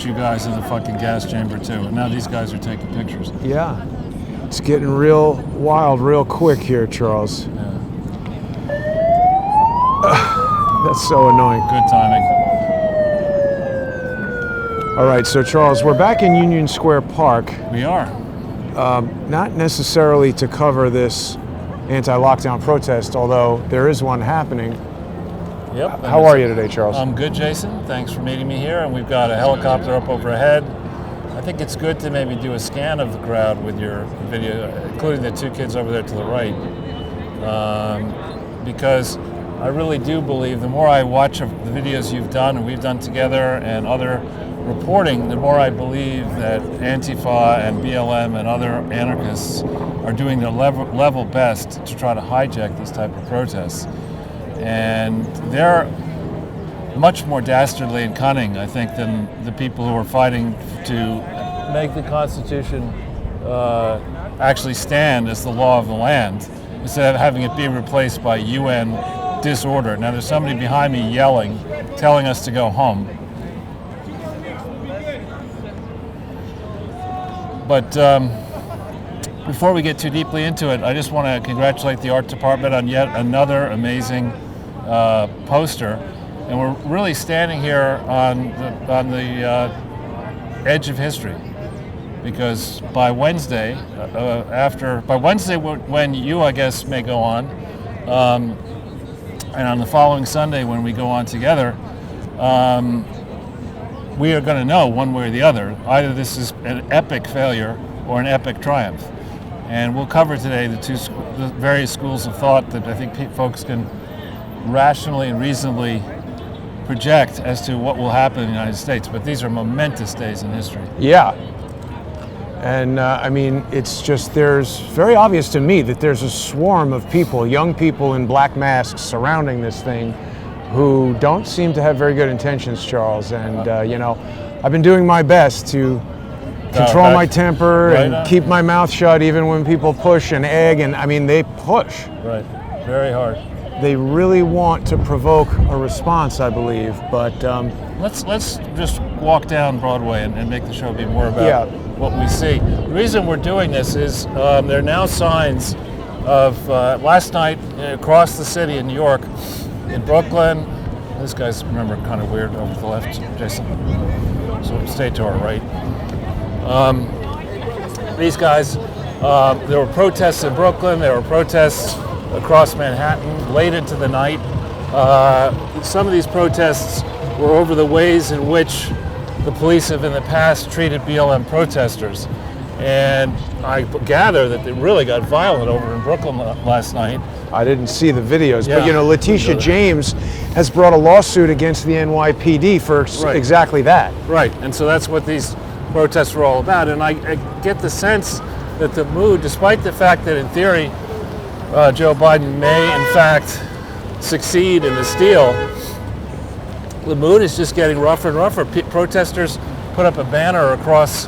you guys in the fucking gas chamber too. And now these guys are taking pictures. Yeah. It's getting real wild real quick here, Charles. Yeah. That's so annoying. Good timing. All right, so Charles, we're back in Union Square Park. We are. Not necessarily to cover this anti-lockdown protest, although there is one happening. Yep. How are you today, Charles? I'm good, Jason. Thanks for meeting me here. And we've got a helicopter up overhead. I think it's good to maybe do a scan of the crowd with your video, including the two kids over there to the right, because I really do believe the more I watch the videos you've done and we've done together and other reporting, the more I believe that Antifa and BLM and other anarchists are doing their level best to try to hijack these type of protests. And they're much more dastardly and cunning, I think, than the people who are fighting to make the Constitution actually stand as the law of the land, instead of having it be replaced by UN disorder. Now there's somebody behind me yelling, telling us to go home. But before we get too deeply into it, I just want to congratulate the art department on yet another amazing poster. And we're really standing here on the edge of history, because by Wednesday, when you, I guess, may go on, and on the following Sunday when we go on together, we are going to know one way or the other. Either this is an epic failure or an epic triumph. And we'll cover today the various schools of thought that I think folks can rationally and reasonably project as to what will happen in the United States. But these are momentous days in history. Yeah. And I mean, it's just, there's very obvious to me that there's a swarm of people, young people in black masks surrounding this thing who don't seem to have very good intentions, Charles. And, you know, I've been doing my best to control my temper and keep my mouth shut even when people push and egg. And I mean, they push. Right. Very hard. They really want to provoke a response, I believe. But let's just walk down Broadway and make the show be more about what we see. The reason we're doing this is there are now signs of last night across the city in New York, in Brooklyn. This guy's, remember, kind of weird over to the left, Jason. So stay to our right. These guys, there were protests in Brooklyn, there were protests across Manhattan late into the night. Some of these protests were over the ways in which the police have in the past treated BLM protesters. And I gather that it really got violent over in Brooklyn last night. I didn't see the videos, but you know, Letitia James has brought a lawsuit against the NYPD for exactly that. Right, and so that's what these protests were all about. And I get the sense that the mood, despite the fact that in theory Joe Biden may in fact succeed in the steal, the mood is just getting rougher and rougher. Protesters put up a banner across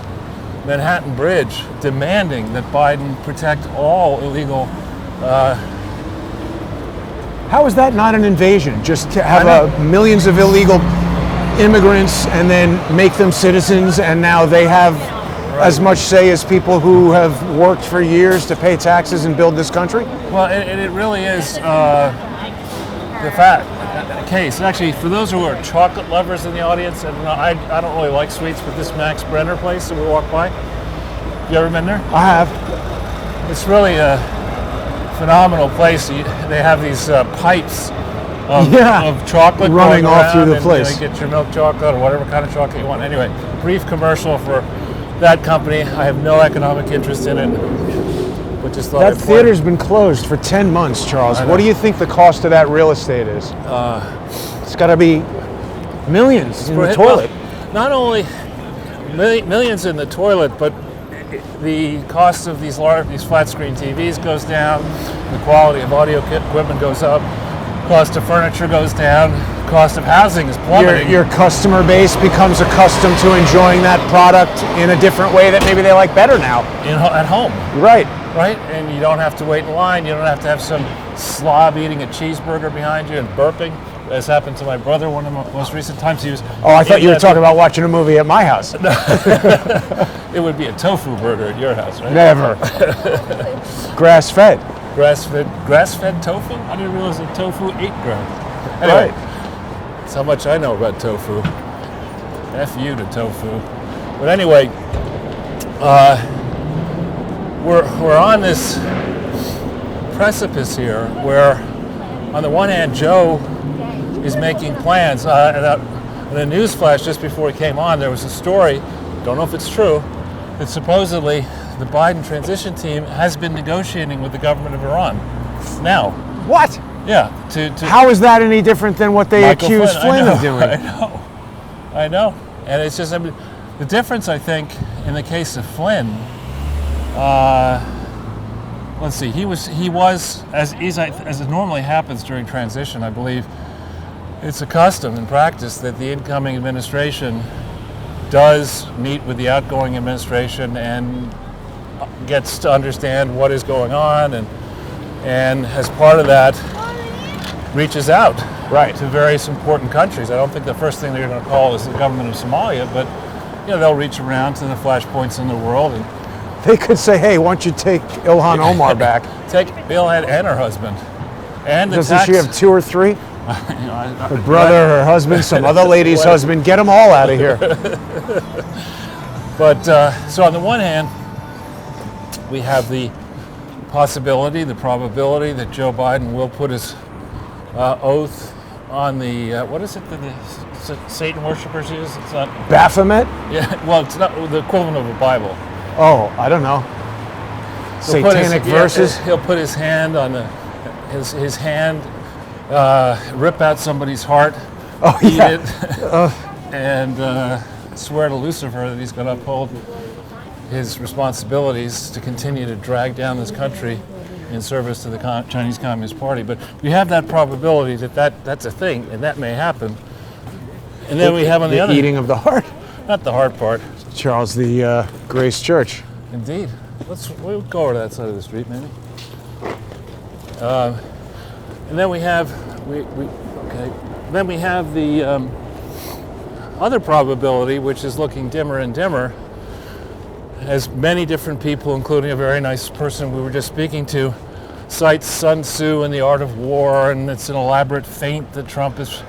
Manhattan Bridge demanding that Biden protect all illegal. How is that not an invasion? Just to have millions of illegal immigrants and then make them citizens, and now they have as much say as people who have worked for years to pay taxes and build this country? Well, it really is the case. Actually, for those who are chocolate lovers in the audience, and I don't really like sweets, but this Max Brenner place that we walk by, you ever been there? I have. It's really a phenomenal place. They have these pipes of chocolate running off through the place. You get your milk chocolate or whatever kind of chocolate you want. Anyway, brief commercial for that company. I have no economic interest in it, but just thought that theater's been closed for 10 months, Charles. What do you think the cost of that real estate is? It's got to be millions in the toilet. Not only millions in the toilet, but the cost of these flat screen TVs goes down, the quality of audio equipment goes up, cost of furniture goes down, cost of housing is plummeting. Your customer base becomes accustomed to enjoying that product in a different way that maybe they like better now. At home. Right, and you don't have to wait in line, you don't have to have some slob eating a cheeseburger behind you and burping. as happened to my brother one of the most recent times. He was. Oh, I thought you were talking about watching a movie at my house. It would be a tofu burger at your house, right? Never. Grass-fed. Grass-fed tofu? I didn't realize that tofu ate grass. Anyway, that's how much I know about tofu. F you to tofu. But anyway, we're on this precipice here where, on the one hand, Joe is making plans. In a news flash just before he came on, there was a story, don't know if it's true, that supposedly the Biden transition team has been negotiating with the government of Iran. Now. What? Yeah. How is that any different than what they Michael accused Flynn of doing? I know. And it's just, I mean, the difference, I think, in the case of Flynn, let's see, he was as it normally happens during transition, I believe, it's a custom and practice that the incoming administration does meet with the outgoing administration and gets to understand what is going on, and as part of that reaches out to various important countries. I don't think the first thing they're going to call is the government of Somalia, but they'll reach around to the flashpoints in the world, and they could say, "Hey, why don't you take Ilhan Omar back? Take Ilhan and her husband, and doesn't she have 2 or 3? Her brother, her husband, some other lady's husband. Get them all out of here." But so on the one hand, we have the possibility, the probability that Joe Biden will put his oath on the what is it that the Satan worshippers use? It's not Baphomet. Yeah, well, it's not the equivalent of a Bible. Oh, I don't know. Satanic verses. He'll put his hand on his hand, rip out somebody's heart, eat it, and swear to Lucifer that he's going to uphold his responsibilities to continue to drag down this country in service to the Chinese Communist Party. But we have that probability that's a thing, and that may happen. And then we have on the other eating of the heart. Not the heart part. Charles the Grace Church. Indeed. We'll go over to that side of the street, maybe. And then we have Then we have the other probability, which is looking dimmer and dimmer, as many different people, including a very nice person we were just speaking to, cite Sun Tzu and the Art of War, and it's an elaborate feint that Trump is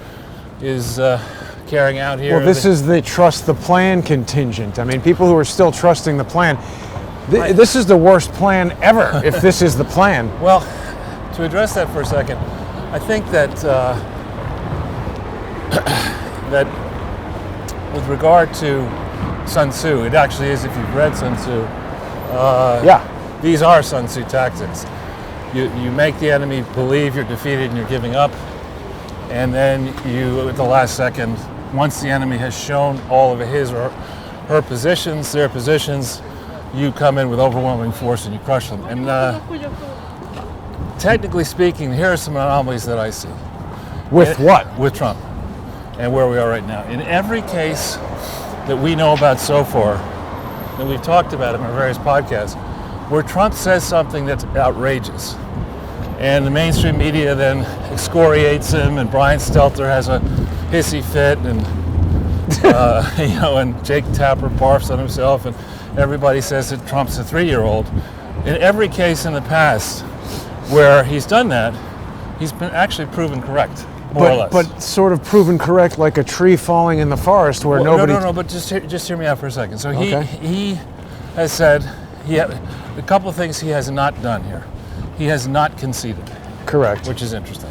carrying out here. Well, this is the trust the plan contingent. I mean, people who are still trusting the plan. This is the worst plan ever, if this is the plan. Well, to address that for a second, I think that that with regard to Sun Tzu, it actually is, if you've read Sun Tzu, these are Sun Tzu tactics. You make the enemy believe you're defeated and you're giving up, and then you, at the last second, once the enemy has shown all of his or her positions, their positions, you come in with overwhelming force and you crush them. And technically speaking, here are some anomalies that I see. With what? With Trump and where we are right now. In every case that we know about so far, that we've talked about in our various podcasts, where Trump says something that's outrageous, and the mainstream media then excoriates him, and Brian Stelter has a hissy fit, and and Jake Tapper barfs on himself, and everybody says that Trump's a 3-year-old. In every case in the past where he's done that, he's been actually proven correct, more or less. But sort of proven correct, like a tree falling in the forest where nobody... No, but just hear me out for a second. So he has said, a couple of things he has not done here. He has not conceded. Correct. Which is interesting.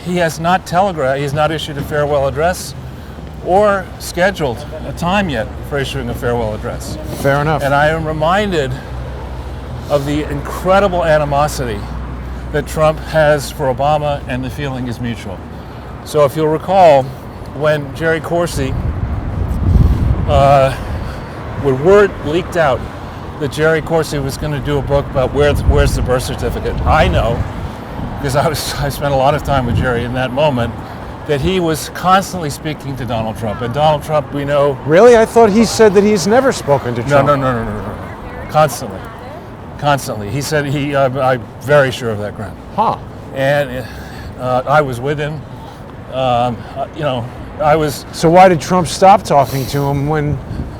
He has not telegraphed, he has not issued a farewell address or scheduled a time yet for issuing a farewell address. Fair enough. And I am reminded of the incredible animosity that Trump has for Obama, and the feeling is mutual. So if you'll recall, when Jerry Corsi, when word leaked out that Jerry Corsi was going to do a book about where's the birth certificate, I know, because I spent a lot of time with Jerry in that moment, that he was constantly speaking to Donald Trump. And Donald Trump, we know... Really? I thought he said that he's never spoken to Trump. No. Constantly. He said I'm very sure of that ground. Huh. And I was with him. I was. So why did Trump stop talking to him when?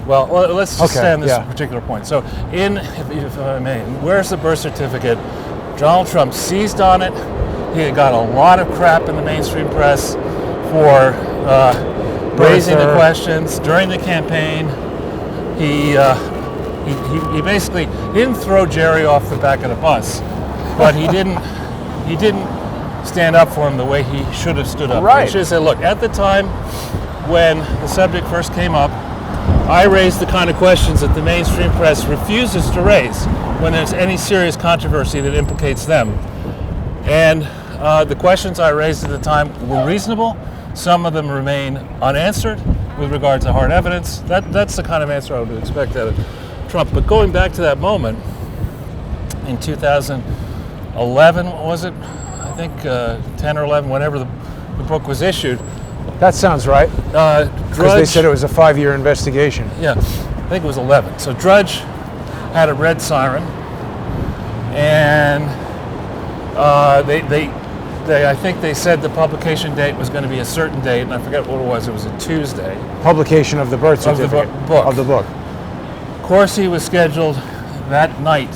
Well, let's just stay on this yeah. particular point. So, if I may, where's the birth certificate? Donald Trump seized on it. He got a lot of crap in the mainstream press for raising the questions during the campaign. He basically didn't throw Jerry off the back of the bus, but he didn't stand up for him the way he should have stood up. Right. He should have said, look, at the time when the subject first came up, I raised the kind of questions that the mainstream press refuses to raise when there's any serious controversy that implicates them. And the questions I raised at the time were reasonable. Some of them remain unanswered with regard to hard evidence. That's the kind of answer I would expect out of Trump. But going back to that moment in 2011, what was it? I think 10 or 11, whenever the book was issued. That sounds right. Because they said it was a 5-year investigation. Yeah, I think it was 11. So Drudge had a red siren, and I think they said the publication date was going to be a certain date, and I forget what it was. It was a Tuesday. Publication of the birth certificate. Of the book. Of course, he was scheduled that night,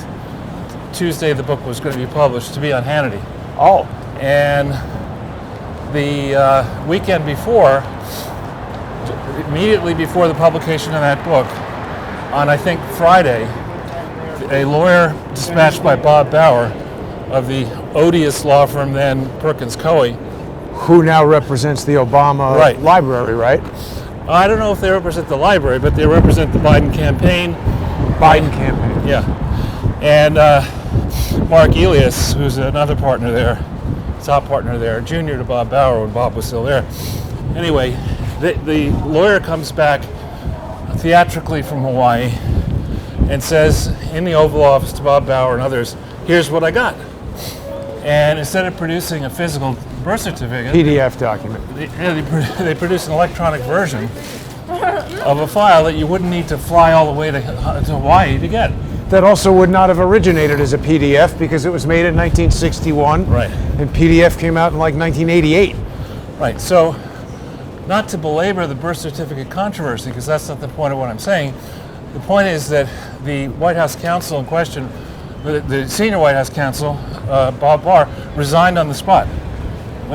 Tuesday. The book was going to be published to be on Hannity. Oh. And the weekend before, immediately before the publication of that book, on I think Friday, a lawyer dispatched by Bob Bauer of the odious law firm then Perkins Coie, who now represents the Obama library, right? I don't know if they represent the library, but they represent the Biden campaign. Biden campaign. Yeah. And Mark Elias, who's another partner there, top partner there, junior to Bob Bauer when Bob was still there. Anyway, the lawyer comes back theatrically from Hawaii and says in the Oval Office to Bob Bauer and others, here's what I got. And instead of producing a physical birth certificate, PDF document, they produced an electronic version of a file that you wouldn't need to fly all the way to Hawaii to get. That also would not have originated as a PDF because it was made in 1961. Right. And PDF came out in like 1988. Right. So, not to belabor the birth certificate controversy, because that's not the point of what I'm saying. The point is that the White House counsel in question, the senior White House counsel, Bob Barr, resigned on the spot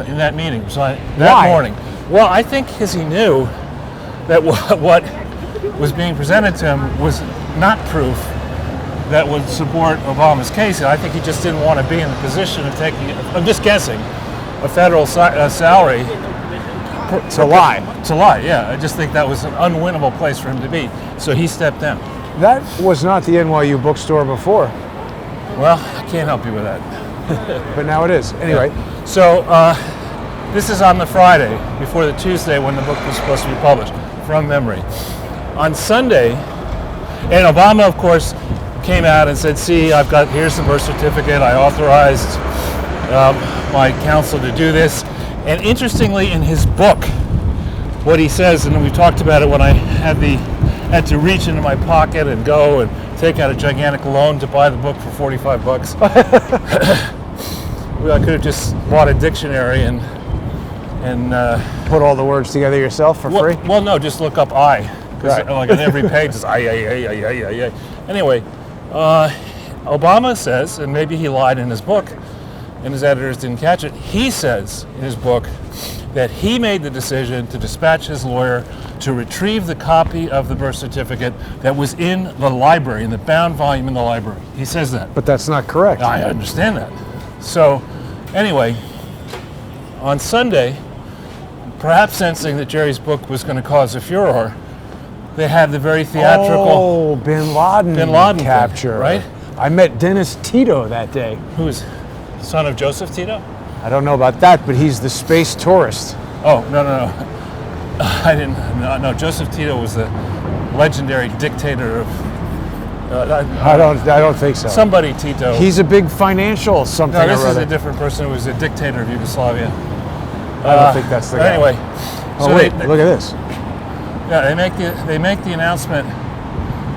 in that meeting. That morning. Well, I think because he knew that what was being presented to him was not proof that would support Obama's case. And I think he just didn't want to be in the position of taking, I'm just guessing, a federal salary to lie. To lie, yeah. I just think that was an unwinnable place for him to be. So he stepped down. That was not the NYU bookstore before. Well, I can't help you with that. But now it is. Anyway. Yeah. So this is on the Friday before the Tuesday when the book was supposed to be published, from memory. On Sunday, and Obama, of course, came out and said, see, here's the birth certificate. I authorized my counsel to do this. And interestingly, in his book, what he says, and we talked about it when I had to reach into my pocket and go and take out a gigantic loan to buy the book for $45. I could have just bought a dictionary and put all the words together yourself for free? Well, no, just look up I. Because like on every page is I. Anyway, Obama says, and maybe he lied in his book, and his editors didn't catch it, he says in his book that he made the decision to dispatch his lawyer to retrieve the copy of the birth certificate that was in the library, in the bound volume in the library. He says that. But that's not correct. I understand that. So, anyway, on Sunday, perhaps sensing that Jerry's book was going to cause a furor, they had the very theatrical Bin Laden capture, thing, right? I met Dennis Tito that day. Who is son of Joseph Tito? I don't know about that, but he's the space tourist. Oh, no. I didn't. No, Joseph Tito was the legendary dictator of. I don't think so. Somebody Tito. He's a big financial something. No, this is a different person who was a dictator of Yugoslavia. I don't think that's the guy. Anyway. Oh so wait, look at this. Yeah, they make the announcement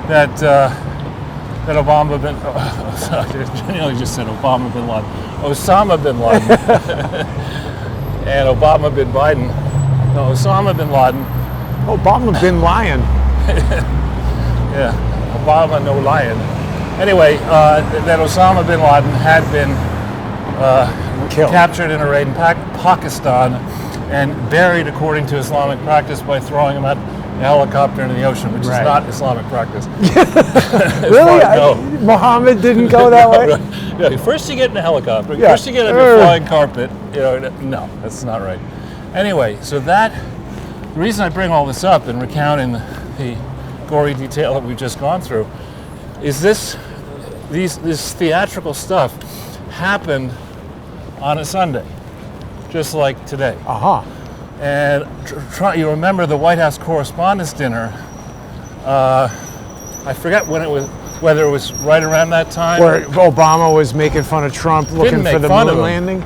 that that Obama bin. I genuinely just said Obama bin Laden. Osama bin Laden and Osama bin Laden. Obama bin Lion. Yeah, Obama no lion. Anyway, that Osama bin Laden had been Killed. captured in a raid in Pakistan and buried according to Islamic practice by throwing him out a helicopter into the ocean, which Right. is not Islamic practice. Really? No. Muhammad didn't go that way? Yeah, first you get in a helicopter, Yeah. first you get on a flying carpet. No, that's not right. Anyway, so the reason I bring all this up and recounting the gory detail that we've just gone through is this theatrical stuff happened on a Sunday, just like today. Uh-huh. And you remember the White House Correspondents' Dinner. I forget when it was, whether it was right around that time. Where Obama was making fun of Trump looking for the moon landing?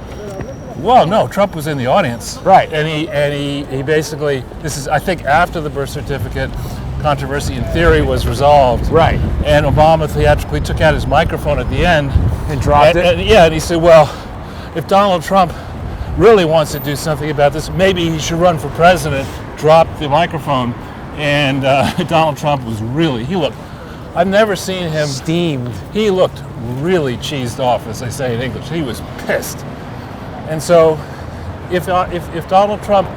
Well, no, Trump was in the audience. Right. And he basically, this is, I think, after the birth certificate controversy in theory was resolved. Right. And Obama theatrically took out his microphone at the end. And dropped it? And he said, well, if Donald Trump really wants to do something about this, maybe he should run for president, drop the microphone. And Donald Trump was I've never seen him. Steamed. He looked really cheesed off, as they say in English. He was pissed. And so if Donald Trump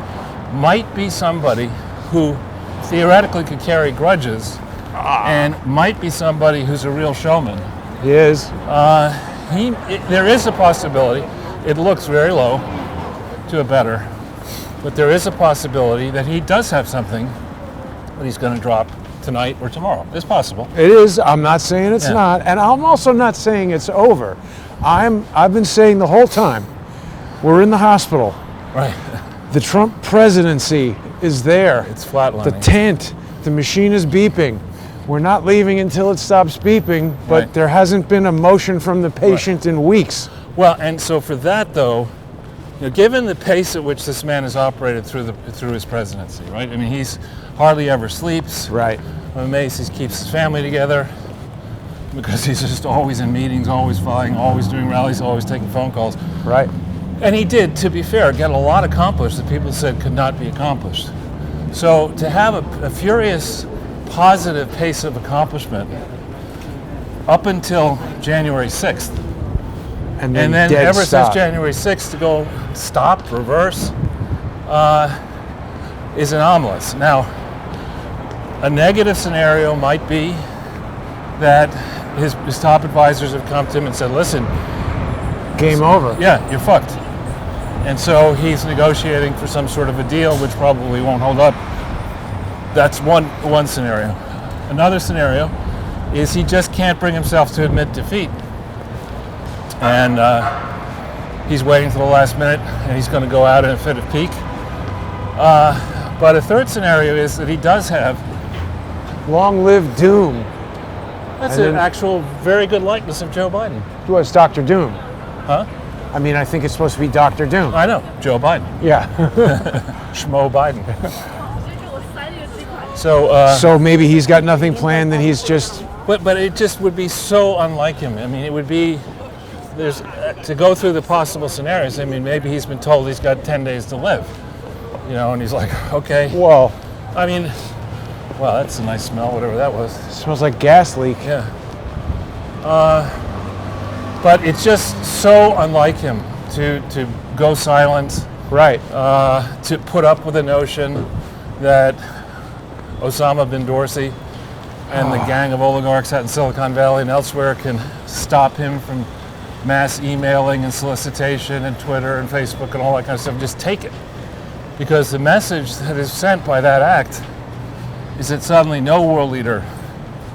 might be somebody who theoretically could carry grudges and might be somebody who's a real showman, He is. there is a possibility, it looks very low to a better, but there is a possibility that he does have something that he's going to drop tonight or tomorrow. It's possible. It is. I'm not saying it's Yeah. not. And I'm also not saying it's over. I've been saying the whole time, we're in the hospital. Right. The Trump presidency is there. It's flatlining. The tent, the machine is beeping. We're not leaving until it stops beeping, but Right. there hasn't been a motion from the patient in weeks. Well, and so for that though, given the pace at which this man has operated through his presidency, right? I mean, he's hardly ever sleeps. Right. I'm amazed he keeps his family together because he's just always in meetings, always flying, always doing rallies, always taking phone calls. Right. And he did, to be fair, get a lot accomplished that people said could not be accomplished. So to have a furious, positive pace of accomplishment up until January 6th, And and then dead ever stop. since January 6th to go stop, reverse, is anomalous. Now, a negative scenario might be that his top advisors have come to him and said, listen, Game over. yeah, you're fucked. And so he's negotiating for some sort of a deal, which probably won't hold up. That's one scenario. Another scenario is he just can't bring himself to admit defeat. And he's waiting for the last minute, and he's going to go out in a fit of pique. But a third scenario is that he does have, Long live Doom. that's And an then- actual very good likeness of Joe Biden. Who was Dr. Doom? Huh? I mean, I think it's supposed to be Dr. Doom. I know, Joe Biden. Yeah. Schmo Biden. So, So maybe he's got nothing planned, then he's just... but it just would be so unlike him. I mean, it would be, there's, to go through the possible scenarios, I mean, maybe he's been told he's got 10 days to live, and he's like, okay. Well, I mean, wow, that's a nice smell, whatever that was. smells like gas leak. Yeah. But it's just so unlike him to go silent, Right. to put up with the notion that Osama bin Dorsey and the gang of oligarchs out in Silicon Valley and elsewhere can stop him from mass emailing and solicitation and Twitter and Facebook and all that kind of stuff. Just take it. Because the message that is sent by that act is that suddenly no world leader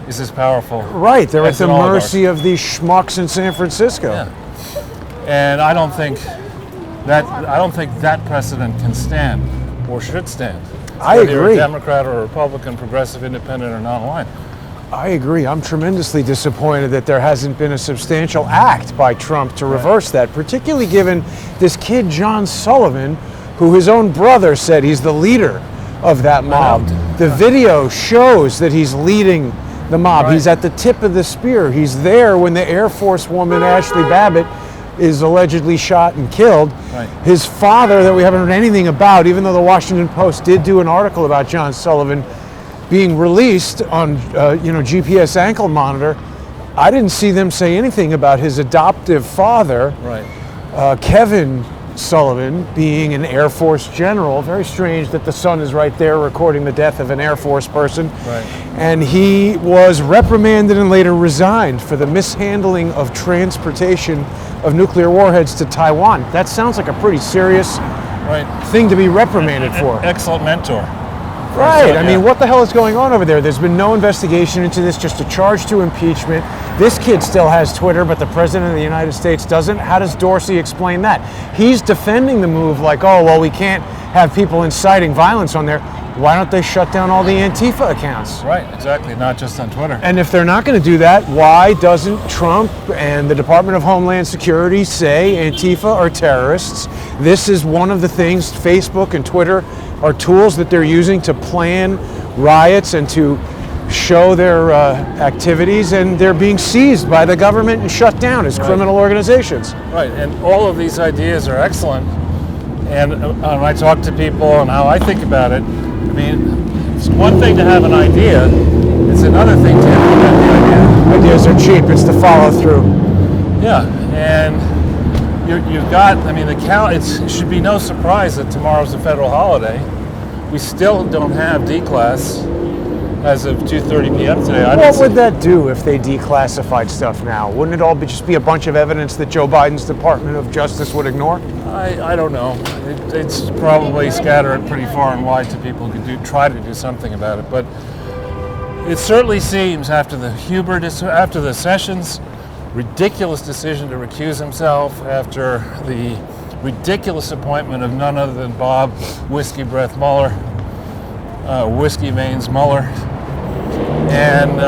is as powerful. Right, they're at as the an oligarch. mercy of these schmucks in San Francisco. Yeah. And I don't think that precedent can stand or should stand. I Whether you're agree. a Democrat or a Republican, progressive, independent, or non-aligned. I agree. I'm tremendously disappointed that there hasn't been a substantial act by Trump to reverse that, particularly given this kid, John Sullivan, who his own brother said he's the leader of that mob. The video shows that he's leading the mob. Right. He's at the tip of the spear. He's there when the Air Force woman, Ashley Babbitt, is allegedly shot and killed. Right. His father, that we haven't heard anything about, even though the Washington Post did do an article about John Sullivan being released on GPS ankle monitor, I didn't see them say anything about his adoptive father, Right. Kevin Sullivan, being an Air Force general. Very strange that the son is right there recording the death of an Air Force person. Right. And he was reprimanded and later resigned for the mishandling of transportation of nuclear warheads to Taiwan. That sounds like a pretty serious Right. thing to be reprimanded for. Excellent mentor. Right. So, I mean, what the hell is going on over there? There's been no investigation into this, just a charge to impeachment. This kid still has Twitter, but the President of the United States doesn't. How does Dorsey explain that? He's defending the move like, oh, well, we can't have people inciting violence on there. Why don't they shut down all the Antifa accounts? Right, exactly, not just on Twitter. And if they're not going to do that, why doesn't Trump and the Department of Homeland Security say Antifa are terrorists? This is one of the things Facebook and Twitter are tools that they're using to plan riots and to show their activities, and they're being seized by the government and shut down as criminal organizations. Right, and all of these ideas are excellent. And when I talk to people and how I think about it, I mean, it's one thing to have an idea, it's another thing to implement the idea. Ideas are cheap, it's the follow through. Yeah, and you've got, I mean, it should be no surprise that tomorrow's a federal holiday. We still don't have D-class as of 2:30 p.m. today. What would that do if they declassified stuff now? Wouldn't it all just be a bunch of evidence that Joe Biden's Department of Justice would ignore? I don't know. It's probably scatter it pretty far and wide to people who could try to do something about it. But it certainly seems after the Sessions ridiculous decision to recuse himself, after the ridiculous appointment of none other than Bob Whiskey Breath Mueller, Whiskey Veins Mueller, and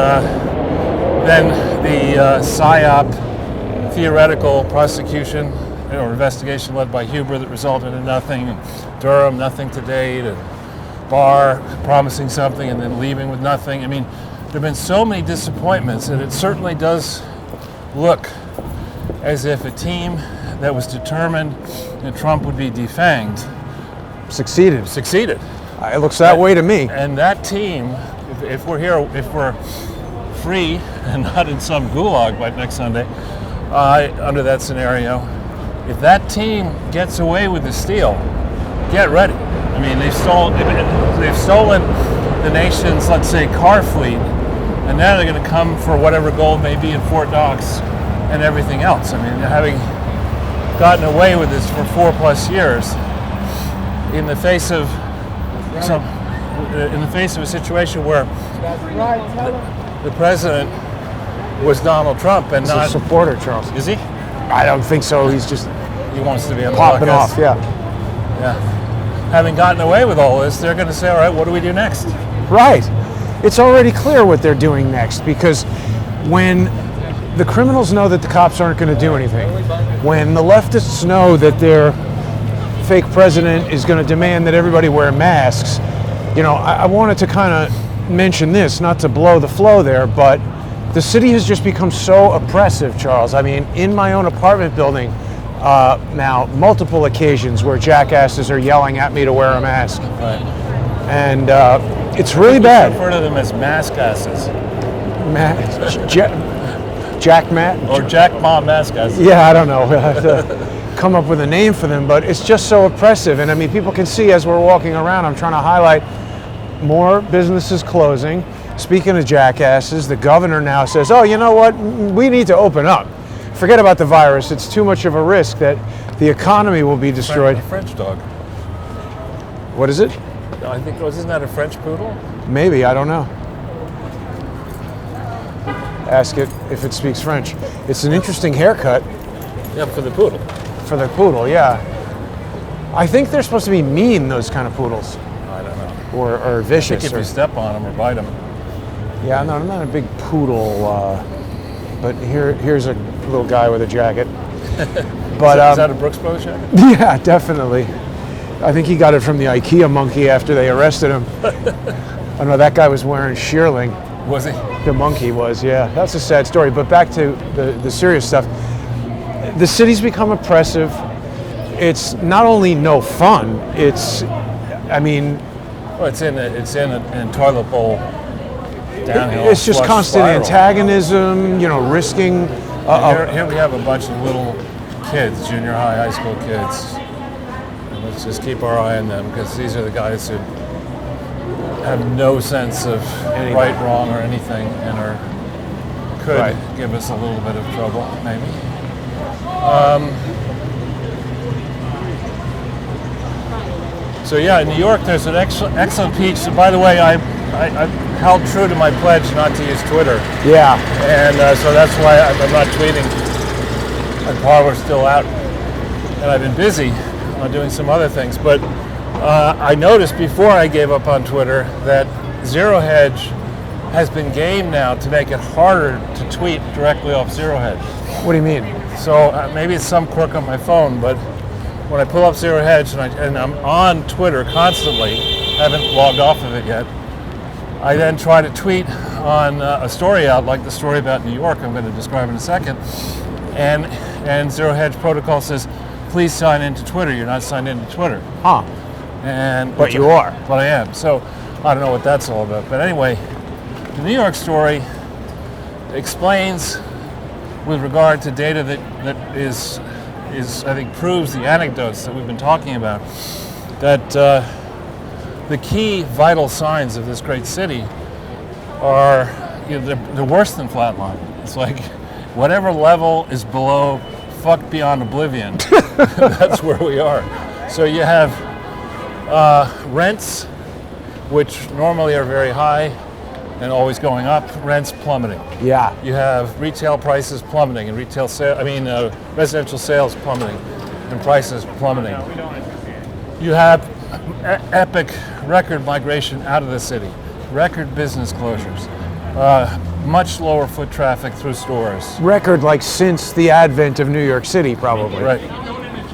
then the PSYOP theoretical prosecution or investigation led by Huber that resulted in nothing, and Durham, nothing to date, and Barr promising something and then leaving with nothing. I mean, there have been so many disappointments, and it certainly does look as if a team that was determined that Trump would be defanged Succeeded. It looks that way to me. And that team, if we're here, if we're free and not in some gulag by next Sunday, under that scenario, if that team gets away with the steal, get ready. I mean, they've stolen the nation's, let's say, car fleet, and now they're going to come for whatever gold may be in Fort Knox and everything else. I mean, having gotten away with this for 4+ years, in the face of a situation where the president was Donald Trump and He's not a supporter, Charles. Is he? I don't think so. He's just He wants to be on the popping podcast. off, yeah. Yeah. Having gotten away with all this, they're going to say, all right, what do we do next? Right. It's already clear what they're doing next, because when the criminals know that the cops aren't going to do anything, when the leftists know that their fake president is going to demand that everybody wear masks, I wanted to kind of mention this, not to blow the flow there, but the city has just become so oppressive, Charles. I mean, in my own apartment building, now multiple occasions where jackasses are yelling at me to wear a mask. Right. And it's really bad. Refer to them as mask asses. Jack Matt? Or Jack Ma mask asses. Yeah, I don't know. We'll have to come up with a name for them, but it's just so oppressive. And I mean, people can see as we're walking around, I'm trying to highlight more businesses closing. Speaking of jackasses, the governor now says, oh, you know what? We need to open up. Forget about the virus. It's too much of a risk that the economy will be destroyed. A French dog. What is it? I think, isn't that a French poodle? Maybe, I don't know. Ask it if it speaks French. It's an interesting haircut. Yeah, for the poodle. For the poodle, yeah. I think they're supposed to be mean, those kind of poodles. I don't know. Or I vicious. think if you step on them or bite them. Yeah, no, I'm not a big poodle, but here's a little guy with a jacket. But is that a Brooks Brothers jacket? Yeah, definitely. I think he got it from the IKEA monkey after they arrested him. Oh no, that guy was wearing shearling. Was he? The monkey was, yeah. That's a sad story. But back to the serious stuff. the city's become oppressive. It's not only no fun, it's, I mean, well, it's in a toilet bowl downhill. It's just flush constant spiral. antagonism, risking. Here we have a bunch of little kids, junior high, high school kids. And let's just keep our eye on them, because these are the guys who have no sense of right, wrong, or anything, and could give us a little bit of trouble, maybe. So yeah, in New York, there's an excellent piece. So by the way, I held true to my pledge not to use Twitter. Yeah. And so that's why I'm not tweeting. My parlor's still out, and I've been busy doing some other things. But I noticed before I gave up on Twitter that Zero Hedge has been gamed now to make it harder to tweet directly off Zero Hedge. What do you mean? So maybe it's some quirk on my phone, but when I pull up Zero Hedge and I'm on Twitter constantly, haven't logged off of it yet, I then try to tweet on a story out, like the story about New York I'm going to describe in a second, and Zero Hedge protocol says, please sign into Twitter. You're not signed into Twitter. Huh. But you are. But I am. So I don't know what that's all about. But anyway, the New York story explains, with regard to data that is I think proves the anecdotes that we've been talking about, that the key vital signs of this great city are they're worse than flatline. It's like whatever level is below fuck beyond oblivion, that's where we are. So you have rents, which normally are very high and always going up, rents plummeting. Yeah. You have retail prices plummeting and residential sales plummeting and prices plummeting. You have epic record migration out of the city, record business closures, much lower foot traffic through stores. Record like since the advent of New York City, probably. Right.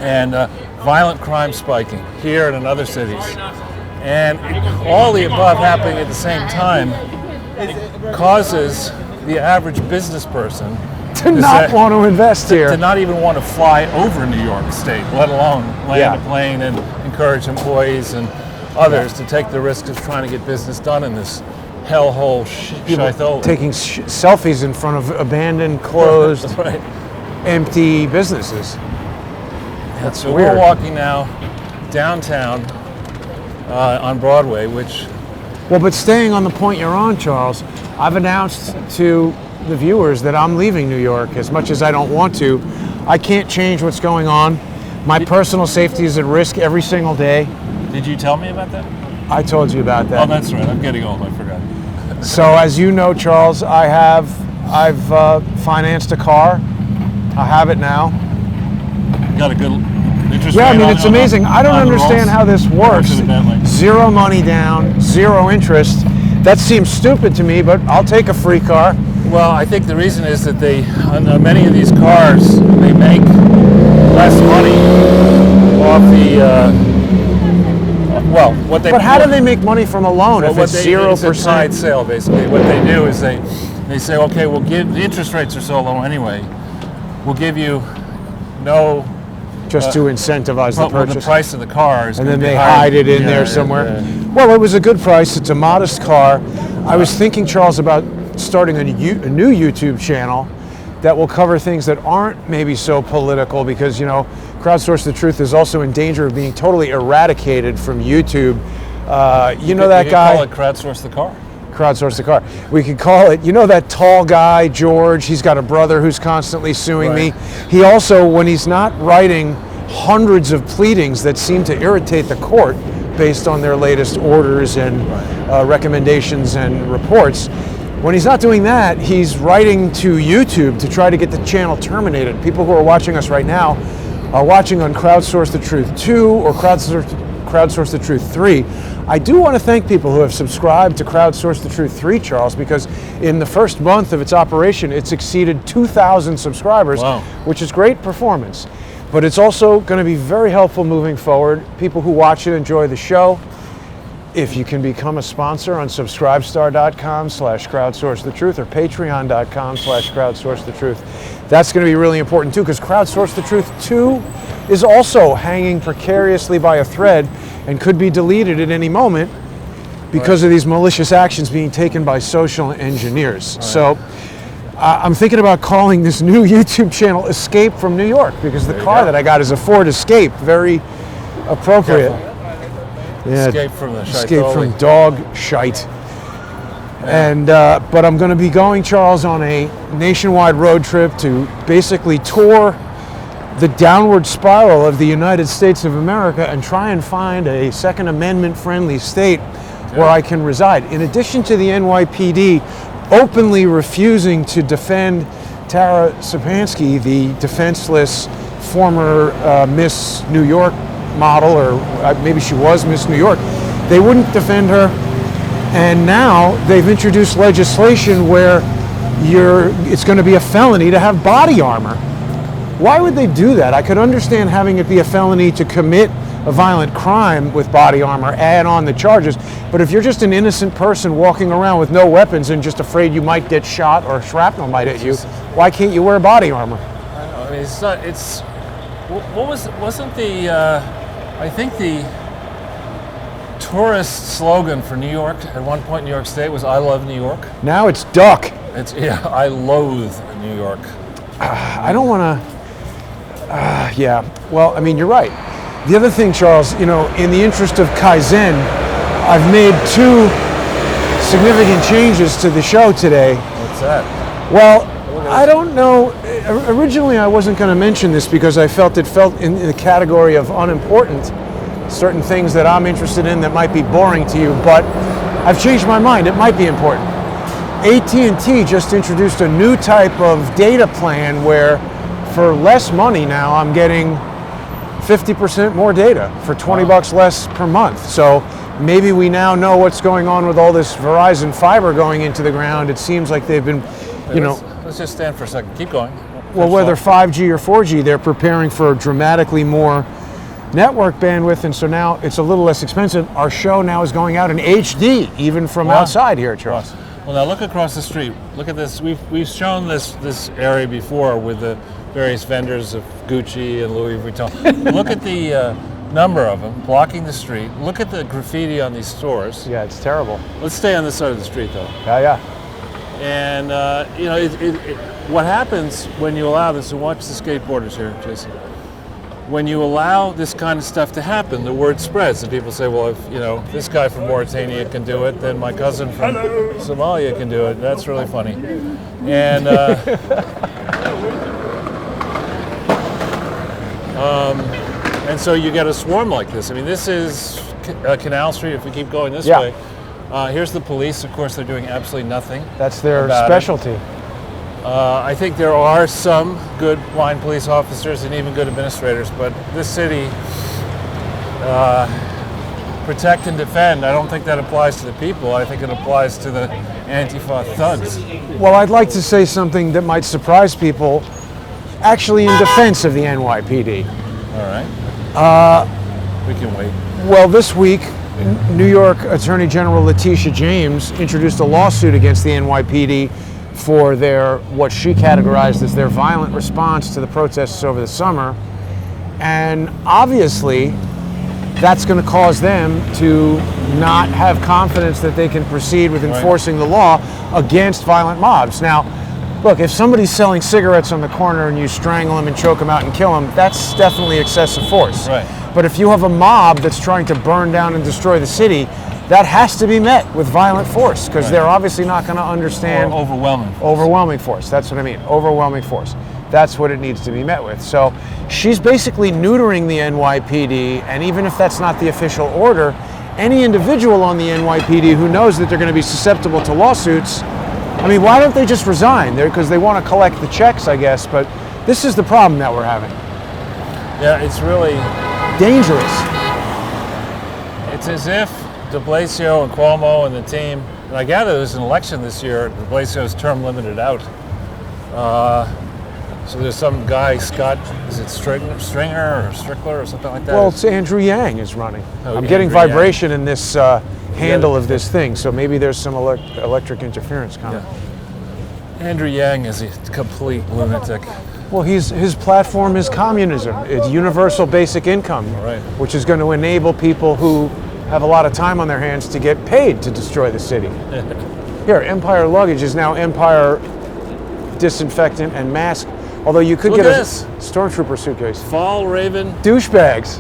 And violent crime spiking here and in other cities. And all the above happening at the same time causes the average business person to not want to invest here. To not even want to fly over New York State, let alone land a plane and encourage employees and others to take the risk of trying to get business done in this hellhole shithole. Taking selfies in front of abandoned, closed, empty businesses. That's so weird. We're walking now downtown on Broadway, which... Well, but staying on the point you're on, Charles, I've announced to the viewers that I'm leaving New York. As much as I don't want to, I can't change what's going on. My personal safety is at risk every single day. Did you tell me about that? I told you about that. Oh, that's right. I'm getting old. I forgot. So, as you know, Charles, I've financed a car. I have it now. Got a good interest rate. Yeah, I mean, it's amazing. I don't understand how this works. Zero money down, zero interest. That seems stupid to me, but I'll take a free car. Well, I think the reason is that on many of these cars, they make less money off But how do they make money from a loan if it's 0%? It's a tied sale, basically. What they do is they say, okay, the interest rates are so low anyway, we'll give you no... Just to incentivize the purchase. The price of the car is, and then they hide it in there somewhere. Well, it was a good price. It's a modest car. I was thinking, Charles, about starting a new YouTube channel that will cover things that aren't maybe so political, because Crowdsource the Truth is also in danger of being totally eradicated from YouTube. You know that guy? Call it Crowdsource the Car. Crowdsource the Car. We could call it, that tall guy, George, he's got a brother who's constantly suing me. He also, when he's not writing hundreds of pleadings that seem to irritate the court based on their latest orders and recommendations and reports, when he's not doing that, he's writing to YouTube to try to get the channel terminated. People who are watching us right now are watching on Crowdsource the Truth 2 or Crowdsource the Truth 3. I do want to thank people who have subscribed to Crowdsource the Truth 3, Charles, because in the first month of its operation, it's exceeded 2,000 subscribers, which is great performance. But it's also going to be very helpful moving forward. People who watch it enjoy the show. if you can become a sponsor on subscribestar.com/crowdsourcethetruth or patreon.com/crowdsourcethetruth, that's going to be really important too, because Crowdsource the Truth 2 is also hanging precariously by a thread and could be deleted at any moment because of these malicious actions being taken by social engineers. So I'm thinking about calling this new YouTube channel Escape from New York, because the car that I got is a Ford Escape, very appropriate. Yeah, Escape from the shite. Escape from dog shite. And but I'm going to be going, Charles, on a nationwide road trip to basically tour the downward spiral of the United States of America and try and find a Second Amendment friendly state where I can reside. In addition to the NYPD openly refusing to defend Tara Sapansky, the defenseless former Miss New York model, or maybe she was Miss New York, they wouldn't defend her. And now they've introduced legislation where it's going to be a felony to have body armor. Why would they do that? I could understand having it be a felony to commit a violent crime with body armor, add on the charges. But if you're just an innocent person walking around with no weapons and just afraid you might get shot or shrapnel might hit you, why can't you wear body armor? I know. I mean, it's not. It's wasn't the I think the tourist slogan for New York at one point in New York State was "I love New York." Now it's duck. It's I loathe New York. I don't want to. Yeah. Well, I mean, you're right. The other thing, Charles, in the interest of Kaizen, I've made 2 significant changes to the show today. What's that? Well, I don't know. Originally, I wasn't going to mention this because I felt it fell in the category of unimportant, certain things that I'm interested in that might be boring to you, but I've changed my mind. It might be important. AT&T just introduced a new type of data plan where for less money now I'm getting 50% more data for $20 less per month. So maybe we now know what's going on with all this Verizon fiber going into the ground. It seems like they've been, Let's just stand for a second. Keep going. Well, whether 5G or 4G, they're preparing for dramatically more network bandwidth, and so now it's a little less expensive. Our show now is going out in HD, even from outside here, Charles. Well, now look across the street. Look at this. We've shown this area before with the various vendors of Gucci and Louis Vuitton. Look at the number of them blocking the street. Look at the graffiti on these stores. Yeah, it's terrible. Let's stay on this side of the street, though. Yeah. And what happens when you allow this? And watch the skateboarders here, Jason. When you allow this kind of stuff to happen, the word spreads, and people say, "Well, if this guy from Mauritania can do it, then my cousin from Somalia can do it." That's really funny. And and so you get a swarm like this. I mean, this is Canal Street. If we keep going this way, here's the police. Of course, they're doing absolutely nothing. That's their specialty. I think there are some good blind police officers and even good administrators, but this city, protect and defend, I don't think that applies to the people. I think it applies to the Antifa thugs. Well, I'd like to say something that might surprise people, actually in defense of the NYPD. All right. We can wait. Well, this week, New York Attorney General Letitia James introduced a lawsuit against the NYPD for what she categorized as their violent response to the protests over the summer. And obviously, that's going to cause them to not have confidence that they can proceed with enforcing the law against violent mobs. Now, look, if somebody's selling cigarettes on the corner and you strangle them and choke them out and kill them, that's definitely excessive force. Right. But if you have a mob that's trying to burn down and destroy the city, that has to be met with violent force, because they're obviously not going to understand. Or overwhelming. Overwhelming force. That's what I mean. Overwhelming force. That's what it needs to be met with. So she's basically neutering the NYPD, and even if that's not the official order, any individual on the NYPD who knows that they're going to be susceptible to lawsuits, I mean, why don't they just resign? Because they want to collect the checks, I guess, but this is the problem that we're having. Yeah, it's really dangerous. It's as if de Blasio and Cuomo and the team, and I gather there's an election this year, de Blasio's term limited out. So there's some guy, Scott, is it Stringer or Strickler or something like that? Well, it's Andrew Yang is running. Oh, I'm getting Andrew Yang. vibration in this handle of this thing, so maybe there's some electric interference coming. Yeah. Andrew Yang is a complete lunatic. Well, his platform is communism. It's universal basic income, Right. which is going to enable people who have a lot of time on their hands to get paid to destroy the city. Here, Empire Luggage is now Empire Disinfectant and Mask. Although you could Look get at a this. stormtrooper suitcase. Fall Raven. Douchebags.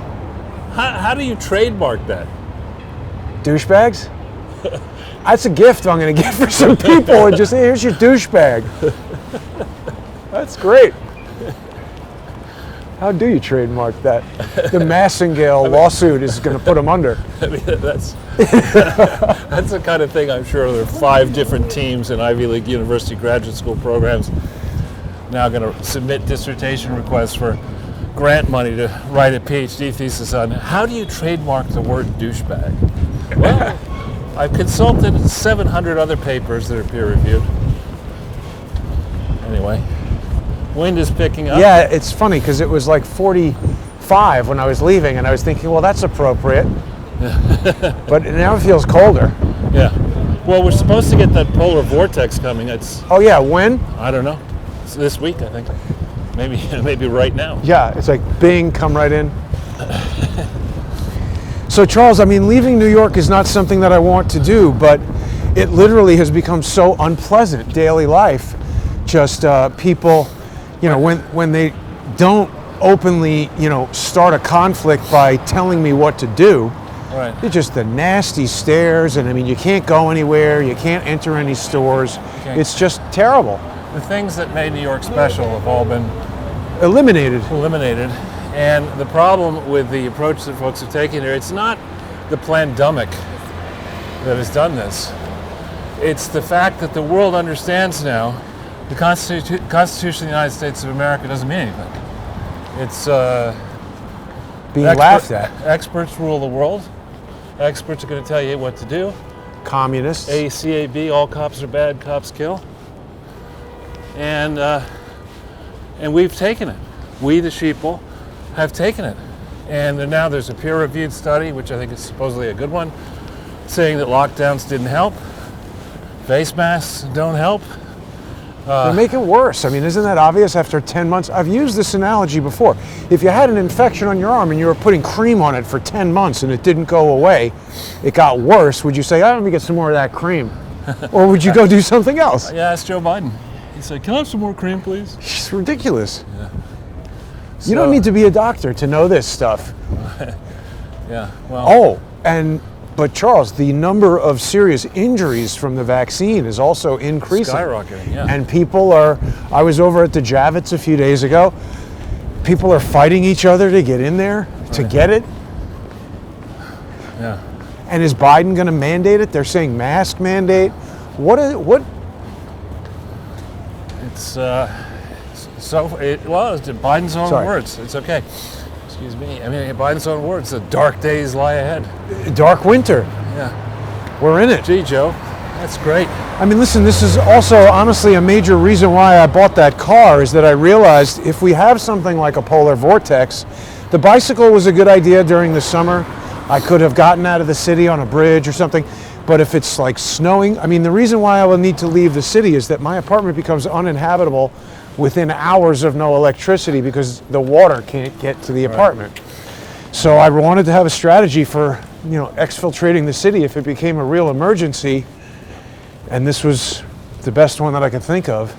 How do you trademark that? Douchebags? That's a gift I'm going to get for some people and just say, here's your douchebag. That's great. How do you trademark that? The Massengale lawsuit is going to put them under. I mean, that's the kind of thing I'm sure there are 5 different teams in Ivy League University graduate school programs now going to submit dissertation requests for grant money to write a PhD thesis on. How do you trademark the word douchebag? Well, I've consulted 700 other papers that are peer-reviewed. Anyway, wind is picking up. Yeah, it's funny because it was like 45 when I was leaving, and I was thinking, well, that's appropriate. But now it feels colder. Yeah. Well, we're supposed to get that polar vortex coming. Oh yeah, when? I don't know. It's this week, I think. Maybe right now. Yeah, it's like bing, come right in. So Charles, I mean, leaving New York is not something that I want to do, but it literally has become so unpleasant, daily life. Just people, you know, when they don't openly, you know, start a conflict by telling me what to do, Right. it's just the nasty stares, and I mean, you can't go anywhere, you can't enter any stores. can't. It's just terrible. The things that made New York special have all been Eliminated. And the problem with the approach that folks are taking here, it's not the pandemic that has done this. It's the fact that the world understands now the Constitution of the United States of America doesn't mean anything. It's Being laughed at. Experts rule the world. Experts are going to tell you what to do. Communists. ACAB, all cops are bad, cops kill. And we've taken it. We, the sheeple, have taken it. And now there's a peer-reviewed study, which I think is supposedly a good one, saying that lockdowns didn't help. Face masks don't help. They make it worse. I mean, isn't that obvious after 10 months? I've used this analogy before. If you had an infection on your arm and you were putting cream on it for 10 months and it didn't go away, it got worse, would you say, oh, let me get some more of that cream? Or would you go do something else? Yeah, ask Joe Biden. He said, can I have some more cream, please? It's ridiculous. Yeah. You don't need to be a doctor to know this stuff. Yeah, well. But Charles, the number of serious injuries from the vaccine is also increasing. Skyrocketing, yeah. And I was over at the Javits a few days ago. People are fighting each other to get in there, to get it. Yeah. And is Biden going to mandate it? They're saying mask mandate. What? It's Biden's own Sorry. words. It's okay. Excuse me. I mean, Biden's own words. The dark days lie ahead. Dark winter. Yeah. We're in it. Gee, Joe, that's great. I mean, listen, this is also honestly a major reason why I bought that car, is that I realized if we have something like a polar vortex, the bicycle was a good idea during the summer. I could have gotten out of the city on a bridge or something. But if it's like snowing, I mean, the reason why I will need to leave the city is that my apartment becomes uninhabitable within hours of no electricity because the water can't get to the apartment. So I wanted to have a strategy for, exfiltrating the city if it became a real emergency. And this was the best one that I could think of.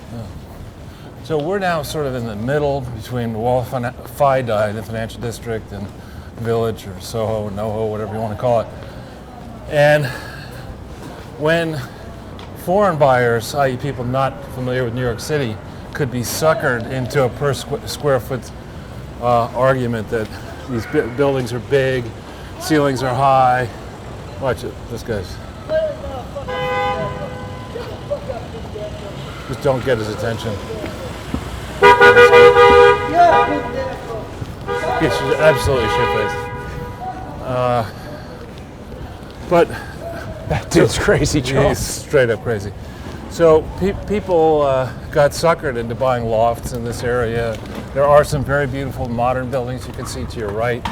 So we're now sort of in the middle between Walla-Fide, the financial district, and Village or Soho, NoHo, whatever you want to call it. And when foreign buyers, i.e. people not familiar with New York City, could be suckered into a per square foot argument that these buildings are big, ceilings are high. Watch it, this guy's. Just don't get his attention. He's absolutely shit-faced. But That dude's crazy, Charles. he's straight up crazy. So people got suckered into buying lofts in this area. There are some very beautiful modern buildings you can see to your right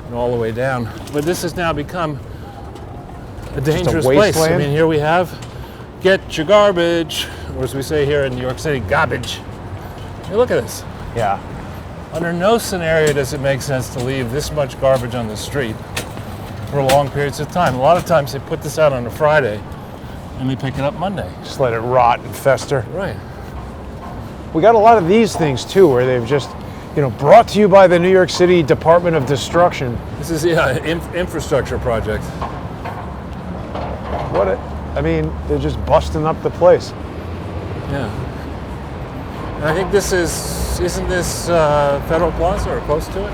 and all the way down. But this has now become a dangerous place. I mean, here we have, get your garbage, or as we say here in New York City, garbage. Hey, look at this. Yeah. Under no scenario does it make sense to leave this much garbage on the street for long periods of time. A lot of times they put this out on a Friday and they pick it up Monday. Just let it rot and fester. Right. We got a lot of these things too, where they've just, brought to you by the New York City Department of Destruction. This is infrastructure project. They're just busting up the place. Yeah. And I think isn't this Federal Plaza or close to it?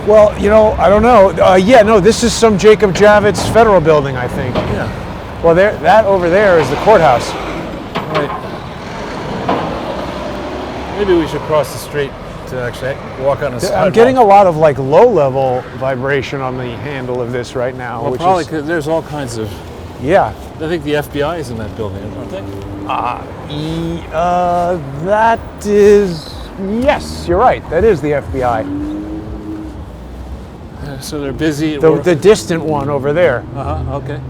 Well, I don't know. This is some Jacob Javits Federal building, I think. Yeah. Well, that over there is the courthouse. Right. Maybe we should cross the street to actually walk on a sidewalk. I'm getting a lot of low-level vibration on the handle of this right now. Well, probably because there's all kinds of. Yeah. I think the FBI is in that building, aren't they? That is. Yes, you're right. That is the FBI. So they're busy. The distant one over there. Okay.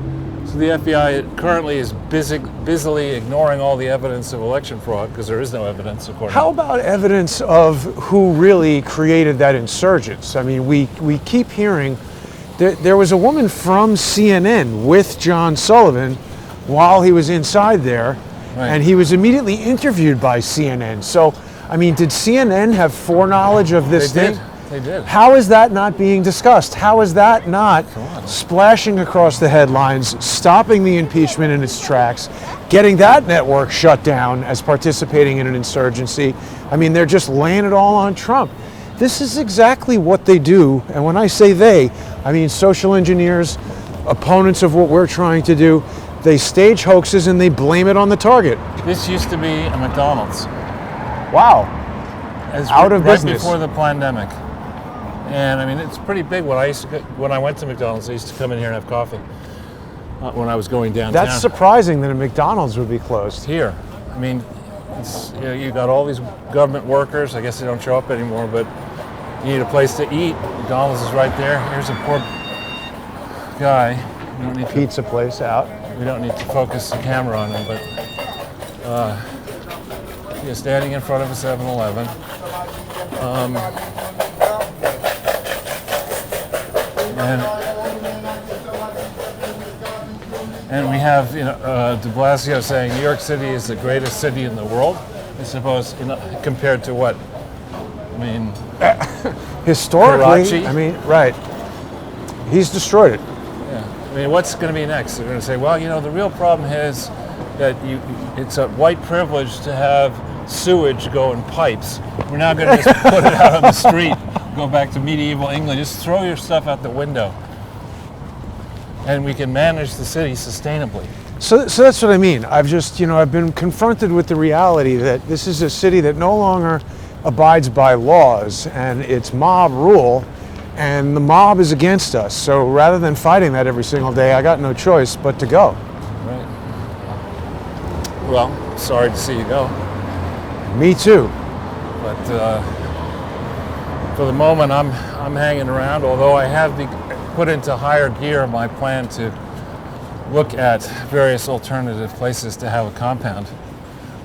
So the FBI currently is busily ignoring all the evidence of election fraud because there is no evidence, according. How about evidence of who really created that insurgence? I mean, we keep hearing there was a woman from CNN with John Sullivan while he was inside there, right. And he was immediately interviewed by CNN. So, I mean, did CNN have foreknowledge of this thing? They did. How is that not being discussed? How is that not splashing across the headlines, stopping the impeachment in its tracks, getting that network shut down as participating in an insurgency? I mean, they're just laying it all on Trump. This is exactly what they do. And when I say they, I mean social engineers, opponents of what we're trying to do. They stage hoaxes and they blame it on the target. This used to be a McDonald's. Wow. Out of right business. Before the pandemic. And I mean, it's pretty big. When I went to McDonald's, I used to come in here and have coffee when I was going downtown. That's surprising that a McDonald's would be closed. Here. I mean, you got all these government workers. I guess they don't show up anymore, but you need a place to eat. McDonald's is right there. Here's a poor guy. We don't need Pizza place out. We don't need to focus the camera on him, but he's standing in front of a 7-Eleven. And we have de Blasio saying New York City is the greatest city in the world. I suppose compared to what? I mean, historically, Karachi? I mean, right. He's destroyed it. Yeah. I mean, what's going to be next? They're going to say, well, the real problem is that it's a white privilege to have sewage go in pipes. We're now going to just put it out on the street, go back to medieval England. Just throw your stuff out the window. And we can manage the city sustainably. So that's what I mean. I've just, I've been confronted with the reality that this is a city that no longer abides by laws and it's mob rule, and the mob is against us. So rather than fighting that every single day, I got no choice but to go. Right. Well, sorry to see you go. Me too. But for the moment, I'm hanging around, although I have put into higher gear my plan to look at various alternative places to have a compound.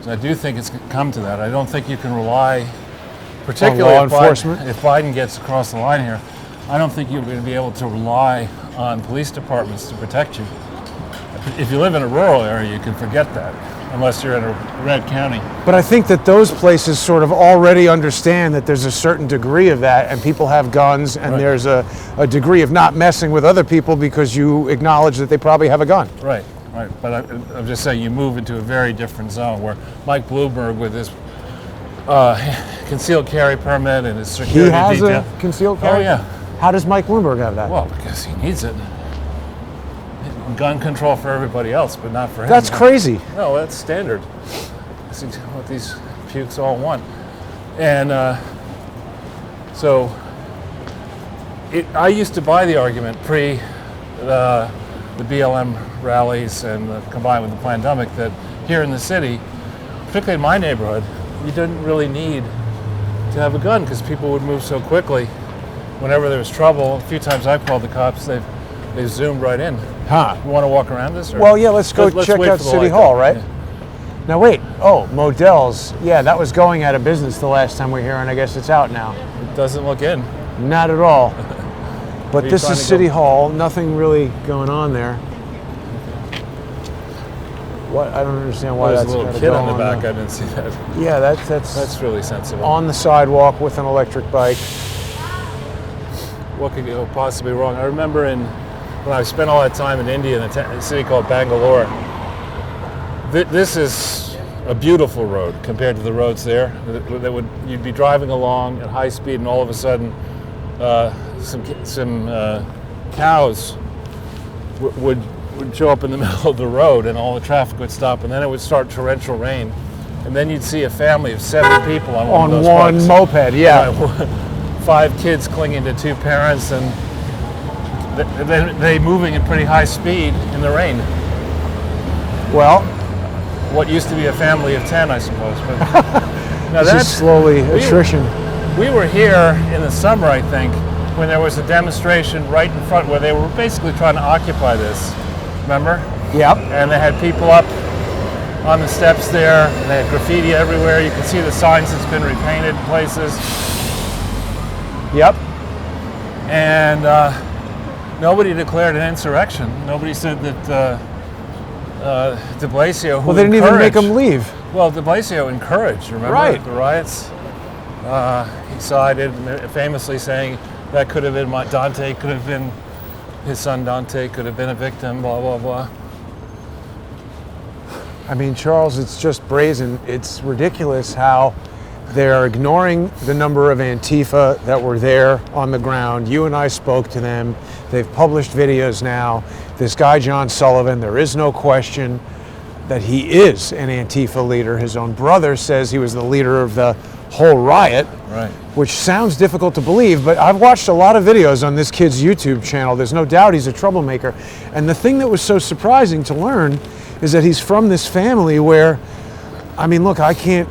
So I do think it's come to that. I don't think you can rely, particularly on law enforcement. If Biden gets across the line here, I don't think you're going to be able to rely on police departments to protect you. If you live in a rural area, you can forget that, unless you're in a red county. But I think that those places sort of already understand that there's a certain degree of that, and people have guns, and right. There's a degree of not messing with other people because you acknowledge that they probably have a gun. Right. But I'm just saying you move into a very different zone where Mike Bloomberg with his concealed carry permit and his security detail. He has a concealed carry? Oh, yeah. How does Mike Bloomberg have that? Well, because he needs it. Gun control for everybody else, but not for him. That's crazy. No, that's standard. This is what these pukes all want. And I used to buy the argument pre the BLM rallies and combined with the pandemic that here in the city, particularly in my neighborhood, you didn't really need to have a gun because people would move so quickly. Whenever there was trouble, a few times I've called the cops, they've zoomed right in. Huh. You want to walk around this? Or? Well, yeah, let's go Let's check wait out for the City light, Hall, though. right? Yeah. Now wait, Modell's. Yeah, that was going out of business the last time we were here, and I guess it's out now. It doesn't look in. Not at all. But you this trying is to go- City Hall, nothing really going on there. What? I don't understand why There's that's a little gotta kid go on the back. there. I didn't see that. Yeah, that's That's really sensible. on the sidewalk with an electric bike. What could go possibly wrong? I remember when I spent all that time in India in a city called Bangalore. This is a beautiful road compared to the roads there. You'd be driving along at high speed, and all of a sudden, some cows would show up in the middle of the road, and all the traffic would stop, and then it would start torrential rain, and then you'd see a family of 7 people on one of those one bikes. moped, yeah. 5 kids clinging to 2 parents, and they moving at pretty high speed in the rain. Well, What used to be a family of 10, I suppose. But now this is slowly attrition. We were here in the summer, I think, when there was a demonstration right in front where they were basically trying to occupy this. Remember? Yep. And they had people up on the steps there. They had graffiti everywhere. You can see the signs that's been repainted in places. Yep. And nobody declared an insurrection. Nobody said that de Blasio, who Well, they didn't even make them encouraged- leave. Well, de Blasio encouraged, remember, Right. the riots? He sided, famously saying that could have been Dante, could have been his son Dante, could have been a victim, blah, blah, blah. I mean, Charles, it's just brazen. It's ridiculous how they're ignoring the number of Antifa that were there on the ground. You and I spoke to them. They've published videos now. This guy, John Sullivan, there is no question that he is an Antifa leader. His own brother says he was the leader of the whole riot, Right. which sounds difficult to believe, but I've watched a lot of videos on this kid's YouTube channel. There's no doubt he's a troublemaker. And the thing that was so surprising to learn is that he's from this family where, I mean, look, I can't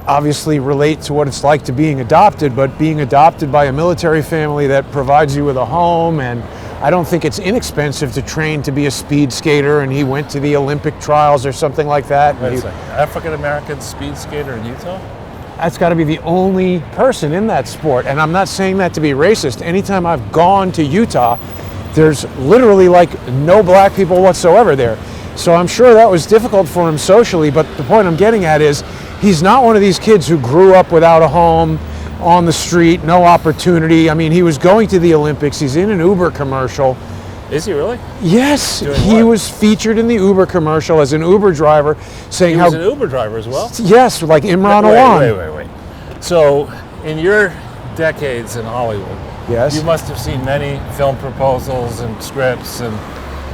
obviously relate to what it's like to being adopted, but being adopted by a military family that provides you with a home, and I don't think it's inexpensive to train to be a speed skater, and he went to the Olympic trials or something like that. Wait a second. African-American speed skater in Utah? That's got to be the only person in that sport. And I'm not saying that to be racist. Anytime I've gone to Utah, there's literally like no black people whatsoever there. So I'm sure that was difficult for him socially, but the point I'm getting at is he's not one of these kids who grew up without a home, on the street, no opportunity. I mean, he was going to the Olympics. He's in an Uber commercial. Is he really? Yes, Doing he what? was featured in the Uber commercial as an Uber driver, saying He how was an Uber driver as well? yes, like Imran Awan. Wait. So, in your decades in Hollywood, Yes. you must have seen many film proposals and scripts and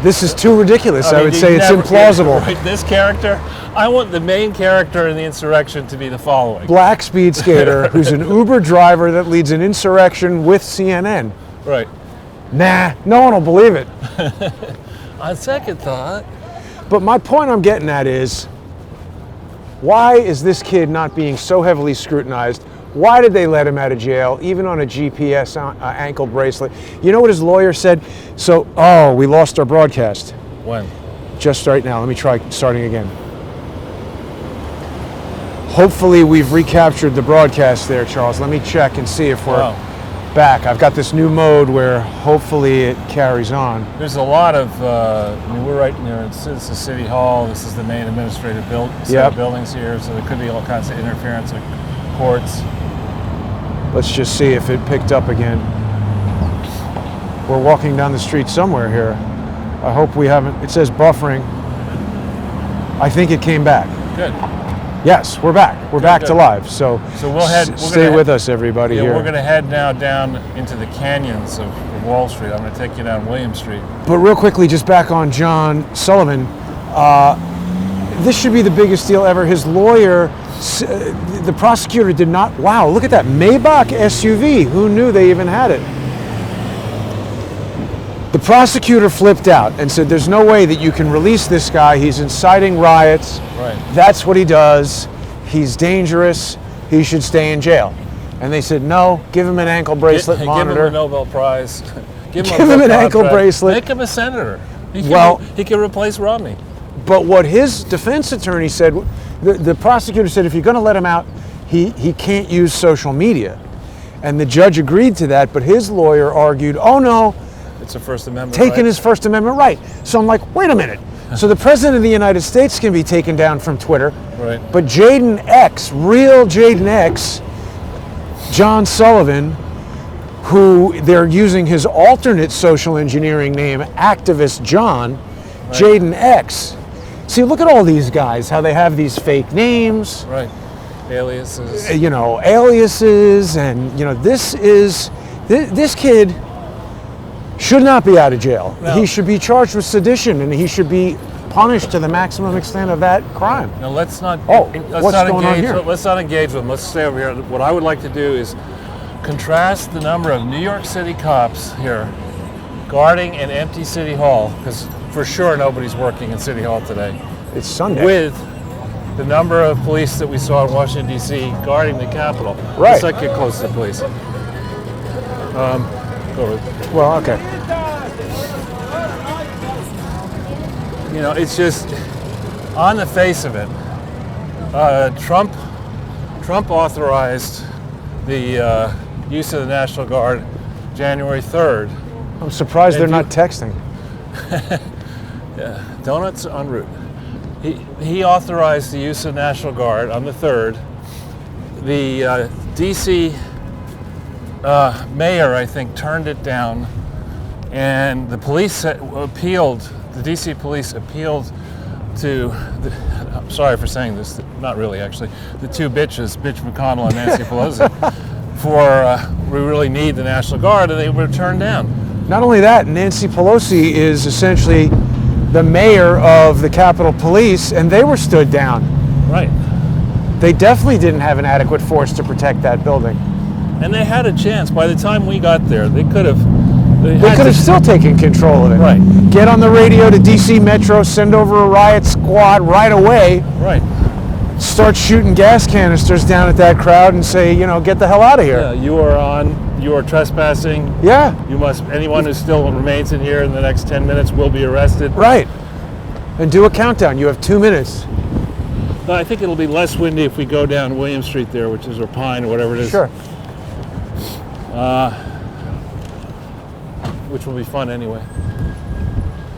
This is too ridiculous. I mean, would you say it's never- implausible. Right, this character, I want the main character in the insurrection to be the following. Black speed skater who's an Uber driver that leads an insurrection with CNN. Right. Nah, no one will believe it. On second thought, But my point I'm getting at is, why is this kid not being so heavily scrutinized? Why did they let him out of jail, even on a GPS ankle bracelet? You know what his lawyer said? So, we lost our broadcast. when? Just right now. Let me try starting again. Hopefully we've recaptured the broadcast there, Charles. Let me check and see if we're Wow. back. I've got this new mode where hopefully it carries on. There's a lot of, we're right near, this is the City Hall, this is the main administrative set Yep. of buildings here, so there could be all kinds of interference with courts. Let's just see if it picked up again. We're walking down the street somewhere here. I hope we haven't, it says buffering. I think it came back. Good. Yes, we're back. We're back to good. live. So, So we'll head- we're stay gonna with us, everybody, Yeah, here. we're going to head now down into the canyons of Wall Street. I'm going to take you down William Street. But real quickly, just back on John Sullivan, this should be the biggest deal ever. His lawyer, the prosecutor did not, wow, look at that, Maybach SUV. Who knew they even had it? The prosecutor flipped out and said, there's no way that you can release this guy. He's inciting riots. Right. That's what he does. He's dangerous. He should stay in jail. And they said, no, give him an ankle bracelet monitor. Give him a Nobel Prize. Give him an ankle bracelet. Make him a senator. He can replace Romney. But what his defense attorney said, the prosecutor said, if you're going to let him out, he can't use social media. And the judge agreed to that, but his lawyer argued, oh no, it's a First Amendment taking right. his First Amendment right. So I'm like, wait a minute. So the President of the United States can be taken down from Twitter, right. but Jaden X, real Jaden X, John Sullivan, who they're using his alternate social engineering name, Activist John, right. Jaden X. See, look at all these guys, how they have these fake names. Right. Aliases. Aliases, and this kid should not be out of jail. No. He should be charged with sedition, and he should be punished to the maximum extent of that crime. Now let's not. What's going on here? Let's not engage with them. Let's stay over here. What I would like to do is contrast the number of New York City cops here guarding an empty City Hall, because for sure nobody's working in City Hall today. It's Sunday. With the number of police that we saw in Washington, D.C. guarding the Capitol. Right. Let's not get close to the police. Go with. Well, okay. It's just, on the face of it, Trump authorized the use of the National Guard January 3rd. I'm surprised they're not texting. Yeah, donuts en route. He authorized the use of National Guard on the 3rd. The D.C. Mayor, I think, turned it down, and the police appealed. The D.C. police appealed to, I'm sorry for saying this, not really actually, the two bitches, Mitch McConnell and Nancy Pelosi, we really need the National Guard, and they were turned down. Not only that, Nancy Pelosi is essentially the mayor of the Capitol Police, and they were stood down. Right. They definitely didn't have an adequate force to protect that building. And they had a chance. By the time we got there, they could have. They could have still taken control of it. Right. Get on the radio to DC Metro, send over a riot squad right away. Right. Start shooting gas canisters down at that crowd and say, get the hell out of here. Yeah, you are trespassing. Yeah. Anyone who still remains in here in the next 10 minutes will be arrested. Right. And do a countdown. You have 2 minutes. No, I think it'll be less windy if we go down William Street there, which is, or Pine, or whatever it is. Sure. Which will be fun anyway.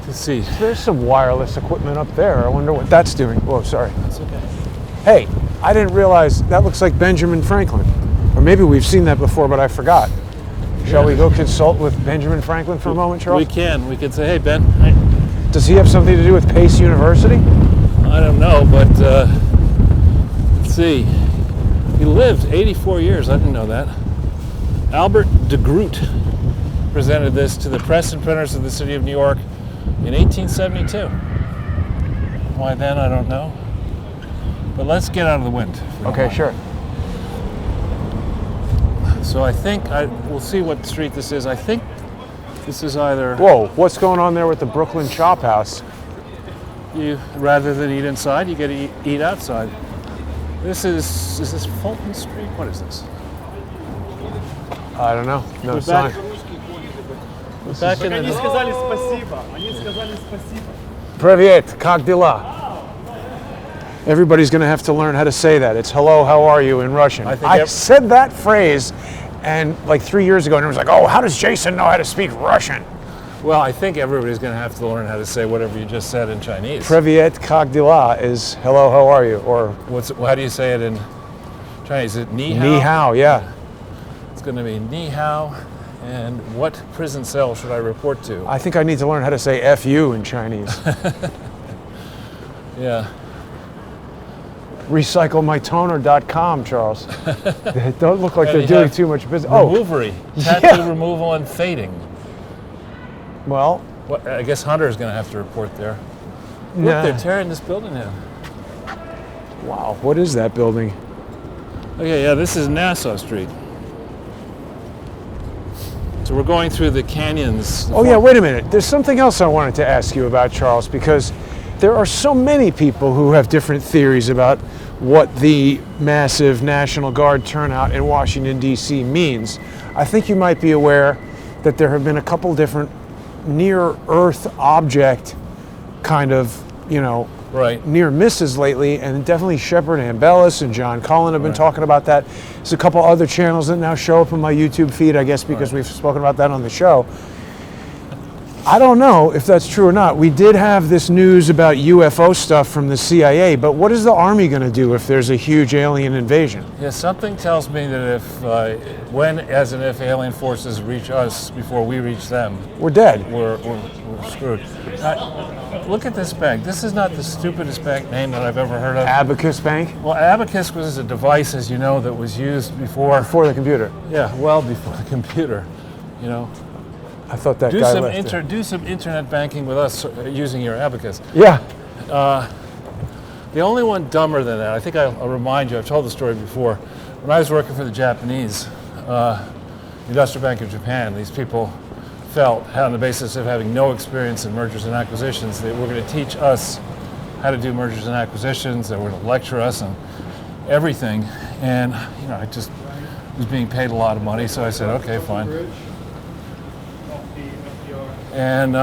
Let's see. There's some wireless equipment up there. I wonder what that's doing. Oh, sorry. That's okay. Hey, I didn't realize that looks like Benjamin Franklin. Or maybe we've seen that before, but I forgot. Shall we go consult with Benjamin Franklin for a moment, Charles? We can. We could say, hey, Ben. Hi. Does he have something to do with Pace University? I don't know, but let's see. He lived 84 years. I didn't know that. Albert de Groot presented this to the press and printers of the city of New York in 1872. Why then, I don't know. But let's get out of the wind. Okay, sure. So I think we'll see what street this is. I think this is either. Whoa! What's going on there with the Brooklyn Chop House? You rather than eat inside, you get to eat outside. Is this Fulton Street? What is this? I don't know. No sign. Back in Они сказали спасибо. Они сказали спасибо. Привет, как дела? Everybody's going to have to learn how to say that. It's hello, how are you in Russian. I said that phrase, and like 3 years ago, and everyone's like, oh, how does Jason know how to speak Russian? Well, I think everybody's going to have to learn how to say whatever you just said in Chinese. Привет, как дела is hello, how are you? Or how do you say it in Chinese? Is it ni hao? Ni hao, yeah. It's going to be ni hao. And what prison cell should I report to? I think I need to learn how to say F you in Chinese. Yeah. RecycleMyToner.com, Charles. They don't look like they're doing too much business. Removery. Tattoo removal and fading. Well, I guess Hunter's going to have to report there. Nah. Look, they're tearing this building down. Wow, what is that building? Okay, yeah, this is Nassau Street. So we're going through the canyons. Oh yeah, wait a minute. There's something else I wanted to ask you about, Charles, because there are so many people who have different theories about what the massive National Guard turnout in Washington, D.C. means. I think you might be aware that there have been a couple different near-Earth object kind of, Right. near misses lately, and definitely Shepard Ambellis and John Cullen have been talking about that. There's a couple other channels that now show up in my YouTube feed, I guess, because we've spoken about that on the show. I don't know if that's true or not. We did have this news about UFO stuff from the CIA, but what is the Army going to do if there's a huge alien invasion? Yeah, something tells me that if alien forces reach us before we reach them, We're dead. we're screwed. Look at this bank. This is not the stupidest bank name that I've ever heard of. Abacus Bank? Well, Abacus was a device, as you know, that was used before. Before the computer. Yeah, well before the computer. I thought that Do guy some left do some internet banking with us using your Abacus. Yeah. The only one dumber than that, I think I'll remind you, I've told the story before. When I was working for the Japanese Industrial Bank of Japan, these people felt, on the basis of having no experience in mergers and acquisitions, they were going to teach us how to do mergers and acquisitions. They were going to lecture us on everything. And, I just was being paid a lot of money, so I said, okay, fine. And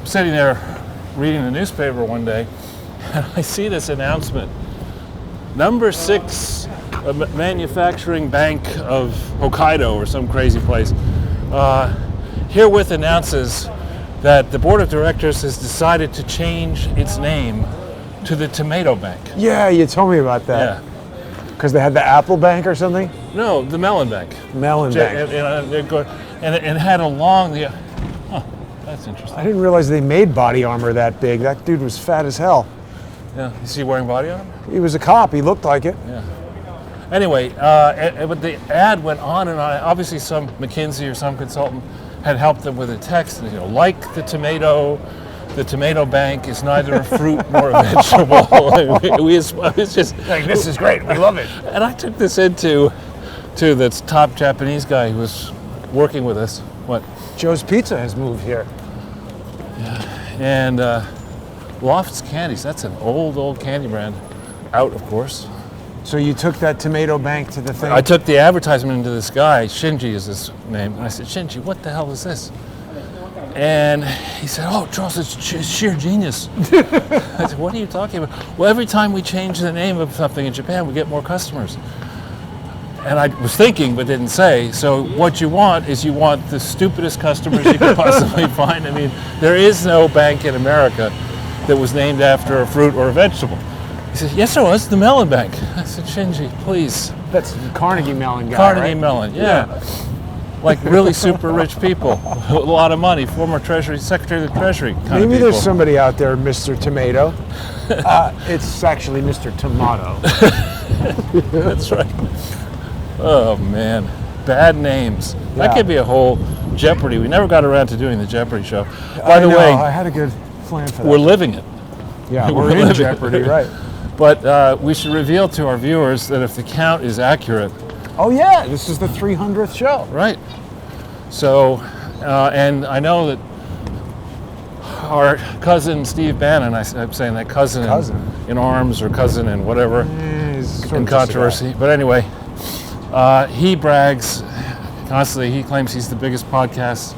sitting there reading the newspaper one day, and I see this announcement. Number 6 manufacturing bank of Hokkaido or some crazy place herewith announces that the board of directors has decided to change its name to the Tomato Bank. Yeah, you told me about that. Yeah. Because they had the Apple Bank or something? No, the Melon Bank. Melon Bank. And it had a long... that's interesting. I didn't realize they made body armor that big. That dude was fat as hell. Yeah. Is he wearing body armor? He was a cop. He looked like it. Yeah. Anyway, but the ad went on and on. Obviously, some McKinsey or some consultant had helped them with a text. Like the Tomato Bank is neither a fruit nor a vegetable. It was just Like, this is great. We love it. And I took this into the top Japanese guy who was working with us. What? Joe's Pizza has moved here. And Loft's Candies. That's an old candy brand. Out, of course. So you took that Tomato Bank to the thing? I took the advertisement into this guy, Shinji is his name, and I said, Shinji, what the hell is this? And he said, oh, Charles, it's sheer genius. I said, what are you talking about? Well, every time we change the name of something in Japan, we get more customers. And I was thinking, but didn't say, so what you want the stupidest customers you could possibly find. I mean, there is no bank in America that was named after a fruit or a vegetable. He said, yes, there was, the Melon Bank. I said, Shinji, please. That's Carnegie Mellon guy, Carnegie right? Mellon, yeah. Like really super rich people, a lot of money, former Secretary of the Treasury kind of Maybe people. there's somebody out there, Mr. Tomato. It's actually Mr. Tomato. That's right. Oh, man. Bad names. That Yeah. could be a whole Jeopardy. We never got around to doing the Jeopardy show. By the way, I had a good plan for that. we're living it. Yeah, we're we're in living Jeopardy, it. right. But we should reveal to our viewers that if the count is accurate, Oh yeah, this is the 300th show. right. So, and I know that our cousin Steve Bannon, I'm saying that cousin. In arms or cousin in whatever, He's sort in of just a controversy. But anyway, he brags constantly. He claims he's the biggest podcast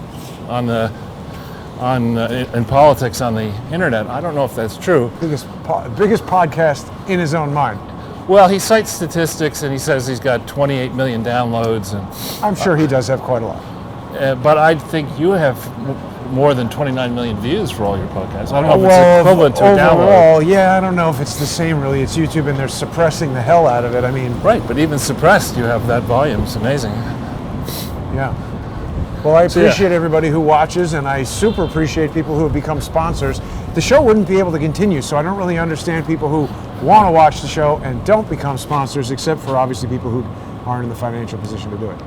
in politics on the internet. I don't know if that's true. guy. Biggest podcast in his own mind. Well, he cites statistics and he says he's got 28 million downloads, and I'm sure he does have quite a lot. but I think you have more than 29 million views for all your podcasts. I don't know if it's equivalent to a download. Overall, yeah, I don't know if it's the same really. It's YouTube and they're suppressing the hell out of it. I mean, Right, but even suppressed, you have that volume. It's amazing. yeah. Well, I So, yeah. appreciate everybody who watches, and I super appreciate people who have become sponsors. The show wouldn't be able to continue, so I don't really understand people who want to watch the show and don't become sponsors, except for obviously people who aren't in the financial position to do it.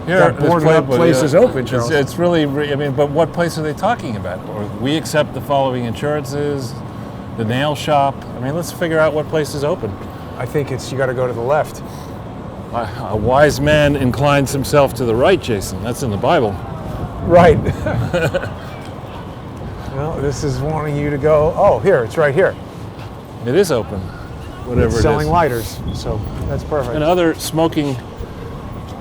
Here, That board this up place is open, Charles. It's really, I mean, but what place are they talking about? Or we accept the following insurances, the nail shop. I mean, let's figure out what place is open. I think you got to go to the left. A wise man inclines himself to the right, Jason. That's in the Bible. Right. Well, this is wanting you to go. Oh, here, it's right here. It is open, whatever It's it is. selling lighters, so that's perfect. And other smoking,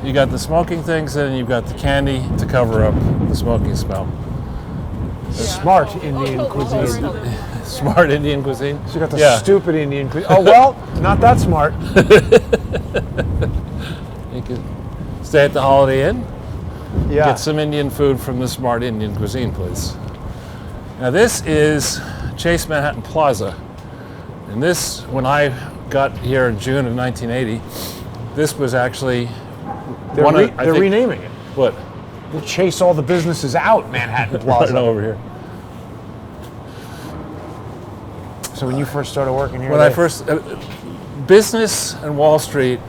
you got the smoking things, and you've got the candy to cover up the smoking smell. Smart Indian cuisine. Smart Indian cuisine. So you got the stupid Indian cuisine. Oh, well, not that smart. You can stay at the Holiday Inn, Yeah. get some Indian food from the Smart Indian Cuisine place. Now this is Chase Manhattan Plaza. And this, when I got here in June of 1980, this was actually They're renaming it. What? They chase all the businesses out, Manhattan Right Plaza. over here. So when you first started working here, When I first, business and Wall Street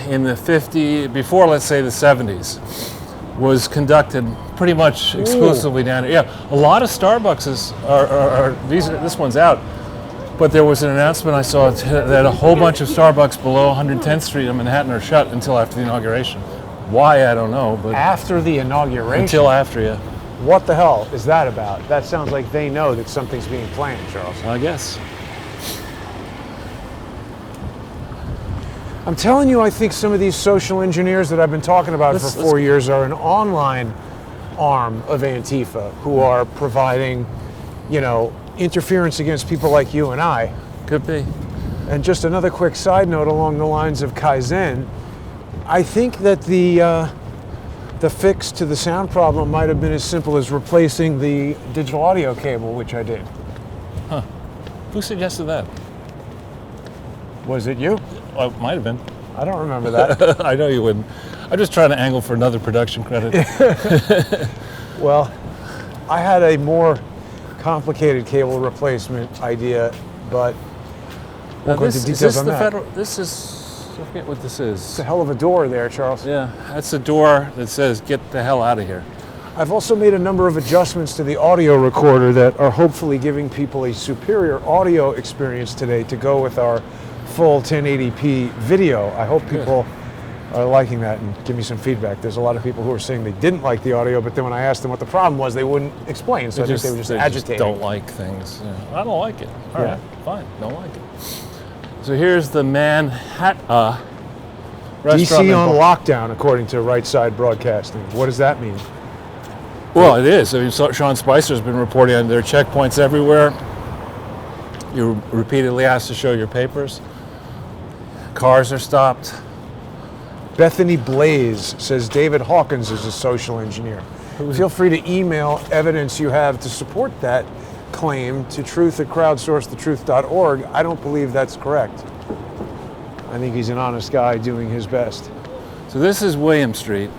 in the before let's say the 70s, was conducted pretty much exclusively down here. Yeah, a lot of Starbucks this one's out, but there was an announcement I saw that a whole bunch of Starbucks below 110th Street in Manhattan are shut until after the inauguration. Why, I don't know, but after the inauguration. until after, yeah, What the hell is that about? That sounds like they know that something's being planned, Charles. I guess. I'm telling you, I think some of these social engineers that I've been talking about for 4 years are an online arm of Antifa who are providing, interference against people like you and I. Could be. And just another quick side note along the lines of Kaizen, I think that the fix to the sound problem might have been as simple as replacing the digital audio cable, which I did. Huh. Who suggested that? Was it you? Well, it might have been. I don't remember that. I know you wouldn't. I'm just trying to angle for another production credit. Well, I had a more complicated cable replacement idea, but we'll go into details on that. This is, I forget what this is. It's a hell of a door there, Charles. Yeah, that's a door that says, get the hell out of here. I've also made a number of adjustments to the audio recorder that are hopefully giving people a superior audio experience today to go with our full 1080p video. I hope people are liking that and give me some feedback. There's a lot of people who are saying they didn't like the audio, but then when I asked them what the problem was, they wouldn't explain. So I think they were just agitated. Don't like things. Yeah. I don't like it. All right, fine. Don't like it. So here's the Manhattan restaurant. DC on lockdown, according to Right Side Broadcasting. What does that mean? Well, it is. I mean, Sean Spicer's been reporting on their checkpoints everywhere. You're repeatedly asked to show your papers. Cars are stopped. Bethany Blaze says David Hawkins is a social engineer. Feel free to email evidence you have to support that claim to truth@crowdsourcethetruth.org. I don't believe that's correct. I think he's an honest guy doing his best. So this is William Street.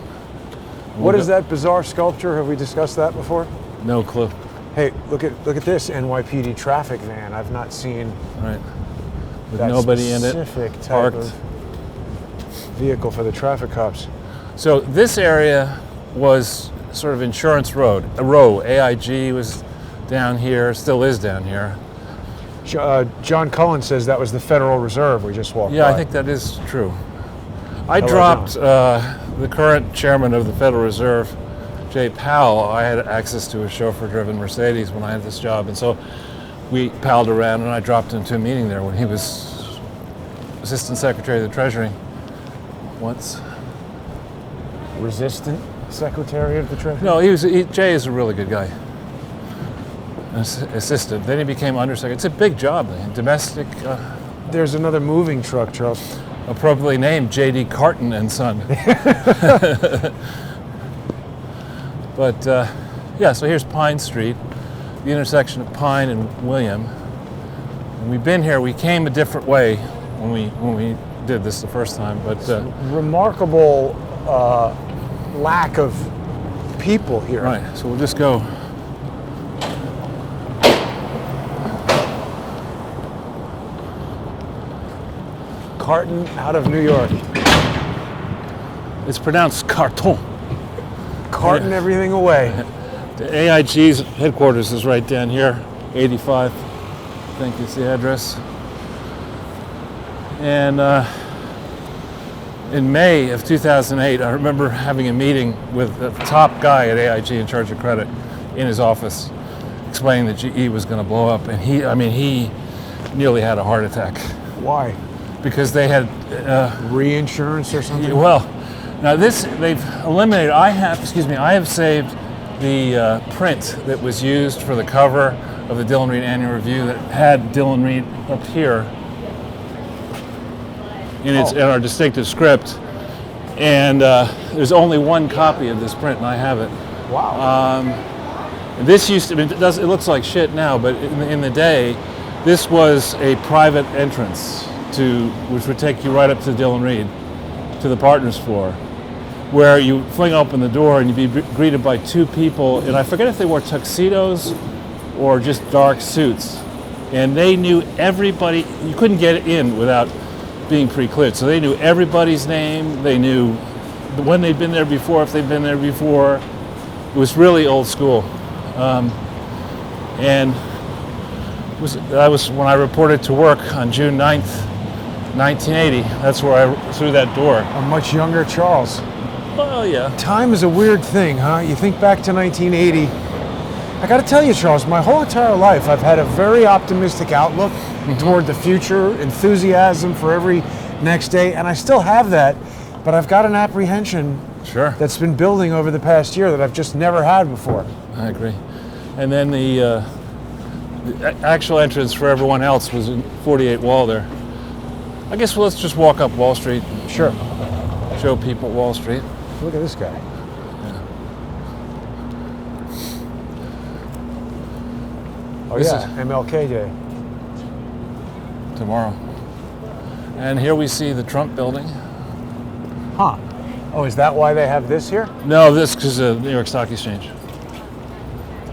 What is that bizarre sculpture? Have we discussed that before? No clue. Hey, look at this NYPD traffic van. I've not seen Right. With that nobody in it. specific type Parked. of vehicle for the traffic cops. So this area was sort of Insurance Road. A row. AIG was down here, still is down here. John Cullen says that was the Federal Reserve we just walked by. Yeah, I think that is true. I Hello, dropped the current chairman of the Federal Reserve, Jay Powell. I had access to a chauffeur-driven Mercedes when I had this job, and so we palled around, and I dropped into a meeting there when he was Assistant Secretary of the Treasury once. Resistant Secretary of the Treasury? No, Jay is a really good guy. Assistant. Then he became undersecretary. It's a big job. Domestic. There's another moving truck, Charles. Appropriately named J.D. Carton and Son. But yeah, so here's Pine Street, the intersection of Pine and William. And we've been here. We came a different way when we did this the first time, but remarkable lack of people here. right. So we'll just go. Carton out of New York. It's pronounced Carton. Carting everything away. The AIG's headquarters is right down here, 85. I think it's the address. And in May of 2008, I remember having a meeting with the top guy at AIG in charge of credit in his office, explaining that GE was going to blow up, and he nearly had a heart attack Why? because they had Reinsurance or something? well. Now they've eliminated. I have saved the print that was used for the cover of the Dillon Read Annual Review that had Dillon Read up here in our distinctive script, and there's only one copy of this print, and I have it. Wow. This used to. It looks like shit now, but in the day, this was a private entrance which would take you right up to Dillon Read, to the partners floor, where you fling open the door and you'd be greeted by two people, and I forget if they wore tuxedos or just dark suits, and they knew everybody. You couldn't get in without being pre-cleared, so they knew everybody's name. They knew when they'd been there before, if they'd been there before. It was really old school, and that was when I reported to work on June 9th, 1980. That's where I threw that door. A much younger Charles. Well, yeah. Time is a weird thing, huh? You think back to 1980. I got to tell you, Charles, my whole entire life I've had a very optimistic outlook toward the future, enthusiasm for every next day, and I still have that, but I've got an apprehension Sure. that's been building over the past year that I've just never had before. I agree. And then the actual entrance for everyone else was in 48 Wall there. I guess let's just walk up Wall Street. Sure. Show people Wall Street. Look at this guy. Oh This yeah, MLK Day. Tomorrow. And here we see the Trump building. Huh. Oh, is that why they have this here? No, this because of the New York Stock Exchange.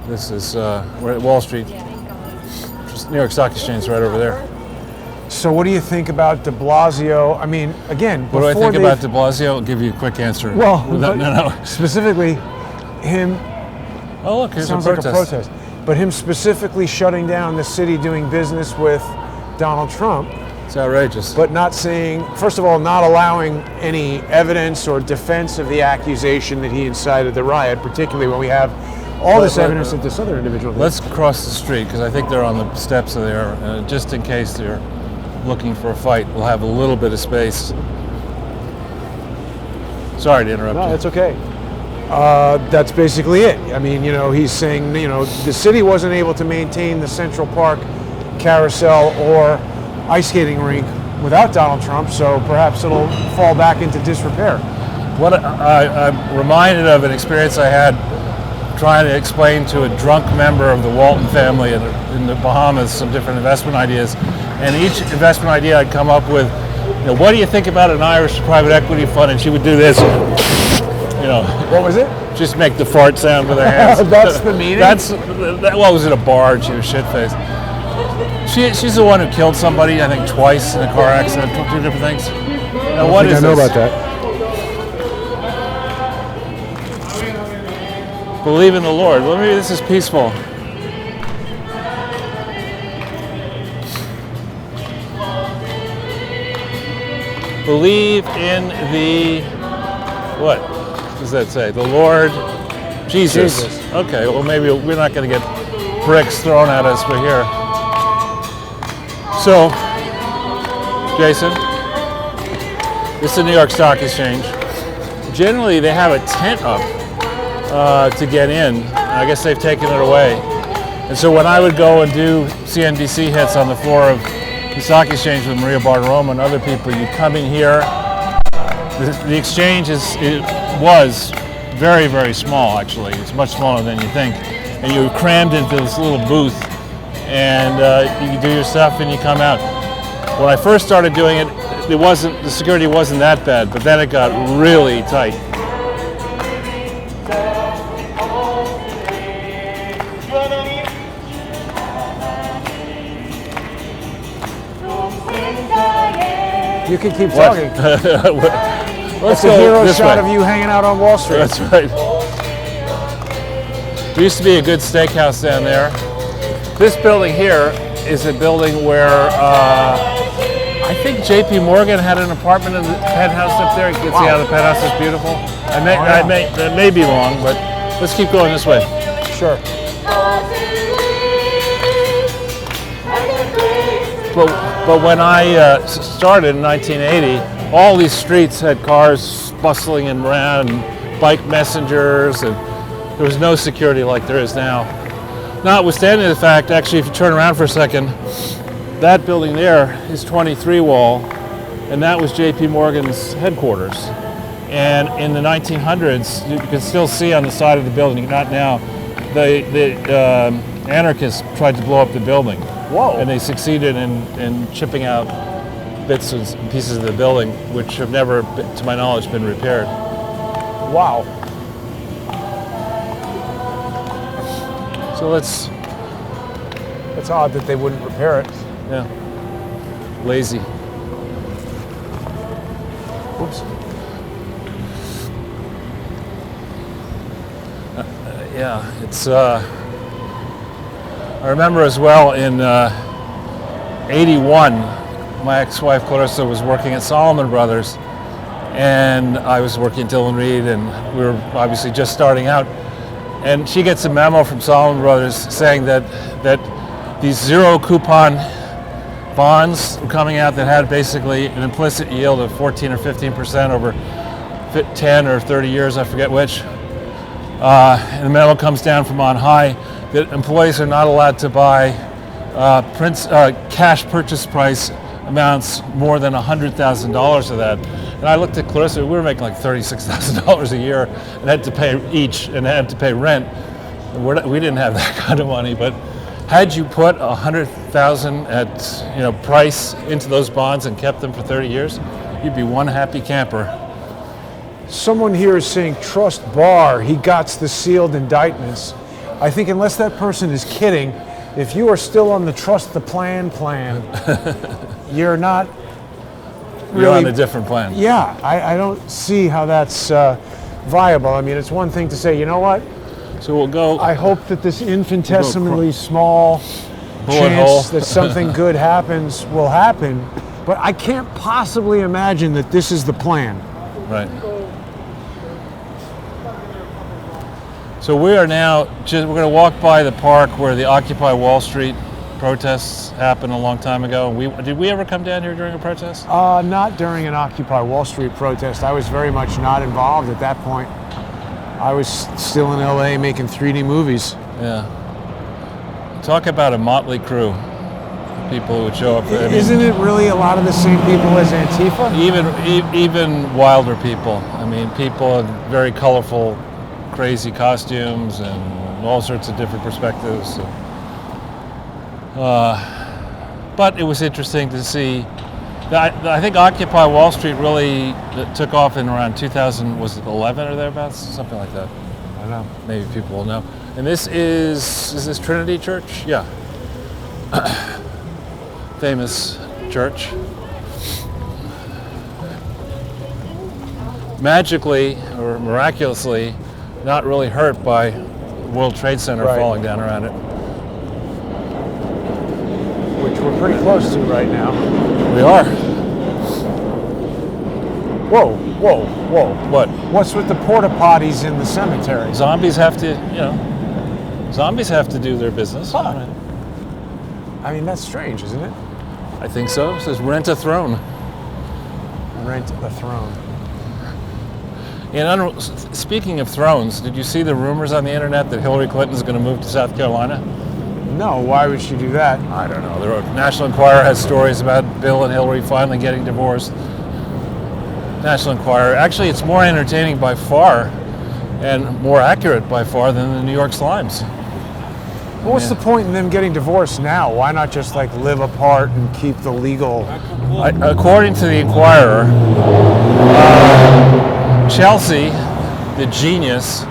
This is we're at Wall Street. Just New York Stock Exchange is right over there. So what do you think about de Blasio? I mean, again, What do I before think about de Blasio? I'll give you a quick answer. Well, no. specifically him. Oh, look, here's Sounds a like protest. a protest. But him specifically shutting down the city doing business with Donald Trump, It's outrageous. but not saying, first of all, not allowing any evidence or defense of the accusation that he incited the riot, particularly when we have all this evidence that this other individual did. Let's cross the street because I think they're on the steps of there. Just in case they're looking for a fight, we'll have a little bit of space. Sorry to interrupt No, you. that's okay. That's basically it. I mean, he's saying, the city wasn't able to maintain the Central Park carousel or ice skating rink without Donald Trump, so perhaps it'll fall back into disrepair. What I'm reminded of an experience I had trying to explain to a drunk member of the Walton family in the Bahamas some different investment ideas. And each investment idea I'd come up with, what do you think about an Irish private equity fund? And she would do this, What was it? just make the fart sound with her hands. That's the meaning? Well, it was in a bar and she was shit-faced. She's the one who killed somebody, I think twice in a car accident, two different things. Now, what is I know this? about that. Believe in the Lord. Well, maybe this is peaceful. Believe in the, what does that say? The Lord Jesus. Okay, well maybe we're not going to get bricks thrown at us, but here. So, Jason, this is the New York Stock Exchange. Generally, they have a tent up to get in. I guess they've taken it away. And so when I would go and do CNBC hits on the floor of the Stock Exchange with Maria Bartiromo and other people, you come in here. The exchange was very, very small, actually. It's much smaller than you think. And you're crammed into this little booth, and you do your stuff and you come out. When I first started doing it, the security wasn't that bad, but then it got really tight. You can keep talking. Let's It's a hero this shot way. of you hanging out on Wall Street. That's right. There used to be a good steakhouse down there. This building here is a building where I think J.P. Morgan had an apartment in the penthouse up there. You can see how the penthouse is beautiful. That may be wrong, but let's keep going this way. Sure. But when I started in 1980, all these streets had cars bustling around, and bike messengers, and there was no security like there is now. Notwithstanding the fact, actually, if you turn around for a second, that building there is 23 wall, and that was J.P. Morgan's headquarters. And in the 1900s, you can still see on the side of the building, not now, the anarchists tried to blow up the building. Whoa. And they succeeded in chipping out bits and pieces of the building, which have never, to my knowledge, been repaired. Wow. So let's... It's odd that they wouldn't repair it. Yeah. Lazy. Oops. Yeah, it's... I remember as well in 81, my ex-wife Clarissa was working at Salomon Brothers, and I was working at Dillon Reed, and we were obviously just starting out. And she gets a memo from Salomon Brothers saying that these zero coupon bonds were coming out that had basically an implicit yield of 14 or 15% over 10 or 30 years, I forget which. And the memo comes down from on high that employees are not allowed to buy cash purchase price amounts more than $100,000 of that. And I looked at Clarissa, we were making like $36,000 a year and had to pay each and had to pay rent. We didn't have that kind of money, but had you put $100,000 at price into those bonds and kept them for 30 years, you'd be one happy camper. Someone here is saying, trust Barr, he got the sealed indictments. I think unless that person is kidding, if you are still on the trust the plan, you're not really... You're on a different plan. Yeah, I don't see how that's viable. I mean, it's one thing to say, you know what? So we'll go... I hope that this infinitesimally small bullet chance hole. that something good happens will happen, but I can't possibly imagine that this is the plan. Right. So we are now we're going to walk by the park where the Occupy Wall Street protests happened a long time ago. Did we ever come down here during a protest? Not during an Occupy Wall Street protest. I was very much not involved at that point. I was still in LA making 3D movies. Yeah. Talk about a motley crew. People who would show up. Isn't it really a lot of the same people as Antifa? Even wilder people. I mean, people in very colorful, crazy costumes and all sorts of different perspectives. But it was interesting to see. I think Occupy Wall Street really took off in around 2000, was it 11 or thereabouts? Something like that. I don't know. Maybe people will know. And this is this Trinity Church? Yeah. Famous church. Magically or miraculously not really hurt by World Trade Center falling down around it. Which we're pretty close to right now. We are. Whoa. What? What's with the porta potties in the cemetery? Zombies have to, zombies have to do their business. Huh. I mean, that's strange, isn't it? I think so. It says rent a throne. Rent a throne. And speaking of thrones, did you see the rumors on the internet that Hillary Clinton's going to move to South Carolina? No, why would she do that? I don't know. The National Enquirer has stories about Bill and Hillary finally getting divorced. National Enquirer. Actually, it's more entertaining by far and more accurate by far than the New York Slimes. Well, what's the point in them getting divorced now? Why not just live apart and keep the legal... According to the Enquirer, Chelsea, the genius,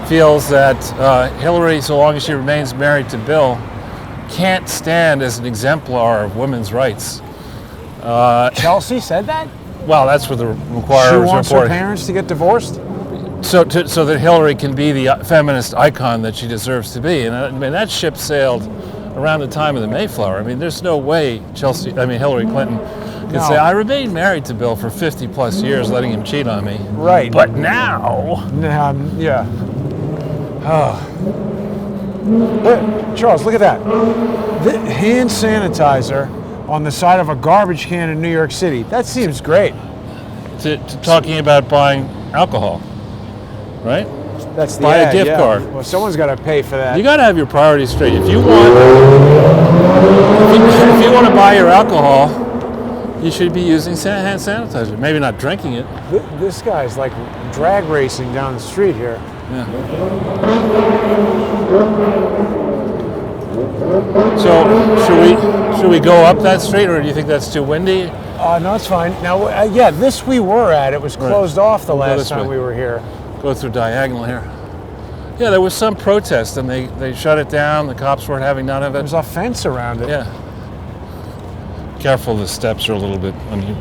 feels that Hillary, so long as she remains married to Bill, can't stand as an exemplar of women's rights. Chelsea said that? Well, that's what the Enquirer was She wants her reporting. parents to get divorced? So that Hillary can be the feminist icon that she deserves to be. And I mean, that ship sailed around the time of the Mayflower. I mean, there's no way Hillary Clinton could say, I remained married to Bill for 50 plus years, letting him cheat on me. Right. But now. Yeah. Oh. Charles, look at that. The hand sanitizer on the side of a garbage can in New York City. That seems great. To talking about buying alcohol, right? That's the Buy a ad, gift yeah. card. Well, someone's got to pay for that. You got to have your priorities straight. If you want to buy your alcohol, you should be using hand sanitizer. Maybe not drinking it. This guy's like drag racing down the street here. Yeah. So should we go up that street, or do you think that's too windy? No, it's fine. Now, yeah, this we were at. It was closed off the We'll go last this time way. we were here. Go through diagonal here. Yeah, there was some protest, and they shut it down. The cops weren't having none of it. There's a fence around it. Yeah. Careful, the steps are a little bit uneven.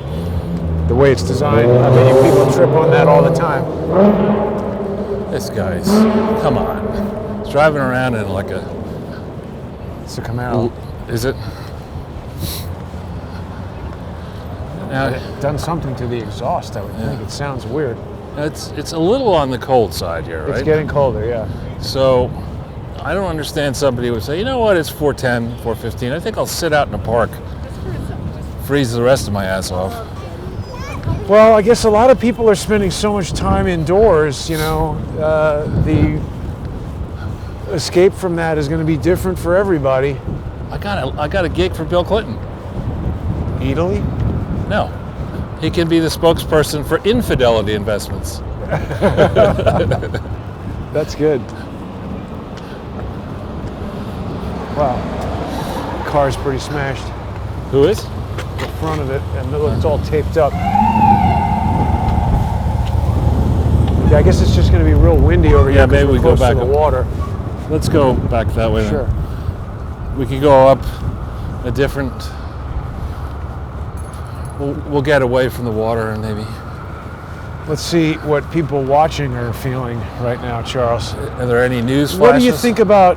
The way it's designed, I bet you people trip on that all the time. This guy's, come on. He's driving around in like a... It's a Camaro. Is it? Now, Done something to the exhaust, I would think. It sounds weird. it's a little on the cold side here, right? It's getting colder, yeah. So I don't understand somebody who would say, you know what, it's 410, 415. I think I'll sit out in the park, freeze the rest of my ass off. Well, I guess a lot of people are spending so much time indoors, you know, the escape from that is going to be different for everybody. I got a gig for Bill Clinton. Italy? No. He can be the spokesperson for infidelity investments. That's good. Wow. Car's pretty smashed. Who is? The front of it, and look, it's all taped up. Yeah, I guess it's just going to be real windy over here. Yeah, maybe we're we go close back to the up. water. Let's go back that way then. Sure. We could go up a different... We'll get away from the water and maybe... Let's see what people watching are feeling right now, Charles. Are there any news flashes? What do you think about,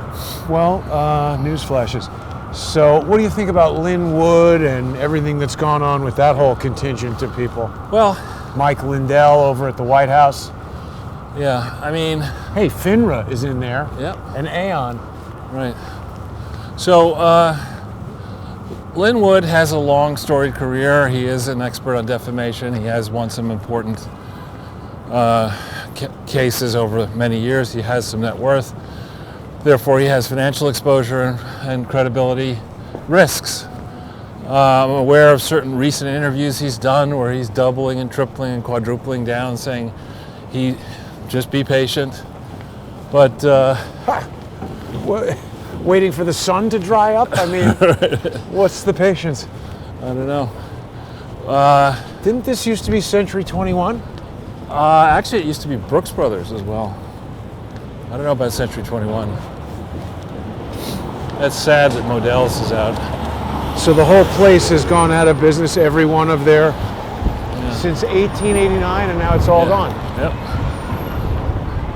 news flashes. So what do you think about Lynn Wood and everything that's gone on with that whole contingent of people? Well, Mike Lindell over at the White House. yeah, I mean... Hey, FINRA is in there. Yep. And Aon. Right. So, Lynn Wood has a long storied career. He is an expert on defamation. He has won some important cases over many years. He has some net worth. Therefore, he has financial exposure and credibility risks. I'm aware of certain recent interviews he's done where he's doubling and tripling and quadrupling down, saying just be patient. But Waiting for the sun to dry up? I mean, what's the patience? I don't know. Didn't this used to be Century 21? Actually, it used to be Brooks Brothers as well. I don't know about Century 21. That's sad that Modell's is out. So the whole place has gone out of business, every one of their, since 1889, and now it's all gone. Yep.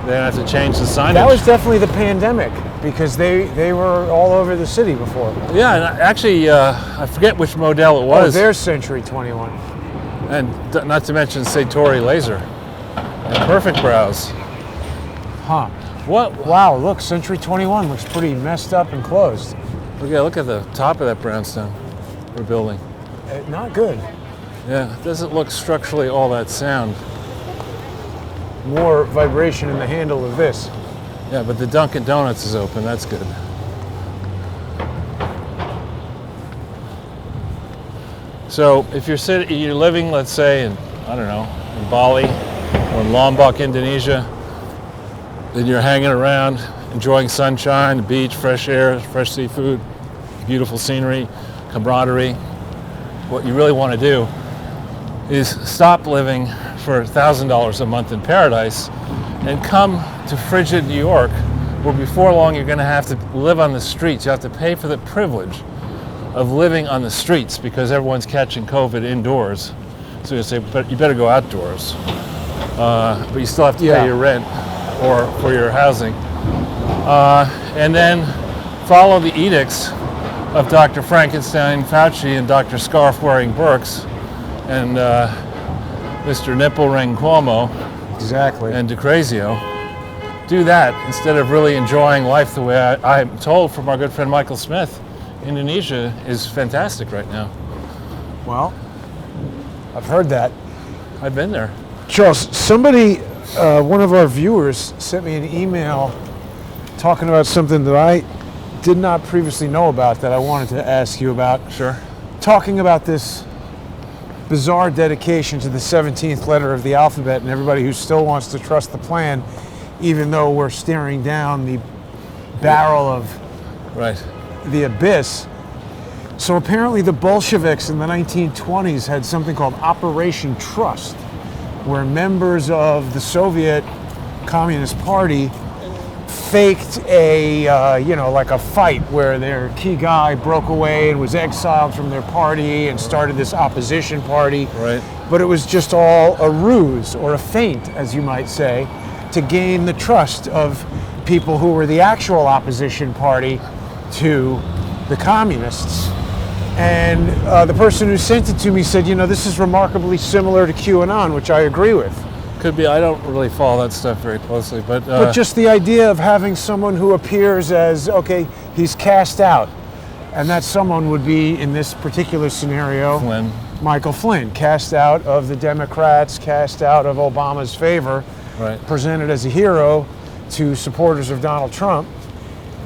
They have to change the signage. That was definitely the pandemic, because they were all over the city before. Yeah, and actually, I forget which Modell it was. Oh, there's Century 21. And not to mention Satori Laser. And Perfect Brows. Huh. What? Wow, look, Century 21 looks pretty messed up and closed. Look at the top of that brownstone we're building. Not good. Yeah, it doesn't look structurally all that sound. More vibration in the handle of this. Yeah, but the Dunkin' Donuts is open. That's good. So if you're living, let's say, in Bali or in Lombok, Indonesia, then you're hanging around, enjoying sunshine, the beach, fresh air, fresh seafood, beautiful scenery, camaraderie. What you really want to do is stop living for $1,000 a month in paradise and come to frigid New York, where before long you're going to have to live on the streets. You have to pay for the privilege of living on the streets because everyone's catching COVID indoors. So you say, but you better go outdoors. But you still have to pay your rent or for your housing. And then follow the edicts of Dr. Frankenstein, Fauci, and Dr. Scarf-wearing Birx, and Mr. Nipple Ring Cuomo Exactly. and DeCrazio do that instead of really enjoying life the way I'm told from our good friend Michael Smith. Indonesia is fantastic right now. Well, I've heard that. I've been there. Charles, somebody, one of our viewers sent me an email talking about something that I did not previously know about that I wanted to ask you about. Sure. Talking about this bizarre dedication to the 17th letter of the alphabet and everybody who still wants to trust the plan, even though we're staring down the barrel of Right. the abyss. So apparently the Bolsheviks in the 1920s had something called Operation Trust, where members of the Soviet Communist Party faked a, like a fight where their key guy broke away and was exiled from their party and started this opposition party. Right. But it was just all a ruse or a feint, as you might say, to gain the trust of people who were the actual opposition party to the communists. And the person who sent it to me said, this is remarkably similar to QAnon, which I agree with. Could be. I don't really follow that stuff very closely, but just the idea of having someone who appears as, okay, he's cast out. And that someone would be, in this particular scenario, Flynn. Michael Flynn, cast out of the Democrats, cast out of Obama's favor, Right. presented as a hero to supporters of Donald Trump.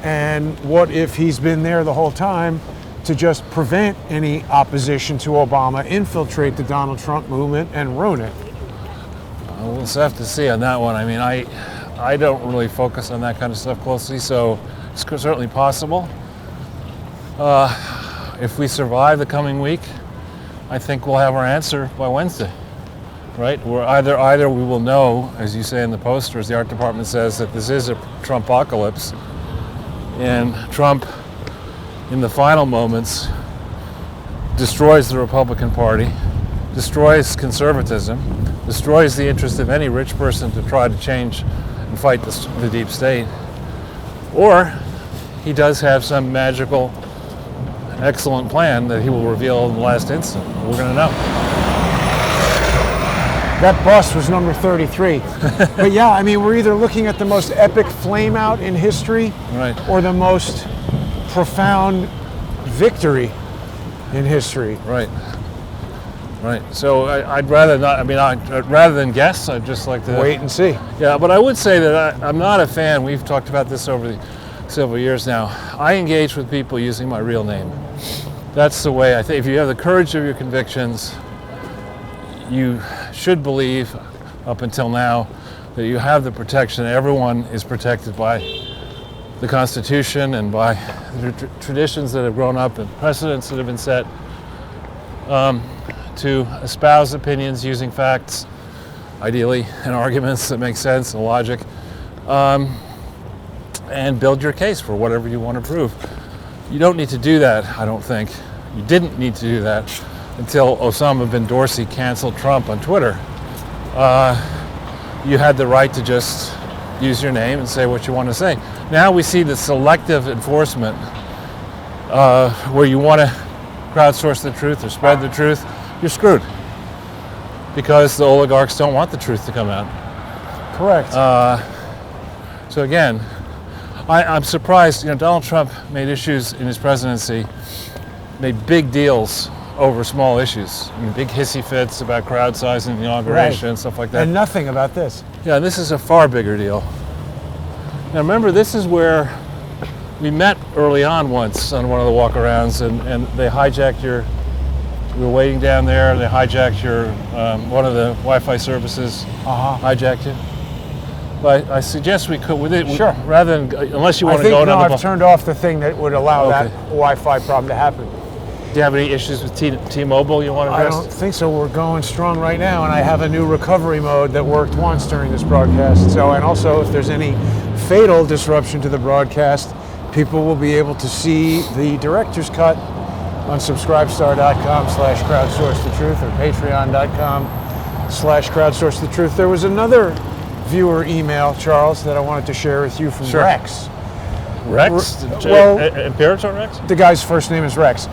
And what if he's been there the whole time to just prevent any opposition to Obama, infiltrate the Donald Trump movement, and ruin it? We'll just have to see on that one. I mean, I don't really focus on that kind of stuff closely, so it's certainly possible. If we survive the coming week, I think we'll have our answer by Wednesday, right? We're either we will know, as you say in the poster, as the art department says, that this is a Trumpocalypse, and Trump, in the final moments, destroys the Republican Party, destroys conservatism, destroys the interest of any rich person to try to change and fight the deep state. Or he does have some magical, excellent plan that he will reveal in the last instant. We're going to know. That bus was number 33. But yeah, I mean, we're either looking at the most epic flameout in history, Right. or the most profound victory in history. Right. Right. So I'd rather not. I mean, rather than guess, I'd just like to Wait and see. Yeah, but I would say that I'm not a fan. We've talked about this over the several years now. I engage with people using my real name. That's the way I think. If you have the courage of your convictions, you should believe, up until now, that you have the protection. Everyone is protected by the Constitution and by the traditions that have grown up and precedents that have been set. To espouse opinions using facts, ideally, and arguments that make sense and logic, and build your case for whatever you want to prove. You don't need to do that, I don't think. You didn't need to do that until Osama bin Dorsey canceled Trump on Twitter. You had the right to just use your name and say what you want to say. Now we see the selective enforcement where you want to crowdsource the truth or spread the truth. You're screwed because the oligarchs don't want the truth to come out. Correct. So again, I'm surprised. Donald Trump made issues in his presidency, made big deals over small issues. Big hissy fits about crowd size in the inauguration and stuff like that. And nothing about this. Yeah, this is a far bigger deal. Now remember, this is where we met early on once on one of the walkarounds, and they hijacked your. We were waiting down there, and they hijacked your one of the Wi-Fi services. Hijacked you. But I suggest we could with it. Sure. Rather than unless you want to I go think another. I've turned off the thing that would allow Okay. that Wi-Fi problem to happen. Do you have any issues with T-Mobile you want to I address? don't think so. We're going strong right now, and I have a new recovery mode that worked once during this broadcast. So, and also, if there's any fatal disruption to the broadcast, people will be able to see the director's cut on subscribestar.com/crowdsourcethetruth or patreon.com/crowdsourcethetruth. There was another viewer email, Charles, that I wanted to share with you from Sure. Rex. Rex? Well- Imperator Rex? The guy's first name is Rex.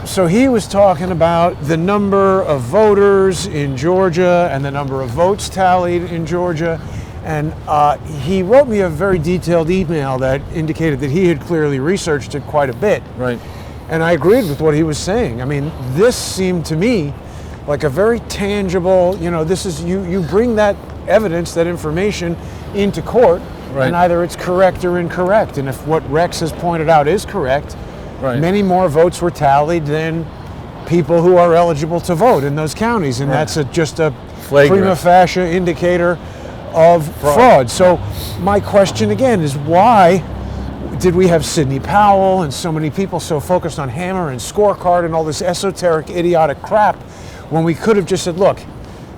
So he was talking about the number of voters in Georgia and the number of votes tallied in Georgia. And he wrote me a very detailed email that indicated that he had clearly researched it quite a bit. Right. And I agreed with what he was saying. I mean, this seemed to me like a very tangible, this is, you bring that evidence, that information into court, Right. and either it's correct or incorrect. And if what Rex has pointed out is correct, Right. many more votes were tallied than people who are eligible to vote in those counties. And Right. that's just a Flagrant. prima facie indicator of fraud. So my question again is, why did we have Sidney Powell and so many people so focused on Hammer and scorecard and all this esoteric, idiotic crap, when we could have just said, look,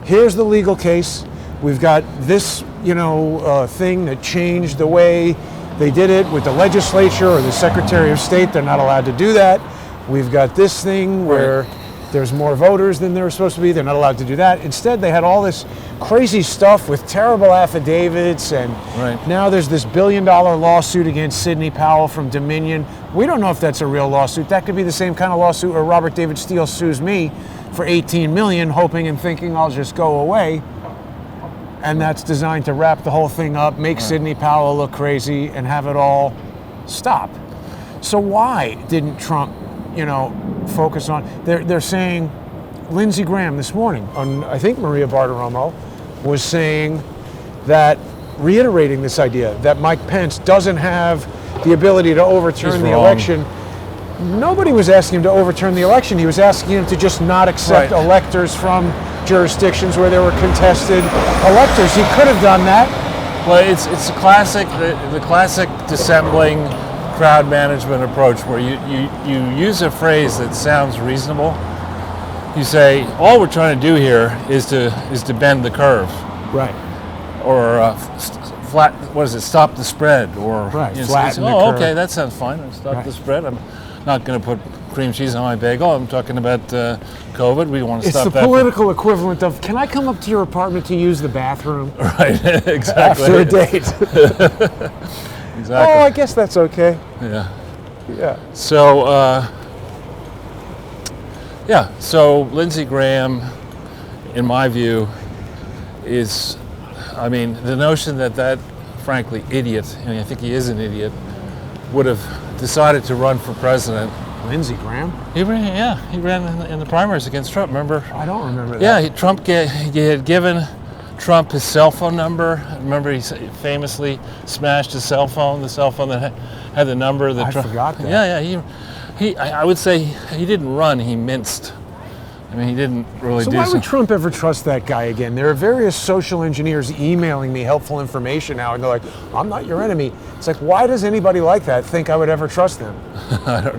here's the legal case. We've got this, thing that changed the way they did it with the legislature or the Secretary of State. They're not allowed to do that. We've got this thing where there's more voters than there were supposed to be. They're not allowed to do that. Instead, they had all this crazy stuff with terrible affidavits, and now there's this $1 billion lawsuit against Sidney Powell from Dominion. We don't know if that's a real lawsuit. That could be the same kind of lawsuit where Robert David Steele sues me for $18 million, hoping and thinking I'll just go away. And that's designed to wrap the whole thing up, make Sidney Powell look crazy, and have it all stop. So why didn't Trump, focus on? They're saying, Lindsey Graham this morning on, I think Maria Bartiromo, was saying that, reiterating this idea that Mike Pence doesn't have the ability to overturn the election. Nobody was asking him to overturn the election. He was asking him to just not accept electors from jurisdictions where there were contested electors. He could have done that. Well, it's a classic, the classic dissembling crowd management approach, where you use a phrase that sounds reasonable. You say, all we're trying to do here is to bend the curve, right? Or flat. What is it? Stop the spread, or flatten the curve. Okay, that sounds fine. Stop the spread. I'm not going to put cream cheese on my bagel. I'm talking about COVID. We want to stop that. It's the political equivalent of, can I come up to your apartment to use the bathroom? Right, exactly. After a date. Exactly. Oh, I guess that's okay. Yeah. So, so Lindsey Graham, in my view, is, the notion that frankly, idiot, and I think he is an idiot, would have decided to run for president. Lindsey Graham? He ran in the primaries against Trump, remember? I don't remember that. Yeah, he had given Trump his cell phone number. Remember, he famously smashed his cell phone, the cell phone that had the number that Trump... I forgot that. Yeah, I would say he didn't run, he minced. He didn't really do so. Why would Trump ever trust that guy again? There are various social engineers emailing me helpful information now, and they're like, I'm not your enemy. It's like, why does anybody like that think I would ever trust them? I don't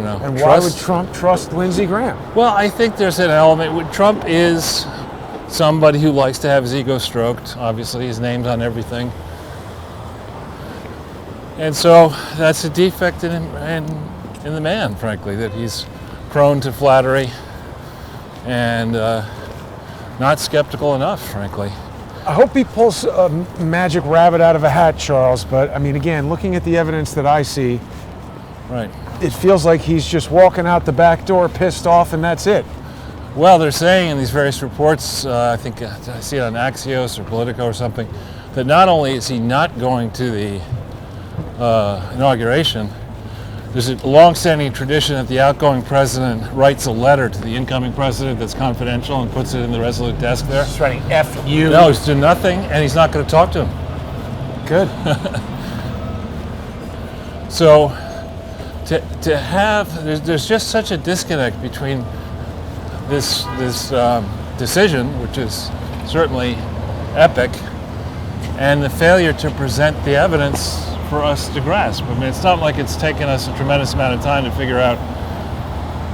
know. And why would Trump trust Lindsey Graham? Well, I think there's an element. Trump is somebody who likes to have his ego stroked. Obviously, his name's on everything. And so that's a defect in the man, frankly, that he's prone to flattery and not skeptical enough, frankly. I hope he pulls a magic rabbit out of a hat, Charles, but again, looking at the evidence that I see, it feels like he's just walking out the back door pissed off, and that's it. Well, they're saying in these various reports, I think I see it on Axios or Politico or something, that not only is he not going to the inauguration, there's a long-standing tradition that the outgoing president writes a letter to the incoming president that's confidential and puts it in the Resolute desk there. He's writing F you. No, he's doing nothing, and he's not going to talk to him. Good. So, to have, there's just such a disconnect between this decision, which is certainly epic, and the failure to present the evidence for us to grasp. It's not like it's taken us a tremendous amount of time to figure out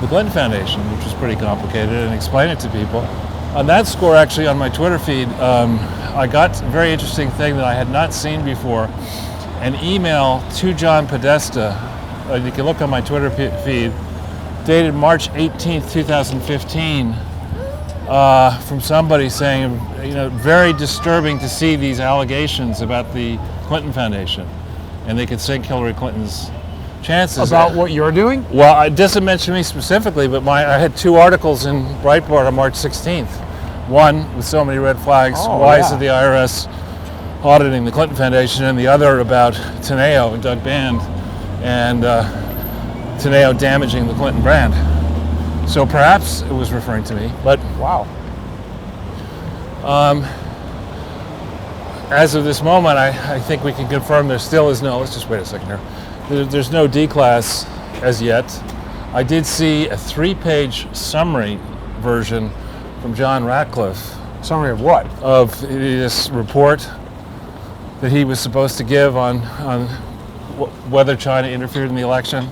the Clinton Foundation, which was pretty complicated, and explain it to people. On that score, actually, on my Twitter feed, I got a very interesting thing that I had not seen before. An email to John Podesta, you can look on my Twitter feed, dated March 18th, 2015, from somebody saying, very disturbing to see these allegations about the Clinton Foundation. And they could sink Hillary Clinton's chances. About what you're doing? Well, it doesn't mention me specifically, but I had 2 articles in Breitbart on March 16th. One with so many red flags, why isn't the IRS auditing the Clinton Foundation, and the other about Teneo and Doug Band and Teneo damaging the Clinton brand. So perhaps it was referring to me, but wow. As of this moment, I think we can confirm there still is no, let's just wait a second here. There's no D-class as yet. I did see a 3-page summary version from John Ratcliffe. Summary of what? Of this report that he was supposed to give on whether China interfered in the election.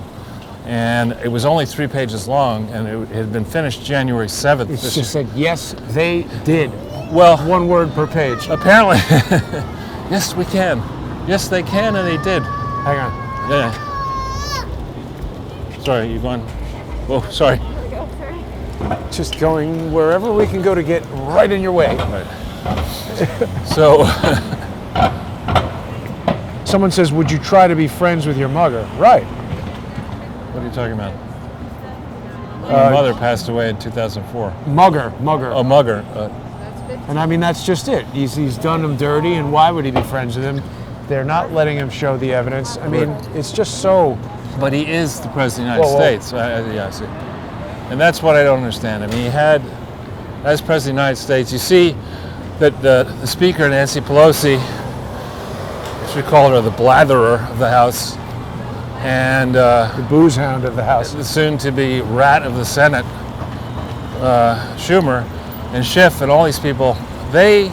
And it was only 3 pages long, and it had been finished January 7th. It just said, yes, they did. Well, 1 word per page. Apparently, yes, we can. Yes, they can, and they did. Hang on. Yeah. Sorry, you going? Oh, sorry. Just going wherever we can go to get right in your way. Right. So, someone says, would you try to be friends with your mugger? Right. What are you talking about? My mother passed away in 2004. Mugger. Oh, mugger. And I mean, that's just it. He's done them dirty, and why would he be friends with him? They're not letting him show the evidence. I mean, it's just so... But he is the President of the United States. Yeah, I see. And that's what I don't understand. I mean, he had, as President of the United States, you see that the Speaker, Nancy Pelosi, I should call her the blatherer of the House, and the booze hound of the House, the soon-to-be rat of the Senate, Schumer, and Schiff, and all these people, they,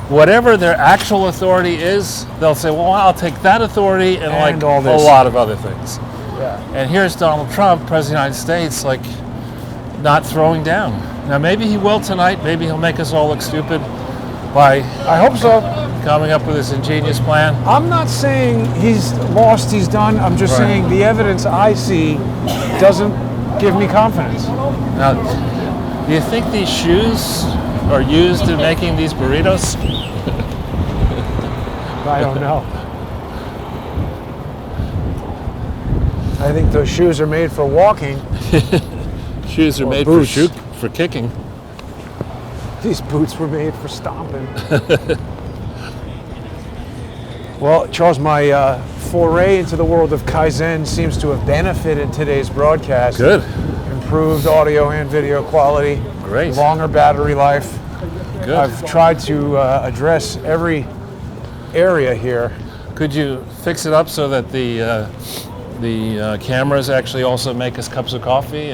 whatever their actual authority is, they'll say, well, I'll take that authority and like all this. A lot of other things. Yeah. And here's Donald Trump, President of the United States, like not throwing down. Now maybe he will tonight, maybe he'll make us all look stupid by, I hope so, coming up with this ingenious plan. I'm not saying he's lost, he's done. I'm just saying the evidence I see doesn't give me confidence. Now, do you think these shoes are used in making these burritos? I don't know. I think those shoes are made for walking. Shoes are made for kicking. These boots were made for stomping. Well, Charles, my foray into the world of Kaizen seems to have benefited today's broadcast. Good. Improved audio and video quality. Great. Longer battery life. Good. I've tried to address every area here. Could you fix it up so that the cameras actually also make us cups of coffee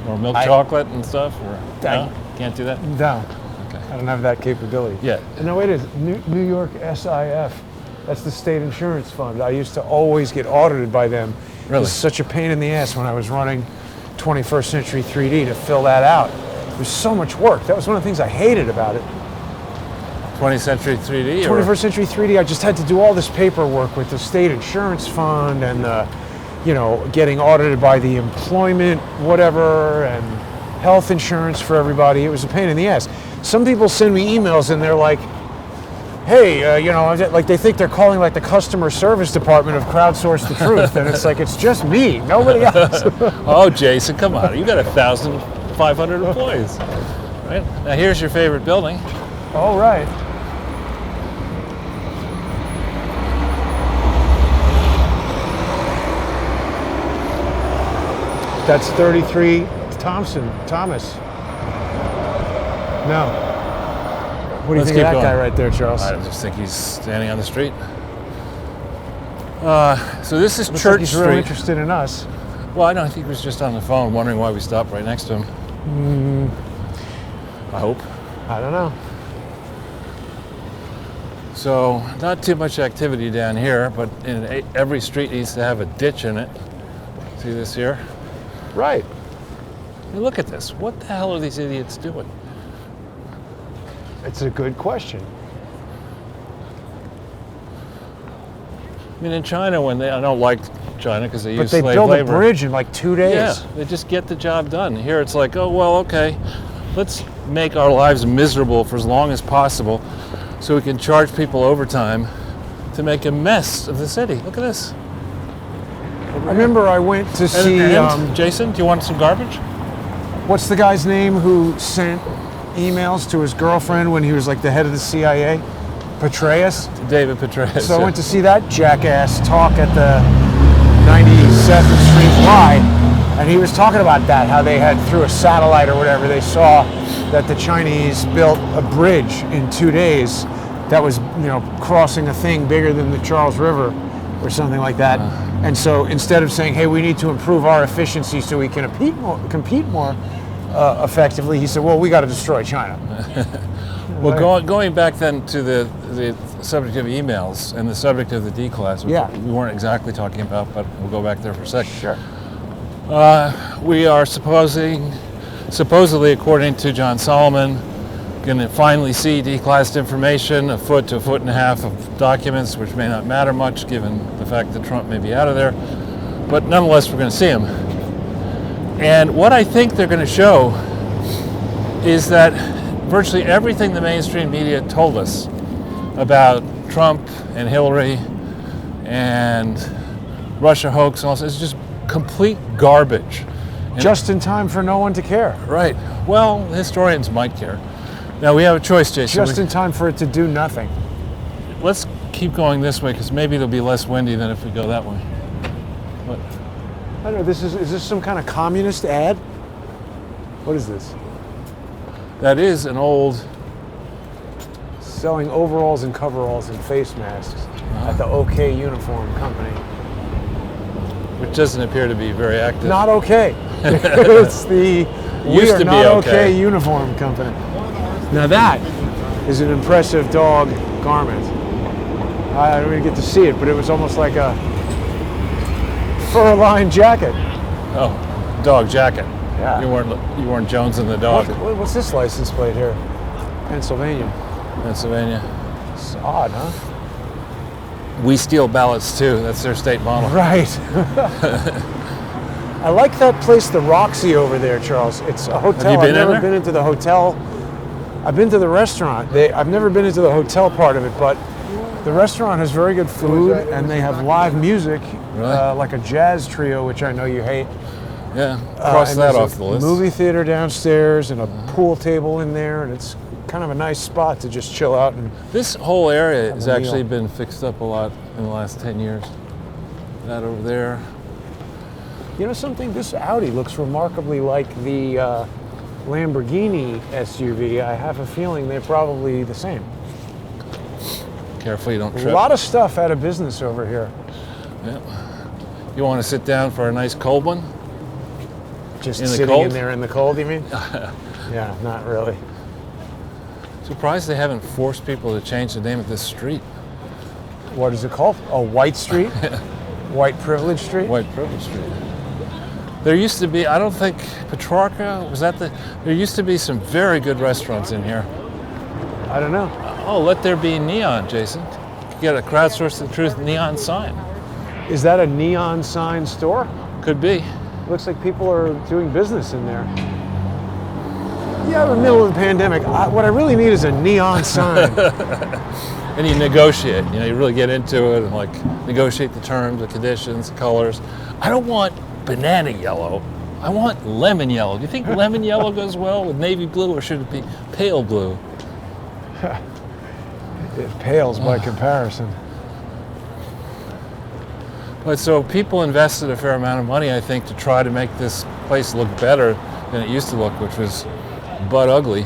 or milk chocolate and stuff? Or no? Can't do that? No. Okay. I don't have that capability. Yeah. No, it is. New York SIF. That's the state insurance fund. I used to always get audited by them. Really? It was such a pain in the ass when I was running 21st Century 3D to fill that out. It was so much work. That was one of the things I hated about it. 20th Century 3D? 21st Century 3D, I just had to do all this paperwork with the state insurance fund and, getting audited by the employment, whatever, and health insurance for everybody. It was a pain in the ass. Some people send me emails and they're like, hey, like they think they're calling like the customer service department of Crowdsource the Truth. And it's like, it's just me, nobody else. Oh, Jason, come on. You got 1,500 employees. Right? Now here's your favorite building. All right. That's 33 Thomas. No. What do you think of that guy right there, Charles? I just think he's standing on the street. So this is Looks Church like he's Street. really interested in us. Well, I don't think he was just on the phone wondering why we stopped right next to him. I hope. I don't know. So not too much activity down here, but every street needs to have a ditch in it. See this here? Right. Hey, look at this. What the hell are these idiots doing? It's a good question. I mean, in China, I don't like China because they use But they slave build labor. a bridge in like 2 days. Yeah, they just get the job done. Here it's like, oh, well, okay, let's make our lives miserable for as long as possible so we can charge people overtime to make a mess of the city. Look at this. I remember I went to see. Jason, do you want some garbage? What's the guy's name who sent emails to his girlfriend when he was like the head of the CIA? Petraeus? David Petraeus. So I went to see that jackass talk at the 92nd Street Y, and he was talking about that, how they had, through a satellite or whatever, they saw that the Chinese built a bridge in 2 days that was, crossing a thing bigger than the Charles River or something like that. And so instead of saying, hey, we need to improve our efficiency so we can compete more effectively, he said, well, we got to destroy China. Well, going back then to the subject of emails and the subject of the D-class, which we weren't exactly talking about, but we'll go back there for a second. Sure. We are supposedly, according to John Solomon, going to finally see declassed information, a foot to a foot and a half of documents, which may not matter much given the fact that Trump may be out of there. But nonetheless, we're going to see him. And what I think they're going to show is that virtually everything the mainstream media told us about Trump and Hillary and Russia hoax and all this is just complete garbage. Just in time for no one to care. Right. Well, historians might care. Now we have a choice, Jason. Just in time for it to do nothing. Let's keep going this way because maybe it'll be less windy than if we go that way. What? I don't know, is this some kind of communist ad? What is this? That is an old... Selling overalls and coveralls and face masks at the OK Uniform Company. Which doesn't appear to be very active. Not OK. It's the Used to be Not OK Uniform Company. Now that is an impressive dog garment. I don't even get to see it, but it was almost like a fur-lined jacket. Oh, dog jacket. Yeah. You weren't Jones and the dog. What's this license plate here? Pennsylvania. Pennsylvania. It's odd, huh? We steal ballots too. That's their state model. Right. I like that place, the Roxy over there, Charles. It's a hotel. Have you been I've never in there? been into the hotel. I've been to the restaurant. I've never been into the hotel part of it, but the restaurant has very good food, and they have live music, Really? like a jazz trio, which I know you hate. Yeah, cross And that there's off the a list. movie theater downstairs and a pool table in there, and it's kind of a nice spot to just chill out. And This whole area Have has a actually meal. been fixed up a lot in the last 10 years. That over there. you know something? This Audi looks remarkably like the Lamborghini SUV. I have a feeling they're probably the same. Careful you don't trip. A lot of stuff out of business over here. Yeah. You want to sit down for a nice cold one? Just In the sitting cold? in there in the cold, you mean? Yeah, not really. Surprised they haven't forced people to change the name of this street. What is it called? Oh, White Street? White Privilege Street? White Privilege Street. There used to be, I don't think, Petrarca, was that the, there used to be some very good restaurants in here. I don't know. Oh, let there be neon, Jason. You get a crowdsource the truth neon sign. Is that a neon sign store? Could be. Looks like people are doing business in there. Yeah, in the middle of the pandemic, what I really need is a neon sign. And you negotiate, you really get into it and like negotiate the terms, the conditions, the colors. I don't want banana yellow. I want lemon yellow. Do you think lemon yellow goes well with navy blue, or should it be pale blue? It pales by comparison. But so people invested a fair amount of money, I think, to try to make this place look better than it used to look, which was butt ugly.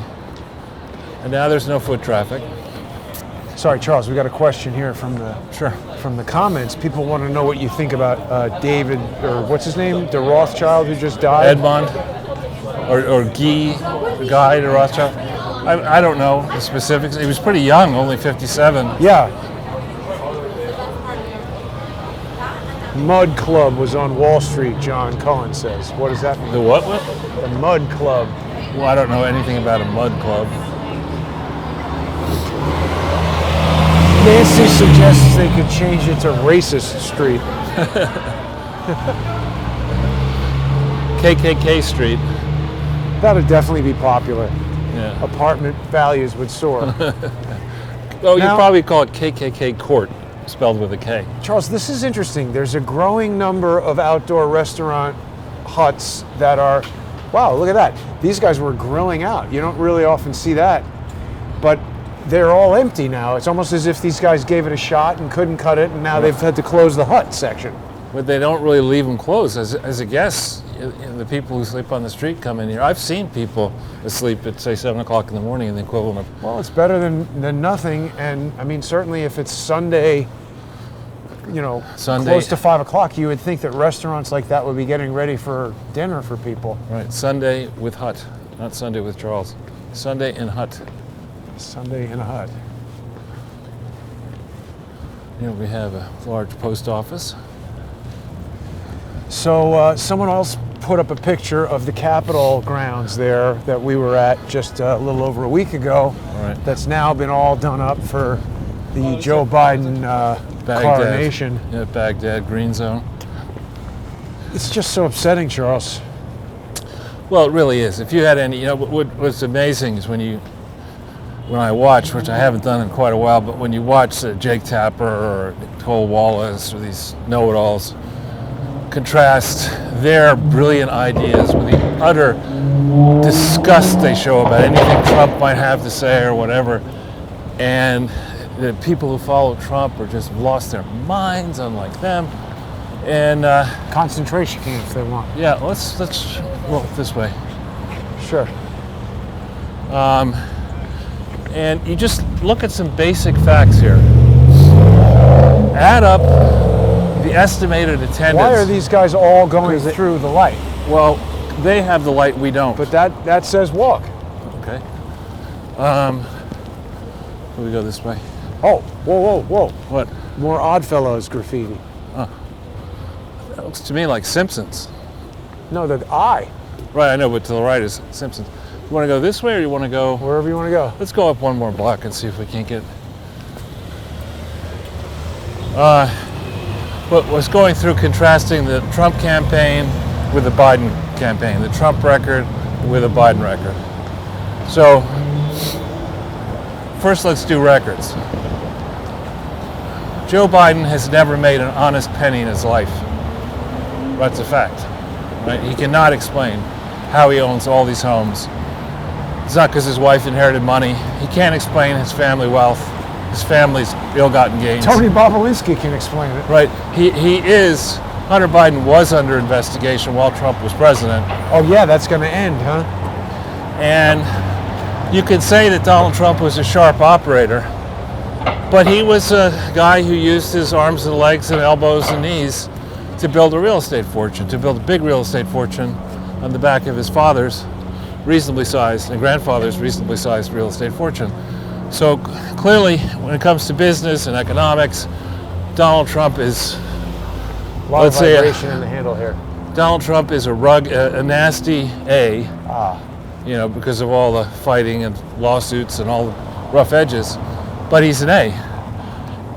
And now there's no foot traffic. Sorry, Charles, we got a question here from the comments. People want to know what you think about David, or what's his name, de Rothschild, who just died. Edmond or Guy de Rothschild. I don't know the specifics. He was pretty young, only 57. Yeah. Mud Club was on Wall Street, John Cullen says. What does that mean? The what? The Mud Club. Well, I don't know anything about a mud club. Nancy suggests they could change it to Racist Street. KKK Street. That would definitely be popular. Yeah. Apartment values would soar. Oh, Now- you'd probably call it KKK Court. spelled with a K. Charles, this is interesting. There's a growing number of outdoor restaurant huts that are, wow, look at that. These guys were grilling out. You don't really often see that. But they're all empty now. It's almost as if these guys gave it a shot and couldn't cut it, and now they've had to close the hut section. But they don't really leave them closed. As a guest, the people who sleep on the street come in here. I've seen people asleep at, say, 7 o'clock in the morning in the equivalent of... Well, it's better than nothing. And I mean, certainly if it's Sunday, close to 5 o'clock, you would think that restaurants like that would be getting ready for dinner for people. Right, Sunday with hut, not Sunday with Charles. Sunday in hut. Sunday in a hut. Here we have a large post office. So someone else put up a picture of the Capitol grounds there that we were at just a little over a week ago. Right. That's now been all done up for the Joe Biden coronation. Yeah, Baghdad, green zone. It's just so upsetting, Charles. Well, it really is. If you had any, what's amazing is when I watch, which I haven't done in quite a while, but when you watch Jake Tapper or Cole Wallace or these know-it-alls contrast their brilliant ideas with the utter disgust they show about anything Trump might have to say or whatever, and the people who follow Trump are just lost their minds, unlike them. And concentration camps they want. Yeah, let's walk this way. Sure. And you just look at some basic facts here. Add up the estimated attendance. Why are these guys all going through the light? Well, they have the light, we don't. But that says walk. Okay. We go this way. Oh, whoa. What? More Oddfellows graffiti. That looks to me like Simpsons. No, the eye. Right, I know, but to the right is Simpsons. You want to go this way or you want to go? Wherever you want to go. Let's go up one more block and see if we can't get... What was going through contrasting the Trump campaign with the Biden campaign, the Trump record with the Biden record. So, first let's do records. Joe Biden has never made an honest penny in his life. That's a fact. Right? He cannot explain how he owns all these homes. It's not because his wife inherited money. He can't explain his family wealth, his family's ill-gotten gains. Tony Bobolinsky can explain it. Right. Hunter Biden was under investigation while Trump was president. Oh yeah, that's going to end, huh? And you could say that Donald Trump was a sharp operator, but he was a guy who used his arms and legs and elbows and knees to build a real estate fortune, to build a big real estate fortune on the back of his father's reasonably sized and grandfather's reasonably sized real estate fortune. So clearly, when it comes to business and economics, Donald Trump is, a lot of vibration in the handle here. Donald Trump is a nasty A, because of all the fighting and lawsuits and all the rough edges, but he's an A,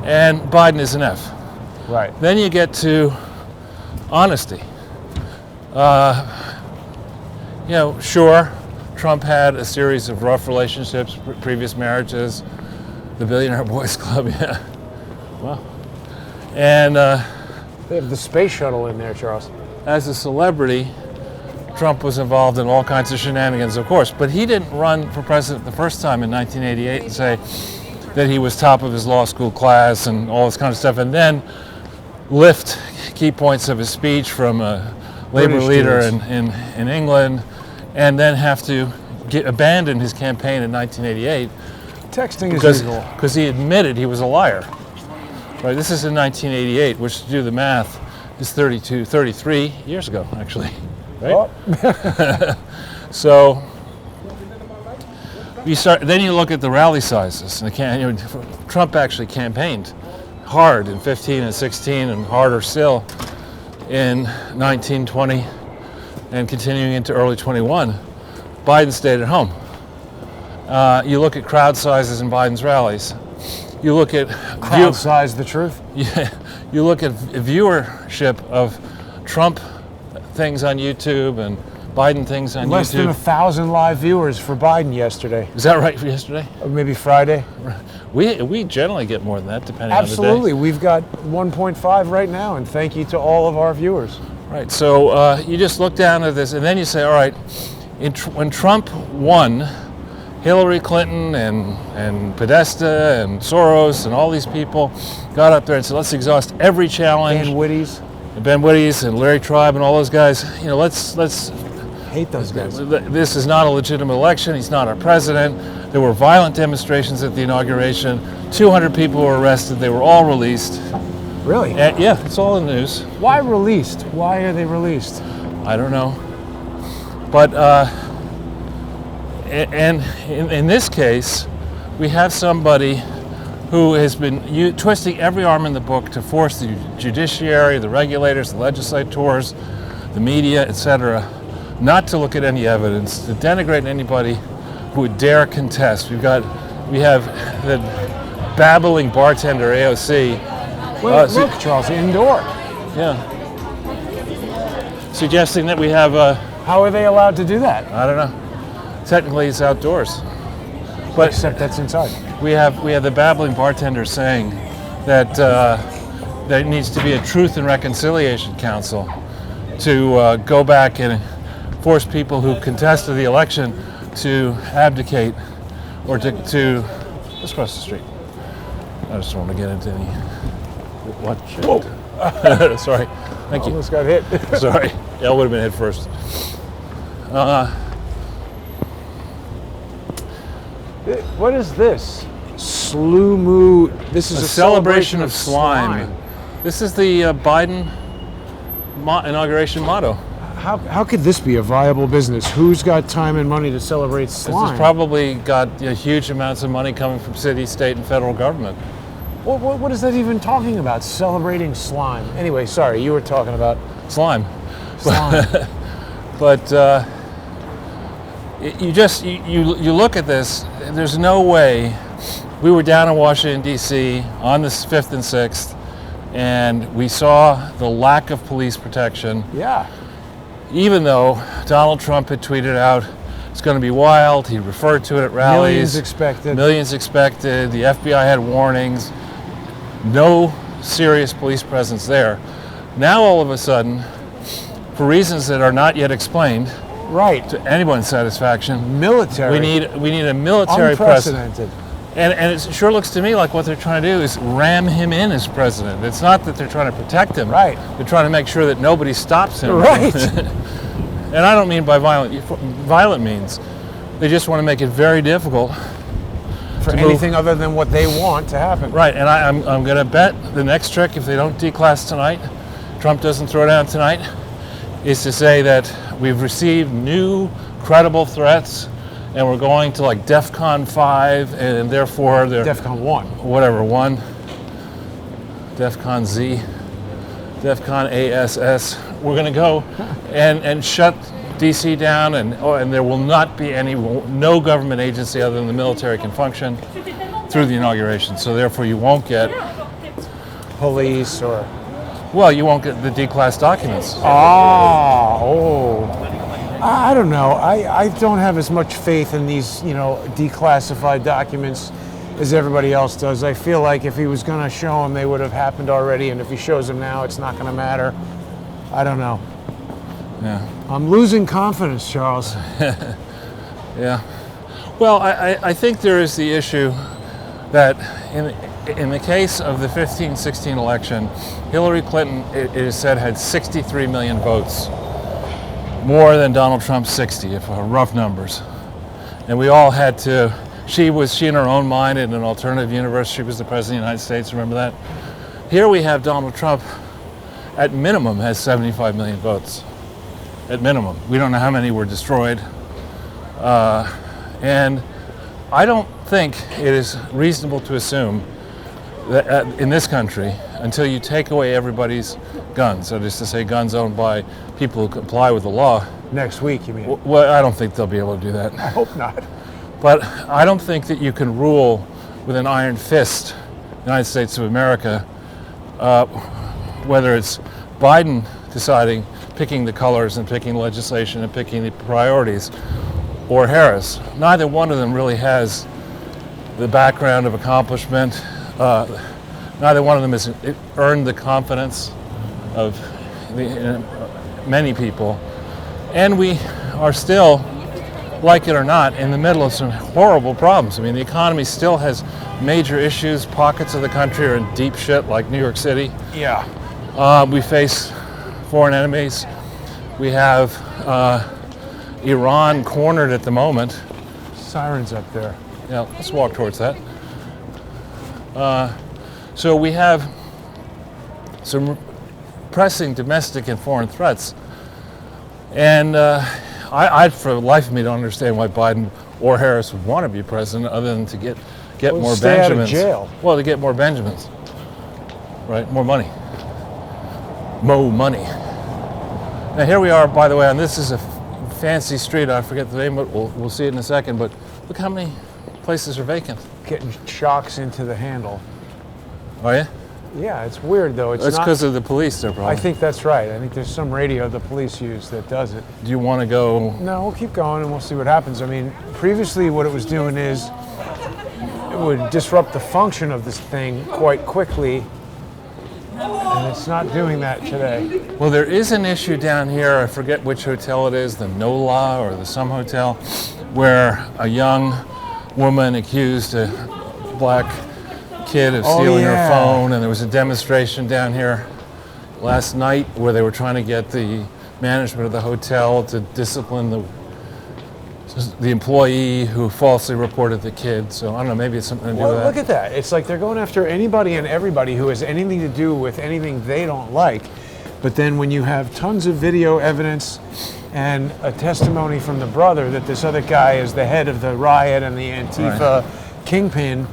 and Biden is an F. Right. Then you get to honesty. Sure, Trump had a series of rough relationships, previous marriages, the Billionaire Boys Club, yeah. Well, and they have the space shuttle in there, Charles. As a celebrity, Trump was involved in all kinds of shenanigans, of course, but he didn't run for president the first time in 1988 and say that he was top of his law school class and all this kind of stuff, and then lift key points of his speech from a labor leader in England, and then have to abandon his campaign in 1988. Texting as usual. Because he admitted he was a liar. Right, this is in 1988, which, to do the math, is 33 years ago, actually. Right? Oh. So then you look at the rally sizes. And Trump actually campaigned hard in 15 and 16, and harder still in 19, 20, and continuing into early 21. Biden stayed at home. You look at crowd sizes in Biden's rallies. You look at crowd size, the truth. Yeah, you look at viewership of Trump things on YouTube and Biden things on Less than YouTube. 1,000 live viewers for Biden yesterday, Is that right for yesterday? or maybe Friday. We generally get more than that, depending Absolutely, on the we've got 1.5 right now, and thank you to all of our viewers. day. Right. So you just look down at this, and then you say, all right, when Trump won, Hillary Clinton and Podesta and Soros and all these people got up there and said, let's exhaust every challenge. Dan Whitty's, Ben Wittes and Larry Tribe and all those guys. You know, let's. hate those guys. This is not a legitimate election. He's not our president. There were violent demonstrations at the inauguration. 200 people were arrested. They were all released. Really? And yeah, it's all in the news. Why released? Why are they released? I don't know. But and in this case, we have somebody who has been twisting every arm in the book to force the judiciary, the regulators, the legislators, the media, etc., not to look at any evidence, to denigrate anybody who would dare contest. We have the babbling bartender AOC. Wait, look, Charles, indoor. Yeah. Suggesting that we have How are they allowed to do that? I don't know. Technically, it's outdoors, but Except that's inside. we have the babbling bartender saying that there needs to be a Truth and Reconciliation Council to go back and force people who contested the election to abdicate or to let's cross the street. I just don't want to get into any. What? Whoa! Sorry. Thank you. Almost got hit. Sorry. Yeah, I would have been head first. What is this? Slumu. This is A celebration of slime. This is the Biden inauguration motto. How could this be a viable business? Who's got time and money to celebrate This slime? has probably got huge amounts of money coming from city, state, and federal government. What is that even talking about? Celebrating slime. Anyway, sorry, you were talking about Slime. slime. But you look at this, there's no way. We were down in Washington, D.C. on the 5th and 6th, and we saw the lack of police protection, Yeah. even though Donald Trump had tweeted out, it's going to be wild. He referred to it at rallies. Millions expected. Millions expected. The FBI had warnings. No serious police presence there. Now all of a sudden, for reasons that are not yet explained Right. to anyone's satisfaction, Military. we need a military president. Unprecedented. And it sure looks to me like what they're trying to do is ram him in as president. It's not that they're trying to protect him. Right. They're trying to make sure that nobody stops him. Right. And I don't mean by violent means. They just want to make it very difficult. For to move. anything other than what they want to happen. Right, and I'm going to bet the next trick, if they don't declass tonight, Trump doesn't throw down tonight, is to say that we've received new credible threats and we're going to like DEFCON 5 and therefore they're DEFCON 1. whatever, 1, DEFCON Z, DEFCON ASS. We're going to go and shut DC down, and there will not be no government agency other than the military can function through the inauguration. So therefore you won't get, Police or... well, you won't get the declassed documents. I don't know. I don't have as much faith in these, declassified documents as everybody else does. I feel like if he was going to show them, they would have happened already, and if he shows them now, it's not going to matter. I don't know. Yeah. I'm losing confidence, Charles. Yeah. Well, I think there is the issue that in the case of the 15-16 election, Hillary Clinton, it is said, had 63 million votes, more than Donald Trump's 60, if rough numbers. And we all had to, she in her own mind, in an alternative universe, she was the President of the United States, remember that? Here we have Donald Trump, at minimum, has 75 million votes. At minimum. We don't know how many were destroyed. And I don't think it is reasonable to assume that in this country, until you take away everybody's guns, that is to say guns owned by people who comply with the law. Next week, you mean? Well, I don't think they'll be able to do that. I hope not. But I don't think that you can rule with an iron fist the United States of America, whether it's Biden deciding picking the colors and picking legislation and picking the priorities, or Harris. Neither one of them really has the background of accomplishment. Neither one of them has earned the confidence of many people. And we are still, like it or not, in the middle of some horrible problems. I mean, the economy still has major issues. Pockets of the country are in deep shit, like New York City. Yeah. We face foreign enemies. We have Iran cornered at the moment. Sirens up there. Yeah, let's walk towards that. So we have some pressing domestic and foreign threats. And I, for the life of me, don't understand why Biden or Harris would want to be president other than to get more stay out of Benjamins. jail. Well, to get more Benjamins, right? More money. Mo money. Now here we are, by the way, and this is a fancy street. I forget the name, but we'll see it in a second. But look how many places are vacant. Getting shocks into the handle. Oh yeah? Yeah, it's weird though. It's That's not. because of the police, they're probably. I think that's right. I think there's some radio the police use that does it. Do you want to go? No, we'll keep going and we'll see what happens. I mean, previously what it was doing is it would disrupt the function of this thing quite quickly, and it's not doing that today. Well, there is an issue down here. I forget which hotel it is, the NOLA or the some hotel, where a young woman accused a black kid of stealing her phone, and there was a demonstration down here last night where they were trying to get the management of the hotel to discipline the employee who falsely reported the kid. So I don't know, maybe it's something to do with that. Look at that. It's like they're going after anybody and everybody who has anything to do with anything they don't like. But then when you have tons of video evidence and a testimony from the brother that this other guy is the head of the riot and the Antifa kingpin,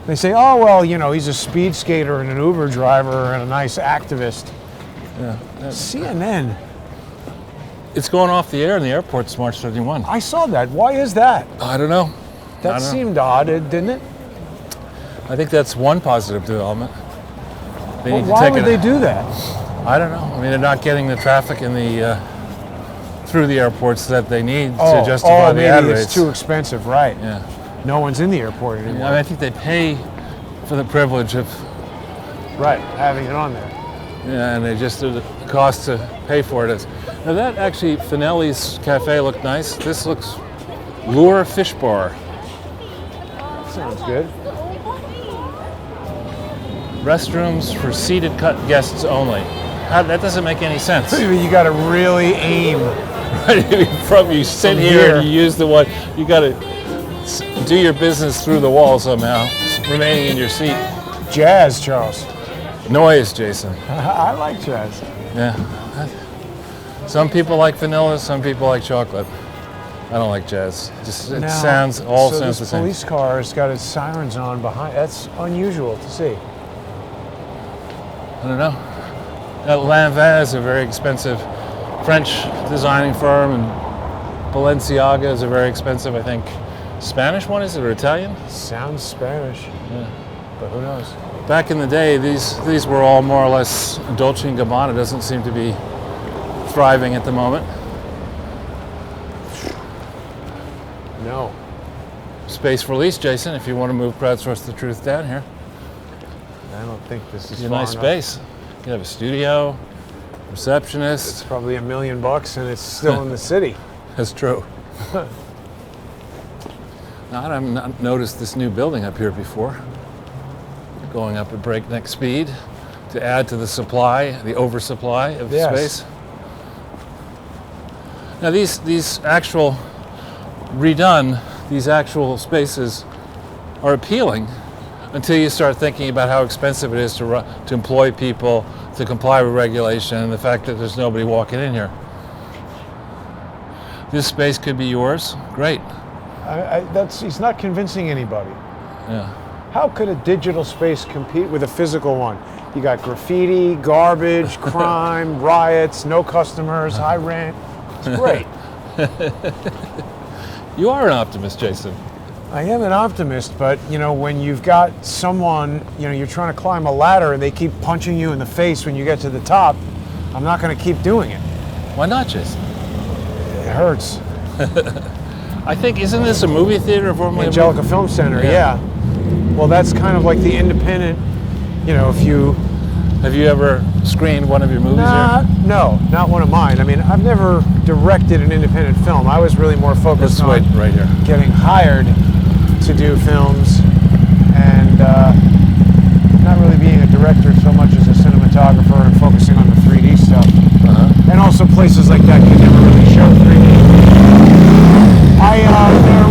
they say, oh, well, you know, he's a speed skater and an Uber driver and a nice activist. Yeah. CNN. It's going off the air in the airport's March 31. I saw that. Why is that? I don't know. That seemed odd, didn't it? I think that's one positive development. They Well, need to why take would it. they do that? I don't know. I mean, they're not getting the traffic in the through the airports that they need to justify the ad maybe rates. it's too expensive, right? Yeah. No one's in the airport I anymore. mean, I think they pay for the privilege of, Right, having it on there. yeah, and they just the cost to pay for it is. Now that actually, Finelli's Cafe looked nice. This looks Lure Fish Bar. Sounds good. Restrooms for seated guests only. That doesn't make any sense. You got to really aim. From you sit From here here. and you use the one, you got to do your business through the wall somehow, remaining in your seat. Jazz, Charles. Noise, Jason. I like jazz. Yeah. Some people like vanilla, some people like chocolate. I don't like jazz. Just it sounds so the this same. police car has got its sirens on behind. That's unusual to see. I don't know. That Lanvin is a very expensive French designing firm, and Balenciaga is a very expensive, I think, Spanish one, is it, or Italian? Sounds Spanish. Yeah. But who knows? Back in the day, these were all more or less. Dolce & Gabbana doesn't seem to be thriving at the moment. No. Space for lease, Jason, if you want to move Crowdsource the Truth down here. I don't think this is It's a far nice enough. space. You have a studio, It's receptionist. probably $1 million and it's still in the city. That's true. Now, I've not noticed this new building up here before. Going up at breakneck speed to add to the supply, the oversupply of Yes. space. Now these actual these actual spaces are appealing until you start thinking about how expensive it is to employ people, to comply with regulation, and the fact that there's nobody walking in here. This space could be yours. Great. He's not convincing anybody. Yeah. How could a digital space compete with a physical one? You got graffiti, garbage, crime, riots, no customers, high rent. It's great. You are an optimist, Jason. I am an optimist, but you know, when you've got someone, you know, you're trying to climb a ladder and they keep punching you in the face when you get to the top, I'm not going to keep doing it. Why not, Jason? It hurts. I think, isn't this a movie theater formerly? Angelica Film Center, Yeah. yeah. Well, that's kind of like the independent, if you... Have you ever screened one of your movies here? No, not one of mine. I mean, I've never directed an independent film. I was really more focused Let's wait on right here. getting hired to do films and not really being a director so much as a cinematographer and focusing on the 3D stuff. And also places like that could never really show 3D.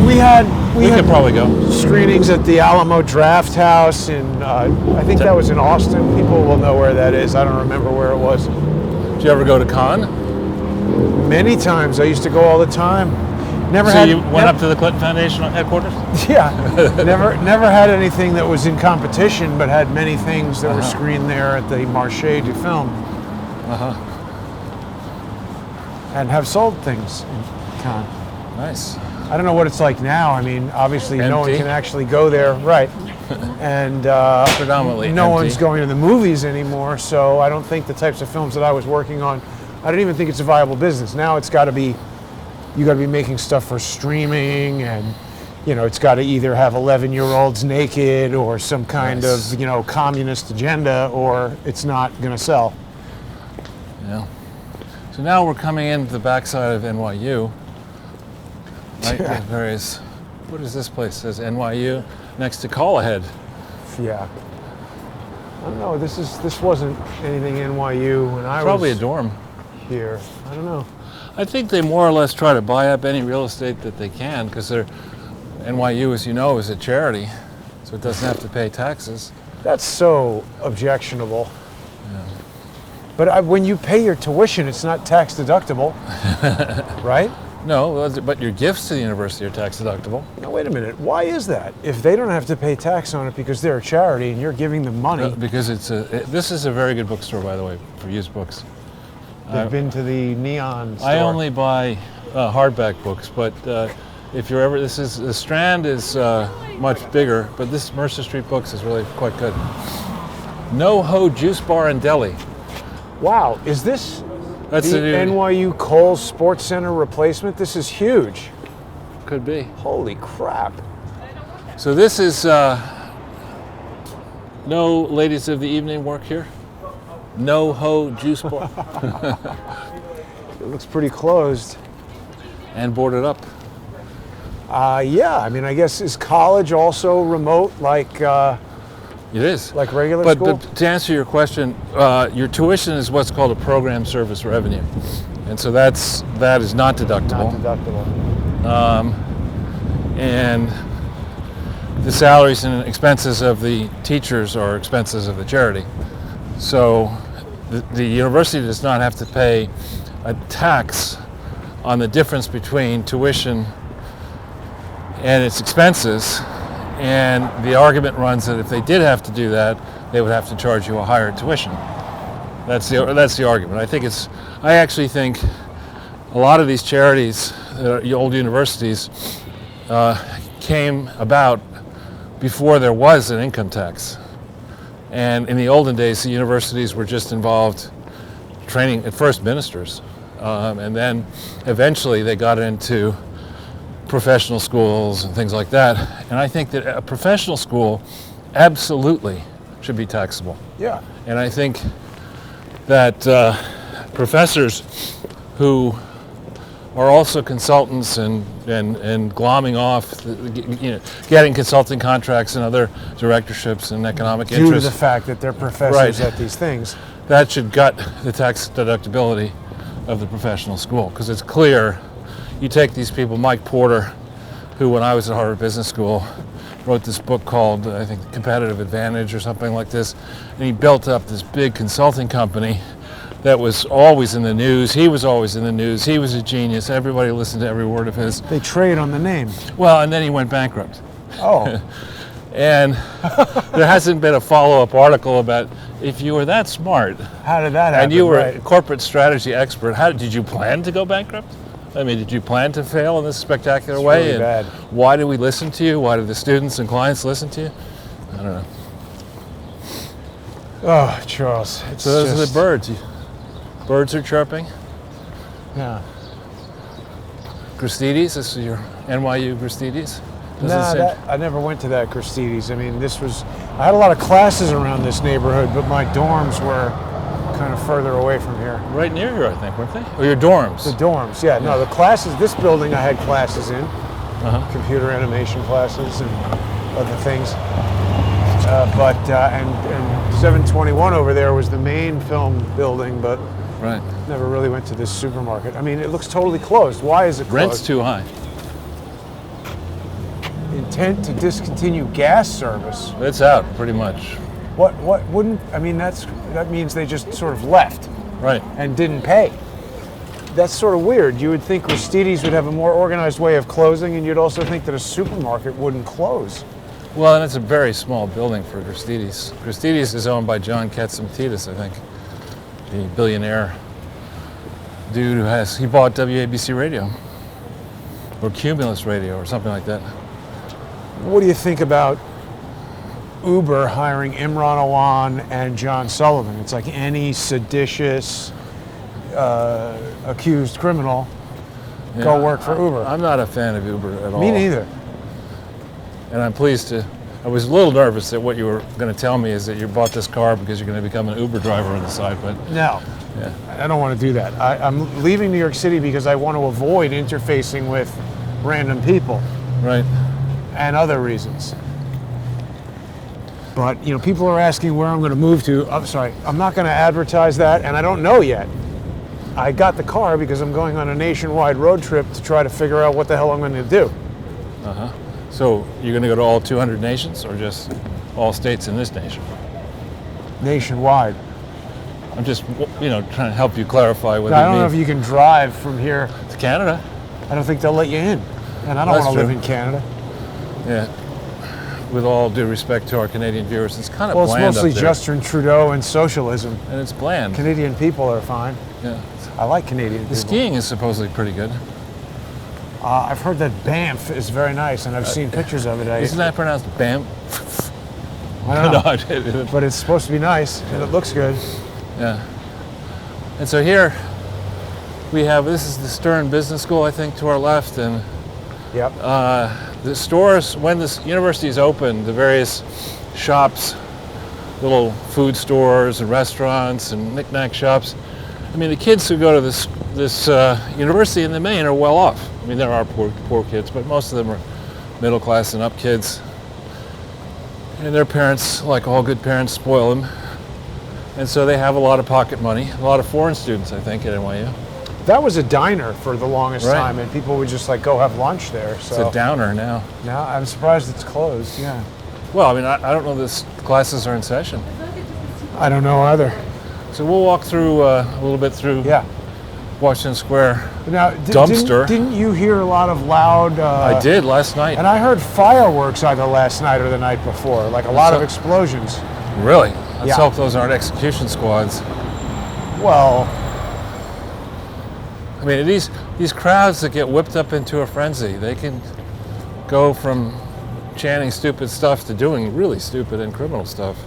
We We had could probably go. screenings at the Alamo Draft House in, I think that was in Austin. People will know where that is. I don't remember where it was. Did you ever go to Cannes? Many times. I used to go all the time. Never So had. you went up to the Clinton Foundation headquarters? Yeah. never had anything that was in competition, but had many things that were screened there at the Marché du Film. And have sold things in Cannes. Nice. I don't know what it's like now. I mean, obviously no one Empty. can actually go there, right? And Predominantly no empty. one's going to the movies anymore. So I don't think the types of films that I was working on, I don't even think it's a viable business. Now it's got to be, you got to be making stuff for streaming, and it's got to either have 11-year-olds naked or some kind Nice. of communist agenda, or it's not going to sell. Yeah. So now we're coming into the backside of NYU. Right? Yeah. The various. What is this place? It says NYU next to Call Ahead. Yeah. I don't know. This wasn't anything NYU when I Probably was a dorm. here. I don't know. I think they more or less try to buy up any real estate that they can because NYU, as you know, is a charity, so it doesn't have to pay taxes. That's so objectionable. But when you pay your tuition, it's not tax deductible, right? No, but your gifts to the university are tax deductible. Now, wait a minute. Why is that? If they don't have to pay tax on it because they're a charity and you're giving them money, Because this is a very good bookstore, by the way, for used books. they've been to the Neon store. I only buy hardback books, but if you're ever, the Strand is much bigger, but this Mercer Street Books is really quite good. No Ho Juice Bar and Deli. Wow, is this That's the the new, NYU Kohl's Sports Center replacement? This is huge. could be. Holy crap. So this is no ladies of the evening work here. No Ho Juice Bar It looks pretty closed. and boarded up. Yeah, I mean, I guess, is college also remote like It is. regular But, school? but to answer your question, your tuition is what's called a program service revenue, and so that is not deductible. Not deductible. And the salaries and expenses of the teachers are expenses of the charity. So the university does not have to pay a tax on the difference between tuition and its expenses. And the argument runs that if they did have to do that, they would have to charge you a higher tuition. That's the argument. I actually think a lot of these charities, old universities, came about before there was an income tax. And in the olden days, the universities were just involved training, at first, ministers. And then eventually they got into professional schools and things like that. And I think that a professional school absolutely should be taxable. Yeah. And I think that professors who are also consultants and glomming off, getting consulting contracts and other directorships and economic Due to interests, the fact that they're professors Right. at these things. that should gut the tax deductibility of the professional school, because it's clear. You take these people, Mike Porter, who when I was at Harvard Business School wrote this book called, I think, Competitive Advantage or something like this, and he built up this big consulting company that was always in the news. He was always in the news. He was a genius. Everybody listened to every word of his. They trade on the name. Well, and then he went bankrupt. Oh, And there hasn't been a follow-up article about if you were that smart how did that happen? and you were Right. a corporate strategy expert, did you plan to go bankrupt? I mean, did you plan to fail in this spectacular way? really And bad. why did we listen to you? Why did the students and clients listen to you? I don't know. Oh, Charles. It's So those are just- the birds. Birds are chirping. Yeah. Gristedes, this is your NYU Gristedes? I never went to that Gristedes. I mean, I had a lot of classes around this neighborhood, but my dorms were kind of further away from here. Right near here, I think, weren't they? Or your dorms? The dorms, yeah. No, the classes, this building I had classes in, computer animation classes and other things. And 721 over there was the main film building, but right. Never really went to this supermarket. I mean, it looks totally closed. Why is it closed? Rent's too high. Intent to discontinue gas service. It's out, pretty much. What wouldn't, I mean, that means they just sort of left. Right. And didn't pay. That's sort of weird. You would think Gristedes would have a more organized way of closing, and you'd also think that a supermarket wouldn't close. Well, and it's a very small building for Gristedes. Gristedes is owned by John Katsimatidis, I think, the billionaire dude he bought WABC Radio, or Cumulus Radio, or something like that. What do you think about Uber hiring Imran Awan and John Sullivan? It's like any seditious accused criminal go work for Uber. I'm not a fan of Uber at all. Me neither. And I'm pleased I was a little nervous that what you were going to tell me is that you bought this car because you're going to become an Uber driver on the side, but... No, I don't want to do that. I'm leaving New York City because I want to avoid interfacing with random people. Right. And other reasons. But, people are asking where I'm going to move to. I'm sorry, I'm not going to advertise that, and I don't know yet. I got the car because I'm going on a nationwide road trip to try to figure out what the hell I'm going to do. Uh-huh. So you're going to go to all 200 nations, or just all states in this nation? Nationwide. I'm just, trying to help you clarify what I don't know if you can drive from here to Canada. I don't think they'll let you in, and I don't want to live in Canada. Yeah. With all due respect to our Canadian viewers, it's kind of bland. Well, it's mostly up there. Justin Trudeau and socialism. And it's bland. Canadian people are fine. Yeah. I like Canadian people. The skiing is supposedly pretty good. I've heard that Banff is very nice, and I've seen pictures of it. Isn't that pronounced Banff? I don't know. But it's supposed to be nice, and it looks good. Yeah. And so here this is the Stern Business School, I think, to our left, and yep. The stores, when this university is open, the various shops, little food stores and restaurants and knick-knack shops, I mean, the kids who go to this university in the main are well off. I mean, there are poor kids, but most of them are middle class and up kids. And their parents, like all good parents, spoil them. And so they have a lot of pocket money, a lot of foreign students, I think, at NYU. That was a diner for the longest time, and people would just go have lunch there. So it's a downer now. Now I'm surprised it's closed. Yeah. Well, I mean, I don't know if classes are in session. I don't know either. So we'll walk through a little bit through Washington Square. Now, dumpster. Didn't you hear a lot of loud? I did last night. And I heard fireworks either last night or the night before, like a lot of explosions. Really? Let's hope those aren't execution squads. Well, I mean, these crowds that get whipped up into a frenzy, they can go from chanting stupid stuff to doing really stupid and criminal stuff.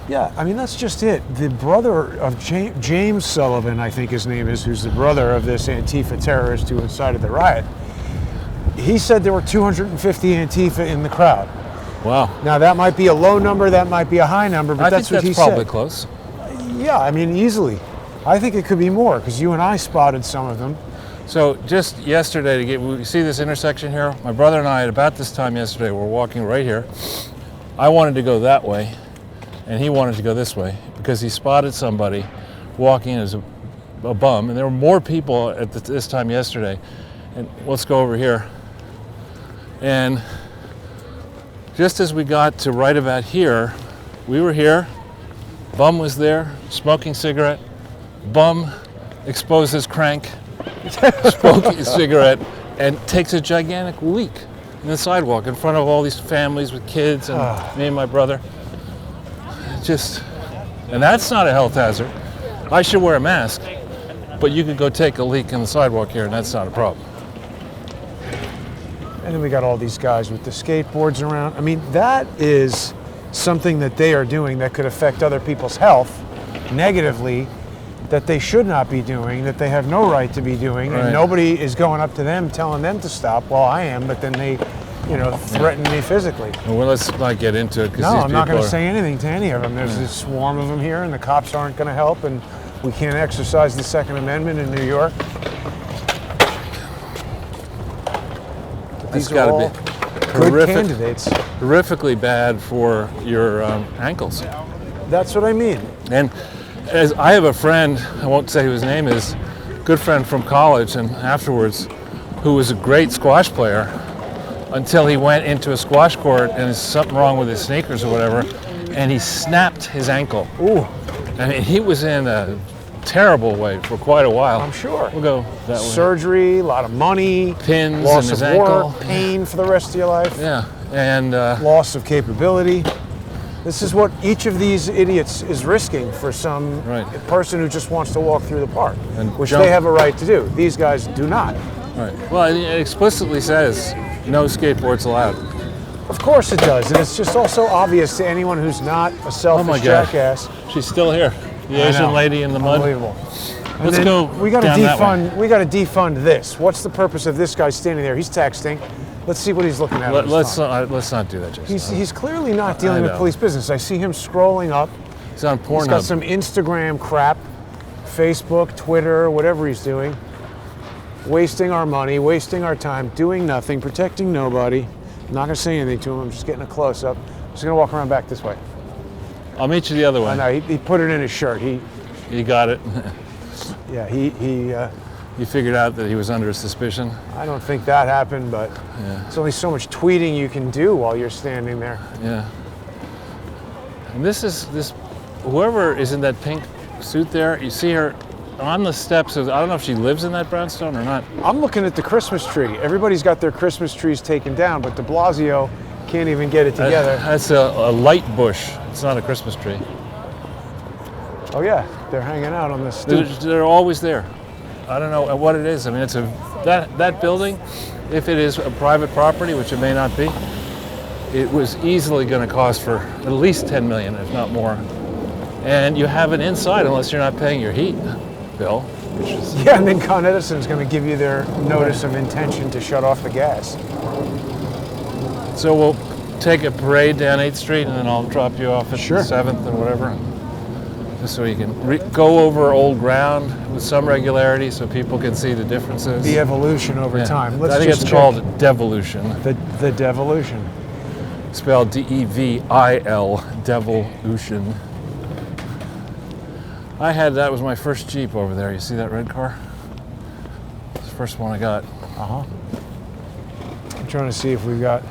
Yeah, I mean, that's just it. The brother of James Sullivan, I think his name is, who's the brother of this Antifa terrorist who incited the riot, he said there were 250 Antifa in the crowd. Wow. Now, that might be a low number, that might be a high number, but that's what he said. I think that's probably close. Yeah, I mean, easily. I think it could be more, because you and I spotted some of them. So just yesterday, you see this intersection here? My brother and I, at about this time yesterday, were walking right here. I wanted to go that way, and he wanted to go this way, because he spotted somebody walking as a bum, and there were more people at this time yesterday. And let's go over here. And just as we got to right about here, we were here, bum was there, smoking cigarette, bum exposes crank, smoking a cigarette, and takes a gigantic leak in the sidewalk in front of all these families with kids and me and my brother. And that's not a health hazard. I should wear a mask, but you could go take a leak in the sidewalk here and that's not a problem. And then we got all these guys with the skateboards around. I mean, that is something that they are doing that could affect other people's health negatively. that they should not be doing, that they have no right to be doing, Right. and nobody is going up to them telling them to stop. Well, I am, but then they, threaten me physically. Well, let's not get into it because No, these I'm not people going to are- say anything to any of them. There's this swarm of them here, and the cops aren't going to help, and we can't exercise the Second Amendment in New York. But It's these are gotta all be good horrific. candidates. horrifically bad for your ankles. That's what I mean. And as I have a friend, I won't say who his name is, good friend from college and afterwards, who was a great squash player until he went into a squash court and there's something wrong with his sneakers or whatever, and he snapped his ankle. Ooh, I mean, he was in a terrible way for quite a while. I'm sure. We'll go that way. Surgery, a lot of money, Pins loss in his of ankle. work, pain for the rest of your life, Yeah, and loss of capability. This is what each of these idiots is risking for some Right. person who just wants to walk through the park, And which jump. they have a right to do. These guys do not. right. Well, it explicitly says no skateboards allowed. Of course it does, and it's just also obvious to anyone who's not a selfish Oh my God. jackass. She's still here. The I Asian know. lady in the mud. Unbelievable. And Let's then go We got to down that way. defund. We got to defund this. What's the purpose of this guy standing there? He's texting. Let's see what he's looking at. on his phone. Let's not do that, Jason. He's clearly not dealing with know. police business. I see him scrolling up. He's on He's got Pornhub. some Instagram crap, Facebook, Twitter, whatever he's doing. Wasting our money, wasting our time, doing nothing, protecting nobody. I'm not going to say anything to him. I'm just getting a close up. I'm just going to walk around back this way. I'll meet you the other I way. know he put it in his shirt. You got it. He You figured out that he was under suspicion. I don't think that happened, but there's only so much tweeting you can do while you're standing there. Yeah. And this whoever is in that pink suit there, you see her on the steps of, I don't know if she lives in that brownstone or not. I'm looking at the Christmas tree. Everybody's got their Christmas trees taken down, but de Blasio can't even get it together. That's a light bush. It's not a Christmas tree. Oh yeah, they're hanging out on the stoop. They're always there. I don't know what it is. I mean, it's that building, if it is a private property, which it may not be, it was easily going to cost for at least 10 million, if not more. And you have it inside unless you're not paying your heat bill, which is Yeah, and then Con Edison's going to give you their notice of intention to shut off the gas. so we'll take a parade down 8th Street and then I'll drop you off at Sure. 7th or whatever. Just so you can go over old ground with some regularity so people can see the differences. The evolution over Yeah. time. Let's I think just it's check called devolution. the devolution. Spelled D-E-V-I-L, devolution. That was my first Jeep over there. You see that red car? It's the first one I got. I'm trying to see if we've got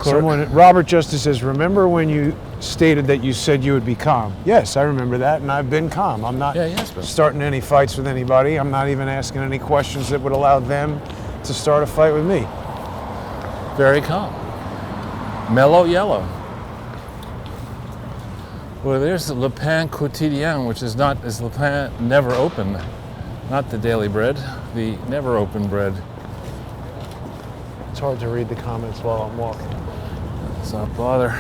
someone. Robert Justice says, remember when you stated that you said you would be calm? Yes, I remember that, and I've been calm. I'm not Yeah, he has been. starting any fights with anybody. I'm not even asking any questions that would allow them to start a fight with me. Very calm. Mellow yellow. Well, there's the Le Pain Quotidien, which is not, is Le Pain never open. Not the daily bread, the never open bread. It's hard to read the comments while I'm walking. Let's not bother.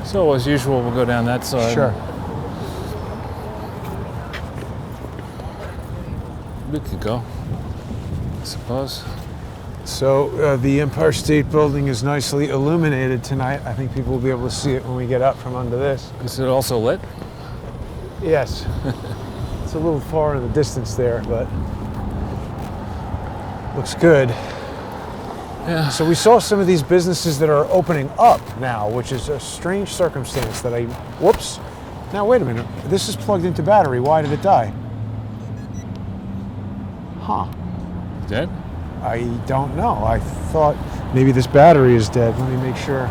So as usual, we'll go down that side. Sure. We could go, I suppose. So the Empire State Building is nicely illuminated tonight. I think people will be able to see it when we get out from under this. Is it also lit? Yes. It's a little far in the distance there, but looks good. Yeah. So we saw some of these businesses that are opening up now, which is a strange circumstance that whoops. Now wait a minute, this is plugged into battery. Why did it die? Huh. Dead? I don't know. I thought maybe this battery is dead. Let me make sure.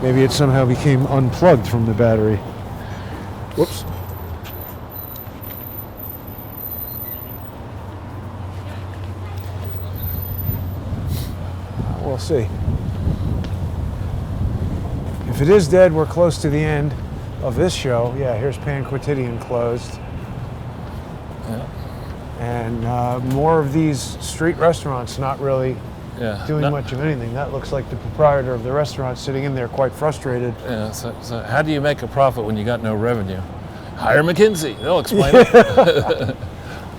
Maybe it somehow became unplugged from the battery. Whoops. We'll see. If it is dead, we're close to the end of this show. Yeah, here's Pan Quotidian closed. Yeah. And more of these street restaurants not really Yeah. doing No- much of anything. That looks like the proprietor of the restaurant sitting in there quite frustrated. Yeah, so how do you make a profit when you got no revenue? Hire McKinsey. They'll explain it.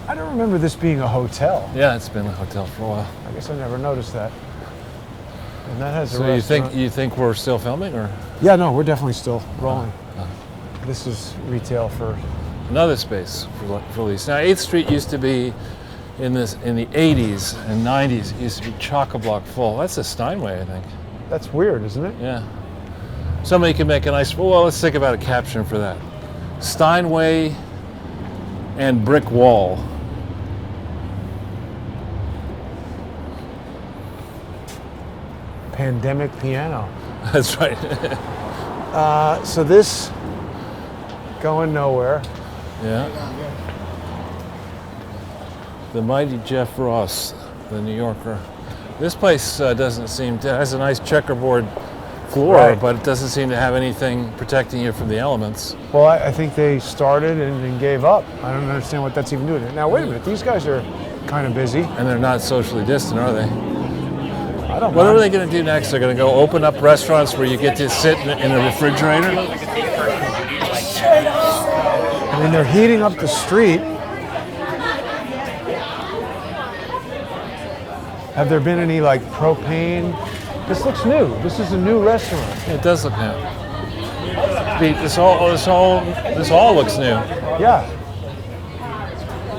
I don't remember this being a hotel. Yeah, it's been a hotel for a while. I guess I never noticed that. And that has a So restaurant. you think we're still filming, or Yeah, no, we're definitely still rolling. This is retail for. another space for lease? Now, 8th Street used to be in the 80s and 90s. It used to be chock-a-block full. That's a Steinway, I think. That's weird, isn't it? Yeah. Somebody can make a nice. Well, let's think about a caption for that. Steinway and brick wall. Pandemic piano. That's right. So this going nowhere. Yeah. The mighty Jeff Ross, the New Yorker. This place doesn't seem to has a nice checkerboard floor, Right. but it doesn't seem to have anything protecting you from the elements. Well, I think they started and then gave up. I don't understand what that's even doing. Now, wait a minute. These guys are kind of busy. And they're not socially distant, are they? I don't What mind. are they going to do next? They're going to go open up restaurants where you get to sit in a refrigerator? I mean, they're heating up the street. Have there been any like propane? This looks new. This is a new restaurant. It does look new. This all looks new. Yeah.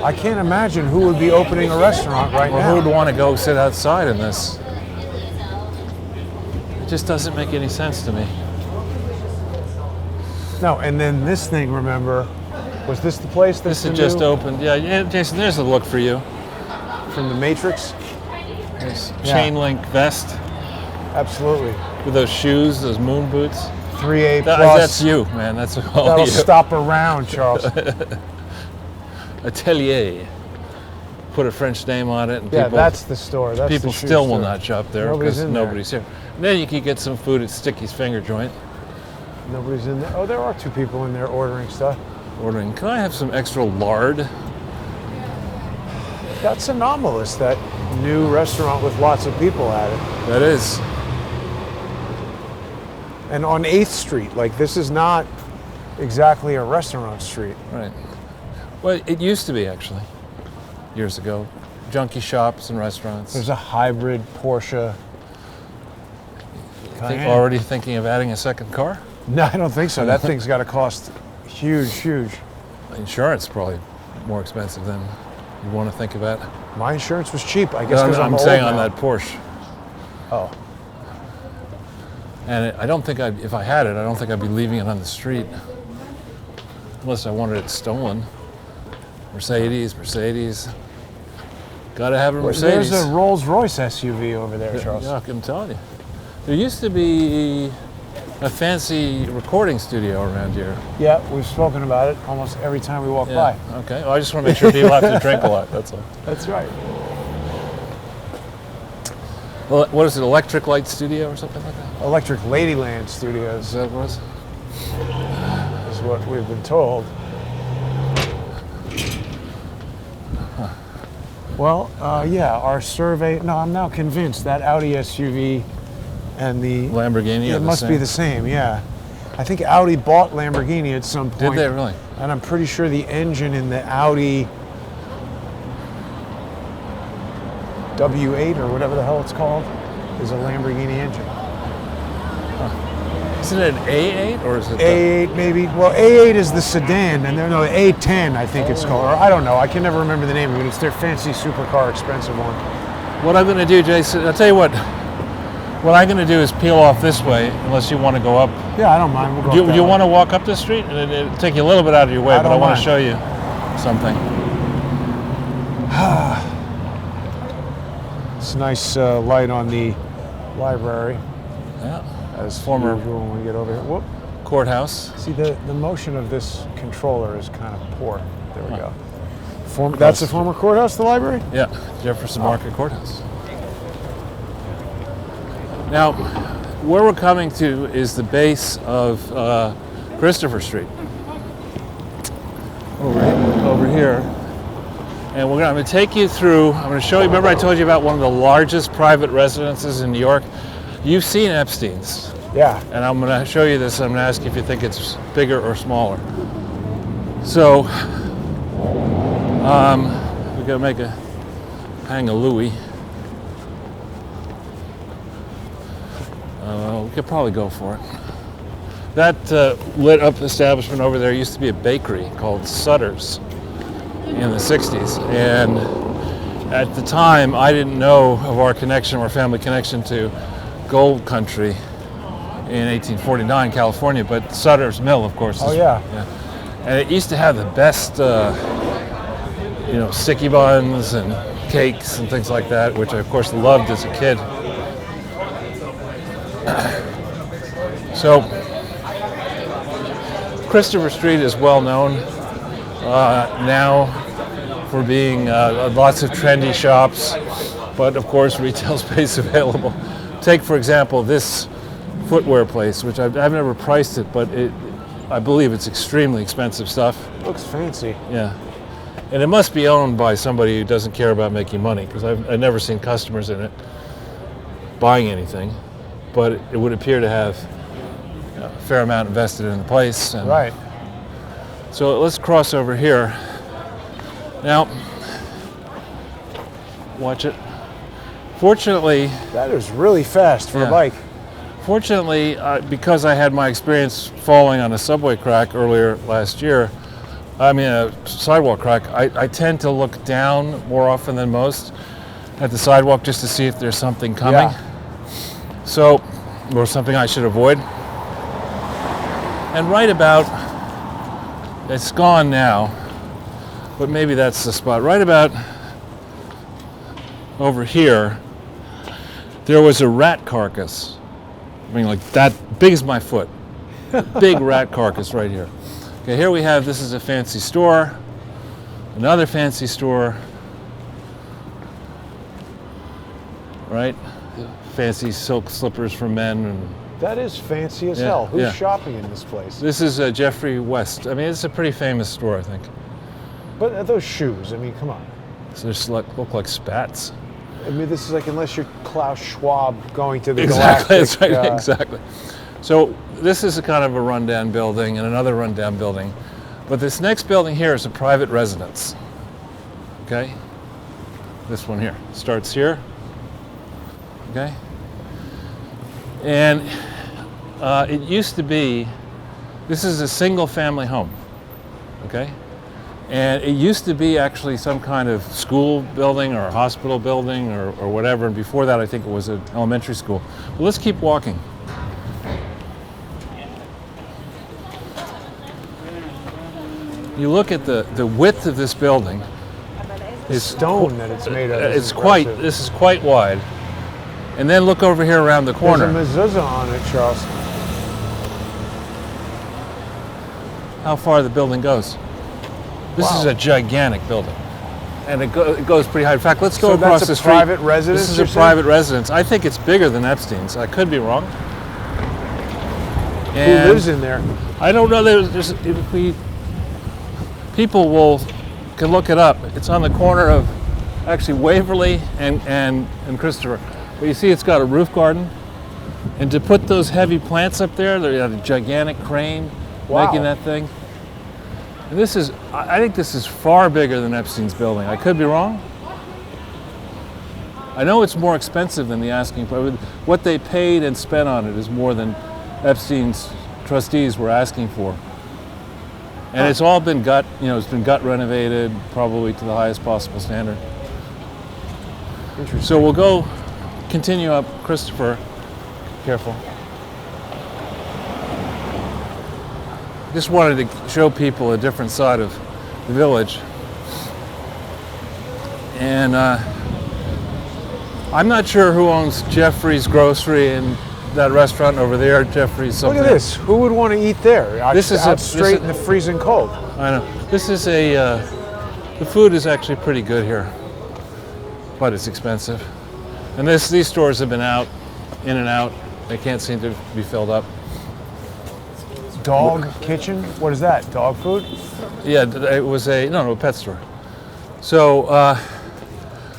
I can't imagine who would be opening a restaurant right Well, now. who would want to go sit outside in this? It just doesn't make any sense to me. No, and then this thing, remember, was this the place that's This had the just new- opened. Yeah, Jason, there's a look for you. from the Matrix? There's Yeah. chain link vest Absolutely. with those shoes, those moon boots. 3A That's plus. you, man. That's all That'll you. stop around, Charles. Atelier. Put a French name on it, and Yeah, people, that's the store. That's people the shoe still will store. not shop there Nobody's because in there. nobody's here. And then you can get some food at Sticky's Finger Joint. Nobody's in there. Oh, there are two people in there ordering stuff. Ordering, can I have some extra lard? That's anomalous, that new restaurant with lots of people at it. That is. And on 8th Street, like this is not exactly a restaurant street. Right. Well, it used to be actually, years ago. Junkie shops and restaurants. There's a hybrid Porsche. Cayenne. Already thinking of adding a second car? No, I don't think so. That thing's got to cost huge. Insurance probably more expensive than you want to think about. My insurance was cheap, I guess, No, because I'm old saying now. on that Porsche. Oh, And I don't think if I had it, I don't think I'd be leaving it on the street. Unless I wanted it stolen. Mercedes. Gotta have a Mercedes. there's a Rolls Royce SUV over there, Charles. Yeah, I'm telling you. There used to be a fancy recording studio around here. Yeah, we've spoken about it almost every time we walk by. Okay. Well, I just want to make sure people have to drink a lot. That's all. That's right. Well, what is it? Electric Light Studio or something like that? Electric Ladyland Is Studios that what it was? is what we've been told. Well, yeah, our survey. No, I'm now convinced that Audi SUV and the Lamborghini. are it must be the same. Yeah, I think Audi bought Lamborghini at some point. Did they really? And I'm pretty sure the engine in the Audi W8 or whatever the hell it's called is a Lamborghini engine. Isn't it an A8 or is it? A8 maybe. Well, A8 is the sedan, and no, A10 I think it's called. Or I don't know. I can never remember the name of it. It's their fancy supercar, expensive one. What I'm going to do, Jason, I'll tell you what. What I'm going to do is peel off this way, unless you want to go up. Yeah, I don't mind. We'll go. Do you want to walk up the street? And it'll take you a little bit out of your way, I but I don't want mind. to show you something. It's a nice light on the library, Yeah. as Former usual when we get over here. Whoop. courthouse. See, the motion of this controller is kind of poor. There we go. That's the former courthouse, the library? Yeah, Jefferson Market Courthouse. Now, where we're coming to is the base of Christopher Street. Over here. And I'm going to take you through, I'm going to show you, remember I told you about one of the largest private residences in New York? You've seen Epstein's. Yeah. And I'm going to show you this. I'm going to ask you if you think it's bigger or smaller. So, we're going to make a hang a Louis. We could probably go for it. That lit up establishment over there used to be a bakery called Sutter's in the 60s. And at the time, I didn't know of our connection, our family connection to gold country in 1849, California, but Sutter's Mill, of course. Oh, yeah. And it used to have the best, sticky buns and cakes and things like that, which I, of course, loved as a kid. So, Christopher Street is well known now for being lots of trendy shops, but of course retail space available. Take, for example, this footwear place, which I've never priced it, but I believe it's extremely expensive stuff. Looks fancy. Yeah. And it must be owned by somebody who doesn't care about making money, because I've never seen customers in it buying anything, but it would appear to have a fair amount invested in the place. And right. So let's cross over here. Now, watch it. Fortunately, that is really fast for a bike. Fortunately, because I had my experience falling on a subway crack earlier last year, a sidewalk crack, I tend to look down more often than most at the sidewalk just to see if there's something coming. Yeah. So, or something I should avoid. And right about, it's gone now, but maybe that's the spot. Right about over here, there was a rat carcass. I mean, like that big as my foot. Big rat carcass right here. Okay, here we have, this is a fancy store, another fancy store, right? Fancy silk slippers for men. And that is fancy as hell. Who's shopping in this place? This is Jeffrey West. I mean, it's a pretty famous store, I think. But those shoes, I mean, come on. So they just look like spats. I mean, this is like unless you're Klaus Schwab going to the Exactly, Galactic. that's right, exactly. So this is a kind of a rundown building and another rundown building. But this next building here is a private residence. Okay? This one here starts here. Okay? And it used to be, this is a single family home. Okay? And it used to be actually some kind of school building or a hospital building or whatever. And before that, I think it was an elementary school. Well, let's keep walking. You look at the width of this building. It's stone that it's made of. This is quite wide. And then look over here around the corner. There's a mezuzah on it, Charles. How far the building goes. This is a gigantic building, and it goes pretty high. In fact, let's go across the street. Private residence. This is a private residence. I think it's bigger than Epstein's. I could be wrong. And who lives in there? I don't know. People can look it up. It's on the corner of actually Waverly and Christopher. But you see, it's got a roof garden, and to put those heavy plants up there, they had a gigantic crane making that thing. And I think this is far bigger than Epstein's building. I could be wrong. I know it's more expensive than the asking price. What they paid and spent on it is more than Epstein's trustees were asking for. And it's all been it's been gut renovated, probably to the highest possible standard. Interesting. So we'll continue up, Christopher. Careful. Just wanted to show people a different side of the village. And I'm not sure who owns Jeffrey's Grocery and that restaurant over there, Jeffrey's something. Look at this. Who would want to eat there? This is straight in the freezing cold. I know. This is the food is actually pretty good here, but it's expensive. And these stores have been in and out. They can't seem to be filled up. Dog kitchen? What is that? Dog food? Yeah, it was a pet store. So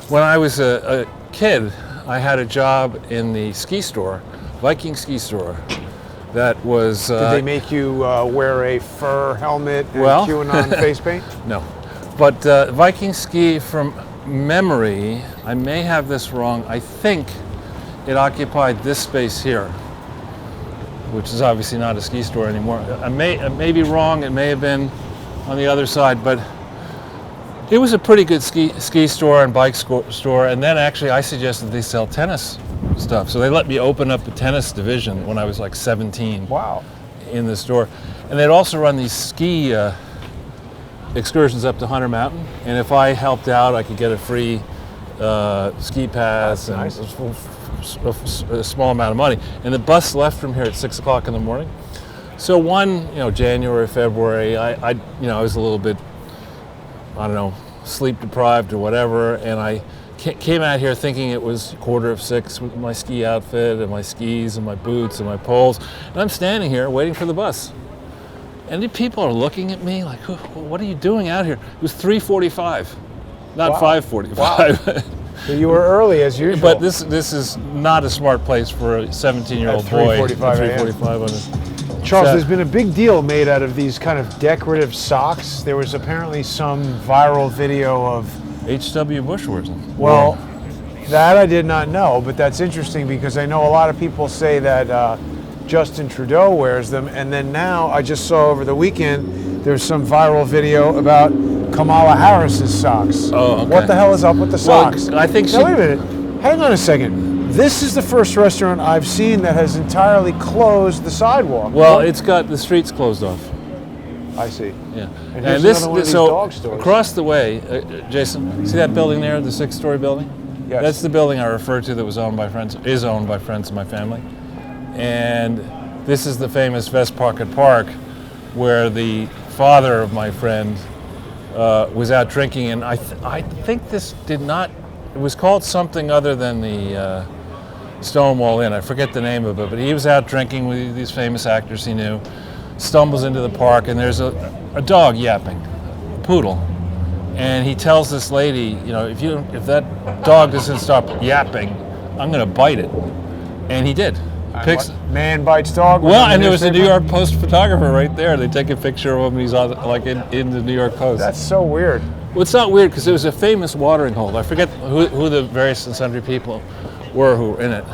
when I was a kid, I had a job in the ski store, Viking ski store. That was. Did they make you wear a fur helmet and Well, QAnon face paint? No, but Viking ski, from memory, I may have this wrong. I think it occupied this space here, which is obviously not a ski store anymore. I may be wrong. It may have been on the other side, but it was a pretty good ski store and bike store. And then actually, I suggested they sell tennis stuff, so they let me open up a tennis division when I was like 17. Wow. In the store, and they'd also run these ski excursions up to Hunter Mountain. And if I helped out, I could get a free ski pass. That's and nice. a small amount of money. And the bus left from here at 6 o'clock in the morning. So one, January, February, I was a little bit, I don't know, sleep deprived or whatever, and I came out here thinking it was 5:45 with my ski outfit and my skis and my boots and my poles. And I'm standing here waiting for the bus. And the people are looking at me like, what are you doing out here? It was 3:45, not Wow. 5:45. Wow. So you were early as usual. But this is not a smart place for a 17-year-old boy. 3:45 a.m. 3:45 on a Charles, Set. there's been a big deal made out of these kind of decorative socks. There was apparently some viral video of, H.W. Bush wears them. well, that I did not know, but that's interesting because I know a lot of people say that Justin Trudeau wears them, and then now I just saw over the weekend there's some viral video about Kamala Harris's socks. Oh, okay. What the hell is up with the Well, socks? I think Now, she- wait a minute. Hang on a second. This is the first restaurant I've seen that has entirely closed the sidewalk. Well, it's got the streets closed off. I see. Yeah. And here's another one of these so dog stores. across the way, Jason, see that building there, the 6-story building? Yes. That's the building I referred to that was owned by friends, is owned by friends of my family. And this is the famous Vestpocket Park where the father of my friend was out drinking, and I think this did not, it was called something other than the Stonewall Inn. I forget the name of it, but he was out drinking with these famous actors he knew, stumbles into the park, and there's a dog yapping, a poodle. And he tells this lady, if that dog doesn't stop yapping, I'm going to bite it. And he did. Picks, Man bites dog. well, and there was a New York Post photographer right there. They take a picture of him. He's on, like in the New York Post. That's so weird. Well, it's not weird because it was a famous watering hole. I forget who the various and sundry people were who were in it.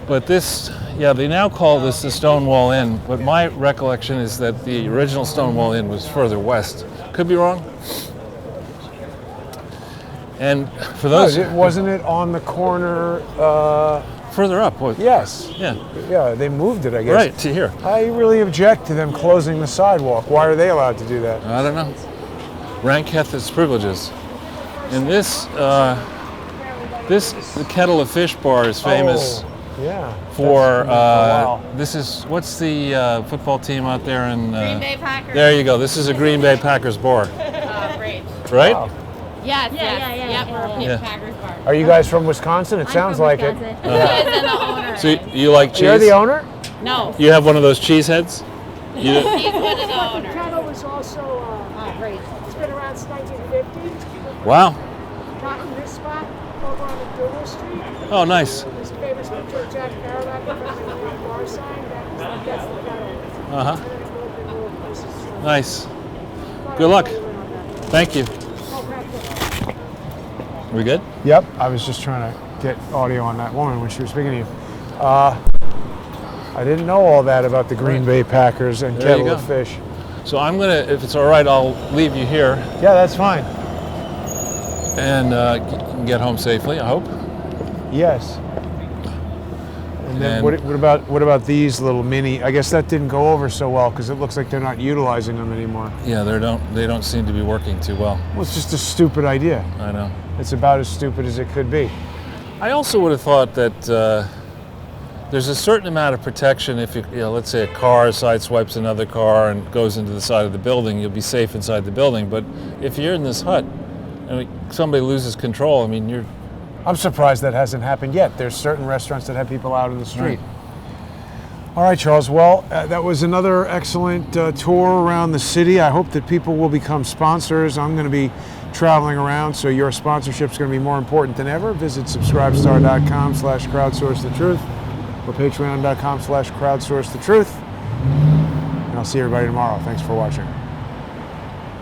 But this, they now call this the Stonewall Inn. But my recollection is that the original Stonewall Inn was further west. Could be wrong. And for those, Wasn't it on the corner? further up. What? Yes. Yeah. Yeah, they moved it, I guess. Right to here. I really object to them closing the sidewalk. Why are they allowed to do that? I don't know. Rank hath its privileges. And this, the Kettle of Fish bar is famous Oh, yeah. for. Wow. This is what's the football team out there in? Green Bay Packers. There you go. This is a Green Bay Packers bar, Great. right? Wow. Yes, Yeah. Yep, we're a Yeah. Packers bar. Are you guys from Wisconsin? It sounds like it. He is in the owner. So you like cheese? You're the owner? No, You have one of those cheese heads? You, he's one of the owners. Kettle was also, Great. it's been around since 1950. wow. Not in this spot, over on McDougal Street. Oh, nice. This famous picture of Jack Kerouac from the New York bar sign, that's the kettle. Uh huh. And then it moved into little places. Nice. Good luck. Thank you. Oh, practice. We good? Yep. I was just trying to get audio on that woman when she was speaking to you. I didn't know all that about the Green Bay Packers and There you Kettle of go. Fish. So I'm gonna, if it's all right, I'll leave you here Yeah, that's fine. and get home safely. I hope. Yes. And then And- what about these little mini? I guess that didn't go over so well because it looks like they're not utilizing them anymore. Yeah, they don't seem to be working too well. Well, it's just a stupid idea. I know. It's about as stupid as it could be. I also would have thought that there's a certain amount of protection if let's say a car sideswipes another car and goes into the side of the building, you'll be safe inside the building. But if you're in this hut and somebody loses control, I mean, you're. I'm surprised that hasn't happened yet. There's certain restaurants that have people out in the street. All right, Charles. Well, that was another excellent tour around the city. I hope that people will become sponsors. I'm going to be traveling around, so your sponsorship is going to be more important than ever. Visit subscribestar.com/crowdsourcethetruth or patreon.com/crowdsourcethetruth. And I'll see everybody tomorrow. Thanks for watching.